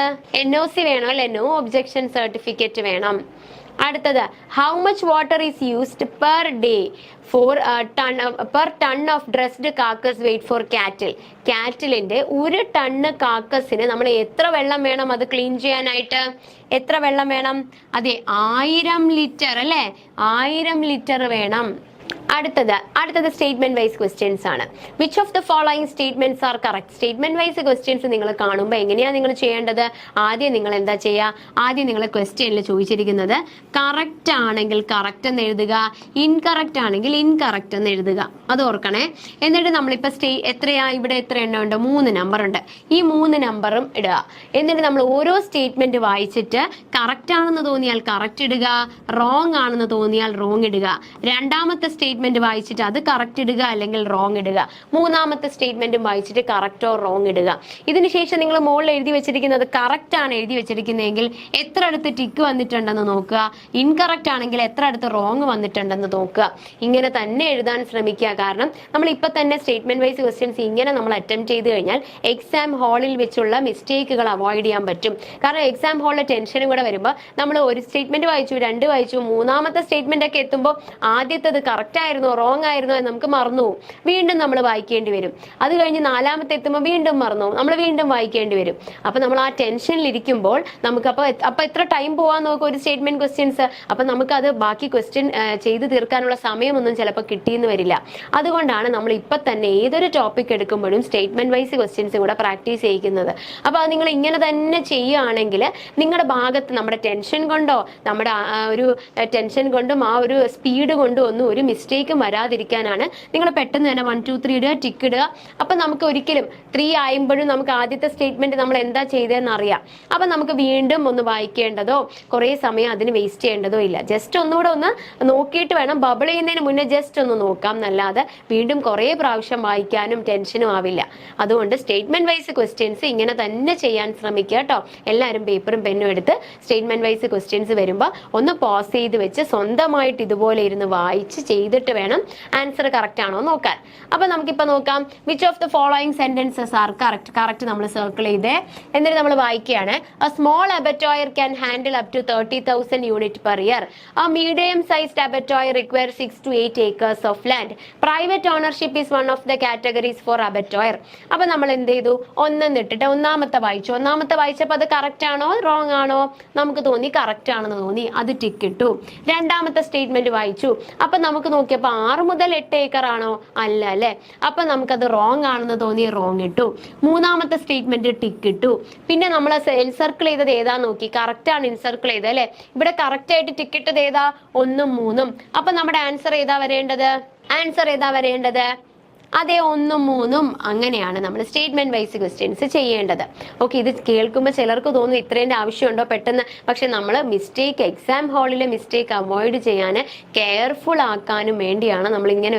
NOC വേണം അല്ലെ, നോ ഒബ്ജെക്ഷൻ സർട്ടിഫിക്കറ്റ് വേണം. അടുത്തത്, how much water is used per day for ton of dressed carcass weight for cattle? കാറ്റിലിന്റെ 1 ton കാക്കസിന് നമ്മൾ എത്ര വെള്ളം വേണം അത് ക്ലീൻ ചെയ്യാനായിട്ട്? എത്ര വെള്ളം വേണം? അതെ, 1000 ലിറ്റർ അല്ലെ, 1000 ലിറ്റർ വേണം. അടുത്തത് സ്റ്റേറ്റ്മെന്റ് വൈസ് ക്വസ്റ്റ്യൻസ് ആണ്. Which of the following statements are correct? Statement wise questions നിങ്ങൾ കാണുമ്പോൾ എങ്ങനെയാണ് നിങ്ങൾ ചെയ്യേണ്ടത്? ആദ്യം നിങ്ങൾ എന്താ ചെയ്യുക? ആദ്യം നിങ്ങൾ ക്വസ്റ്റ്യനിൽ ചോദിച്ചിരിക്കുന്നത് കറക്റ്റ് ആണെങ്കിൽ കറക്റ്റ് എന്ന് എഴുതുക, ഇൻകറക്റ്റ് ആണെങ്കിൽ ഇൻകറക്റ്റ് എന്ന് എഴുതുക. അത് ഓർക്കണേ. എന്നിട്ട് നമ്മളിപ്പോൾ എത്രയാ ഇവിടെ എത്ര എണ്ണം ഉണ്ട്? 3 നമ്പർ ഉണ്ട്. ഈ 3 നമ്പറും ഇടുക. എന്നിട്ട് നമ്മൾ ഓരോ സ്റ്റേറ്റ്മെന്റ് വായിച്ചിട്ട് കറക്റ്റ് ആണെന്ന് തോന്നിയാൽ കറക്റ്റ് ഇടുക, റോങ് ആണെന്ന് തോന്നിയാൽ റോങ് ഇടുക. രണ്ടാമത്തെ സ്റ്റേറ്റ്മെന്റ് വായിച്ചിട്ട് അത് കറക്റ്റ് ഇടുക അല്ലെങ്കിൽ റോങ് ഇടുക. മൂന്നാമത്തെ സ്റ്റേറ്റ്മെന്റും വായിച്ചിട്ട് കറക്റ്റോ റോങ് ഇടുക. ഇതിനുശേഷം നിങ്ങൾ മുകളിൽ എഴുതി വെച്ചിരിക്കുന്നത് കറക്റ്റ് ആണ് എഴുതി വെച്ചിരിക്കുന്നതെങ്കിൽ എത്ര അടുത്ത് ടിക്ക് വന്നിട്ടുണ്ടെന്ന് നോക്കുക, ഇൻകറക്റ്റ് ആണെങ്കിൽ എത്ര അടുത്ത് റോങ് വന്നിട്ടുണ്ടെന്ന് നോക്കുക. ഇങ്ങനെ തന്നെ എഴുതാൻ ശ്രമിക്കുക. കാരണം നമ്മൾ ഇപ്പൊ തന്നെ സ്റ്റേറ്റ്മെന്റ് വൈസ് ക്വസ്റ്റ്യൻസ് ഇങ്ങനെ നമ്മൾ അറ്റംപ്റ്റ് ചെയ്ത് കഴിഞ്ഞാൽ എക്സാം ഹാളിൽ വെച്ചുള്ള മിസ്റ്റേക്കുകൾ അവോയ്ഡ് ചെയ്യാൻ പറ്റും. കാരണം എക്സാം ഹാളിലെ ടെൻഷനും കൂടെ വരുമ്പോൾ നമ്മൾ ഒരു സ്റ്റേറ്റ്മെന്റ് വായിച്ചു, 2 വായിച്ചു, മൂന്നാമത്തെ സ്റ്റേറ്റ്മെന്റ് ഒക്കെ എത്തുമ്പോൾ ആദ്യത്തേത് കറക്റ്റ് ആയിരുന്നോ റോങ് ആയിരുന്നോ എന്ന് നമുക്ക് മറന്നു പോകും. വീണ്ടും നമ്മൾ വായിക്കേണ്ടി വരും. അത് കഴിഞ്ഞ് നാലാമത്തെ എത്തുമ്പോൾ വീണ്ടും മറന്നു പോകും, നമ്മൾ വീണ്ടും വായിക്കേണ്ടി വരും. അപ്പൊ നമ്മൾ ആ ടെൻഷനിൽ ഇരിക്കുമ്പോൾ നമുക്ക് അപ്പൊ എത്ര ടൈം പോവാൻ നോക്കും ഒരു സ്റ്റേറ്റ്മെന്റ് ക്വസ്റ്റ്യൻസ്. അപ്പൊ നമുക്ക് അത് ബാക്കി ക്വസ്റ്റ്യൻ ചെയ്ത് തീർക്കാനുള്ള സമയമൊന്നും ചിലപ്പോൾ കിട്ടിയെന്ന് വരില്ല. അതുകൊണ്ടാണ് നമ്മൾ ഇപ്പൊ തന്നെ ഏതൊരു ടോപ്പിക് എടുക്കുമ്പോഴും സ്റ്റേറ്റ്മെന്റ് വൈസ് ക്വസ്റ്റ്യൻസ് കൂടെ പ്രാക്ടീസ് ചെയ്യിക്കുന്നത്. അപ്പൊ അത് നിങ്ങൾ ഇങ്ങനെ തന്നെ ചെയ്യുകയാണെങ്കിൽ നിങ്ങളുടെ ഭാഗത്ത് നമ്മുടെ ടെൻഷൻ കൊണ്ടോ നമ്മുടെ ഒരു ടെൻഷൻ കൊണ്ടും ആ ഒരു സ്പീഡ് കൊണ്ടും ഒന്നും ഒരു മിസ്റ്റേക്കും വരാതിരിക്കാനാണ് നിങ്ങൾ പെട്ടെന്ന് തന്നെ 1 2 3 ഇടുക, ടിക്ക് ഇടുക. അപ്പൊ നമുക്ക് ഒരിക്കലും 3 ആയുമ്പോഴും നമുക്ക് ആദ്യത്തെ സ്റ്റേറ്റ്മെന്റ് നമ്മൾ എന്താ ചെയ്തതെന്ന് അറിയാം. അപ്പൊ നമുക്ക് വീണ്ടും ഒന്ന് വായിക്കേണ്ടതോ കുറെ സമയം അതിന് വേസ്റ്റ് ചെയ്യേണ്ടതോ ഇല്ല. ജസ്റ്റ് ഒന്നുകൂടെ ഒന്ന് നോക്കിയിട്ട് വേണം, ബബിൾ ചെയ്യുന്നതിന് മുന്നേ ജസ്റ്റ് ഒന്ന് നോക്കാം എന്നല്ലാതെ വീണ്ടും കുറെ പ്രാവശ്യം വായിക്കാനും ടെൻഷനും ആവില്ല. അതുകൊണ്ട് സ്റ്റേറ്റ്മെന്റ് വൈസ് ക്വസ്റ്റ്യൻസ് ഇങ്ങനെ തന്നെ ചെയ്യാൻ ശ്രമിക്കുക കേട്ടോ. എല്ലാവരും പേപ്പറും പെന്നും എടുത്ത് സ്റ്റേറ്റ്മെന്റ് വൈസ് ക്വസ്റ്റ്യൻസ് വരുമ്പോൾ ഒന്ന് പോസ് ചെയ്ത് വെച്ച് സ്വന്തമായിട്ട് ഇതുപോലെ ഇരുന്ന് വായിച്ച് ചെയ്തിട്ട് വേണം ആൻസർ കറക്റ്റ് ആണോ നോക്കാൻ. അപ്പൊ നമുക്കിപ്പോ നോക്കാം. Which of the following sentences are correct നമ്മൾ സർക്കിൾ ചെയ്തേ. എന്നിട്ട് നമ്മൾ വായിക്കുകയാണ്. A small abattoir can handle up to 30,000 unit per year. A medium sized abattoir require 6 to 8 acres of land. Private ownership is one of the categories for abattoir. അപ്പൊ നമ്മൾ എന്ത് ചെയ്തു, ഒന്നിട്ടിട്ട് ഒന്നാമത്തെ വായിച്ചപ്പോൾ അത് കറക്റ്റ് ആണോ റോങ് ആണോ? നമുക്ക് തോന്നി കറക്റ്റ് ആണെന്ന് തോന്നി, അത് ടിക്ക് ഇട്ടു. രണ്ടാമത്തെ സ്റ്റേറ്റ്മെന്റ് വായിച്ചു. അപ്പൊ നമുക്ക് നോക്കിയപ്പോൾ 6 മുതൽ 8 ഏക്കർ ആണോ? അല്ല അല്ലെ. അപ്പൊ നമുക്കത് റോങ് ആണെന്ന് തോന്നി, റോങ് ഇട്ടു. മൂന്നാമത്തെ സ്റ്റേറ്റ്മെന്റ് ടിക്ക് ഇട്ടു. പിന്നെ നമ്മൾ എൻസർക്കിൾ ചെയ്തത് ഏതാ നോക്കി, കറക്റ്റ് ആണ് എൻസർക്കിൾ ചെയ്തത് അല്ലെ. ഇവിടെ കറക്റ്റ് ആയിട്ട് ടിക്ക് ഇട്ടത് ഏതാ? 1 ഉം 3 ഉം. അപ്പൊ നമ്മുടെ ആൻസർ ഏതാ വരേണ്ടത്? അതെ, 1 ഉം 3 ഉം. അങ്ങനെയാണ് നമ്മൾ സ്റ്റേറ്റ്മെന്റ് വൈസ് ക്വസ്റ്റ്യൻസ് ചെയ്യേണ്ടത്. ഓക്കെ, ഇത് കേൾക്കുമ്പോൾ ചിലർക്ക് തോന്നും ഇത്രേന്റെ ആവശ്യമുണ്ടോ പെട്ടെന്ന്. പക്ഷെ നമ്മൾ മിസ്റ്റേക്ക്, എക്സാം ഹാളിലെ മിസ്റ്റേക്ക് അവോയ്ഡ് ചെയ്യാൻ, കെയർഫുൾ ആക്കാനും വേണ്ടിയാണ് നമ്മൾ ഇങ്ങനെ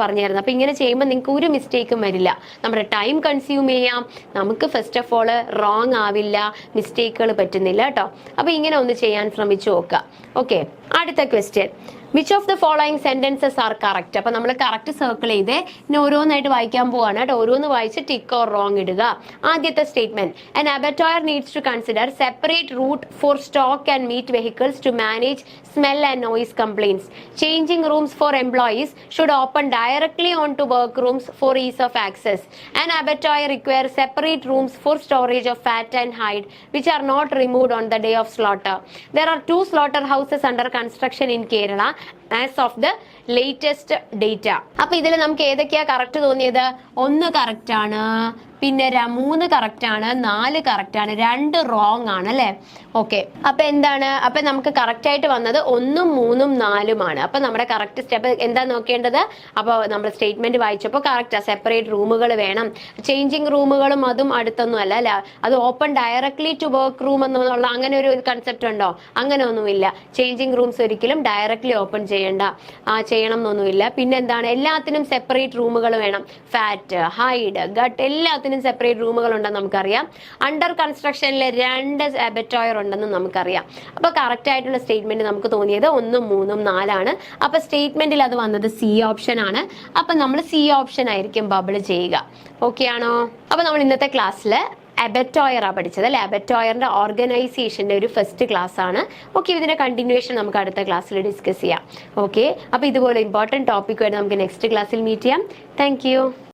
പറഞ്ഞു തരുന്നത്. അപ്പൊ ഇങ്ങനെ ചെയ്യുമ്പോൾ നിങ്ങൾക്ക് ഒരു മിസ്റ്റേക്കും വരില്ല. നമ്മുടെ ടൈം കൺസ്യൂം ചെയ്യാം, നമുക്ക് ഫസ്റ്റ് ഓഫ് ഓൾ റോങ് ആവില്ല, മിസ്റ്റേക്കുകൾ പറ്റുന്നില്ല കേട്ടോ. അപ്പൊ ഇങ്ങനെ ഒന്ന് ചെയ്യാൻ ശ്രമിച്ചു നോക്കുക. ഓക്കെ, അടുത്ത question. Which of the following sentences are correct. അപ്പൊ നമ്മൾ കറക്റ്റ് സർക്കിൾ ചെയ്തേ. ഇനി ഓരോന്നായിട്ട് വായിക്കാൻ പോവാണ് കേട്ടോ. ഓരോന്ന് വായിച്ച് ടിക്ക് ഓർ റോങ് ഇടുക. ആദ്യത്തെ statement. An abattoir needs to consider separate route for stock and meat vehicles to manage smell and noise complaints. Changing rooms for employees should open directly onto workrooms for ease of access. An abattoir requires separate rooms for storage of fat and hide which are not removed on the day of slaughter. There are 2 slaughterhouses under construction in Kerala as of the latest data. അപ്പൊ ഇതിൽ നമുക്ക് ഏതൊക്കെയാ correct തോന്നിയത്? 1 correct ആണ്, പിന്നെ 3 correct ആണ്, 4 correct ആണ്, 2 wrong ആണ് അല്ലെ. ഓക്കെ, അപ്പൊ എന്താണ്? അപ്പൊ നമുക്ക് കറക്റ്റ് ആയിട്ട് വന്നത് 1 ഉം 3 ഉം 4 ഉം ആണ്. അപ്പൊ നമ്മുടെ കറക്റ്റ് സ്റ്റെപ്പ് എന്താ നോക്കേണ്ടത്? അപ്പൊ നമ്മൾ സ്റ്റേറ്റ്മെന്റ് വായിച്ചപ്പോൾ കറക്റ്റ് സെപ്പറേറ്റ് റൂമുകൾ വേണം. ചേഞ്ചിങ് റൂമുകളും അതും അടുത്തൊന്നും അല്ല. അത് open directly to work room എന്നുള്ള അങ്ങനെ ഒരു കൺസെപ്റ്റ് ഉണ്ടോ? അങ്ങനെ ഒന്നുമില്ല. ചേഞ്ചിങ് റൂംസ് ഒരിക്കലും ഡയറക്ട്ലി ഓപ്പൺ ചെയ്യണം എന്നൊന്നുമില്ല. പിന്നെ എന്താണ്? എല്ലാത്തിനും സെപ്പറേറ്റ് റൂമുകൾ വേണം. ഫാറ്റ്, ഹൈഡ്, ഗട്ട് എല്ലാത്തിനും സെപ്പറേറ്റ് റൂമുകൾ ഉണ്ടെന്ന് നമുക്കറിയാം. അണ്ടർ കൺസ്ട്രക്ഷനിൽ 2 അബറ്റോയർ ഉണ്ടെന്ന് നമുക്കറിയാം. അപ്പൊ കറക്റ്റ് ആയിട്ടുള്ള സ്റ്റേറ്റ്മെന്റ് നമുക്ക് തോന്നിയത് 1 ഉം 3 ഉം 4 ആണ്. അപ്പൊ സ്റ്റേറ്റ്മെന്റിൽ അത് വന്നത് സി ഓപ്ഷൻ ആണ്. അപ്പൊ നമ്മൾ സി ഓപ്ഷൻ ആയിരിക്കും ബബിൾ ചെയ്യുക. ഓക്കെ ആണോ? അപ്പൊ നമ്മൾ ഇന്നത്തെ ക്ലാസ്സിൽ അബറ്റോയറാണ് പഠിച്ചത് അല്ലെ. അബറ്റോയറിന്റെ ഓർഗനൈസേഷന്റെ ഒരു ഫസ്റ്റ് ക്ലാസ് ആണ്. ഓക്കെ, ഇതിന്റെ കണ്ടിന്യൂവേഷൻ നമുക്ക് അടുത്ത ക്ലാസ്സിൽ ഡിസ്കസ് ചെയ്യാം. ഓക്കെ, അപ്പൊ ഇതുപോലെ ഇമ്പോർട്ടന്റ് ടോപ്പിക്കുമായിട്ട് നമുക്ക് നെക്സ്റ്റ് ക്ലാസ്സിൽ മീറ്റ് ചെയ്യാം. താങ്ക്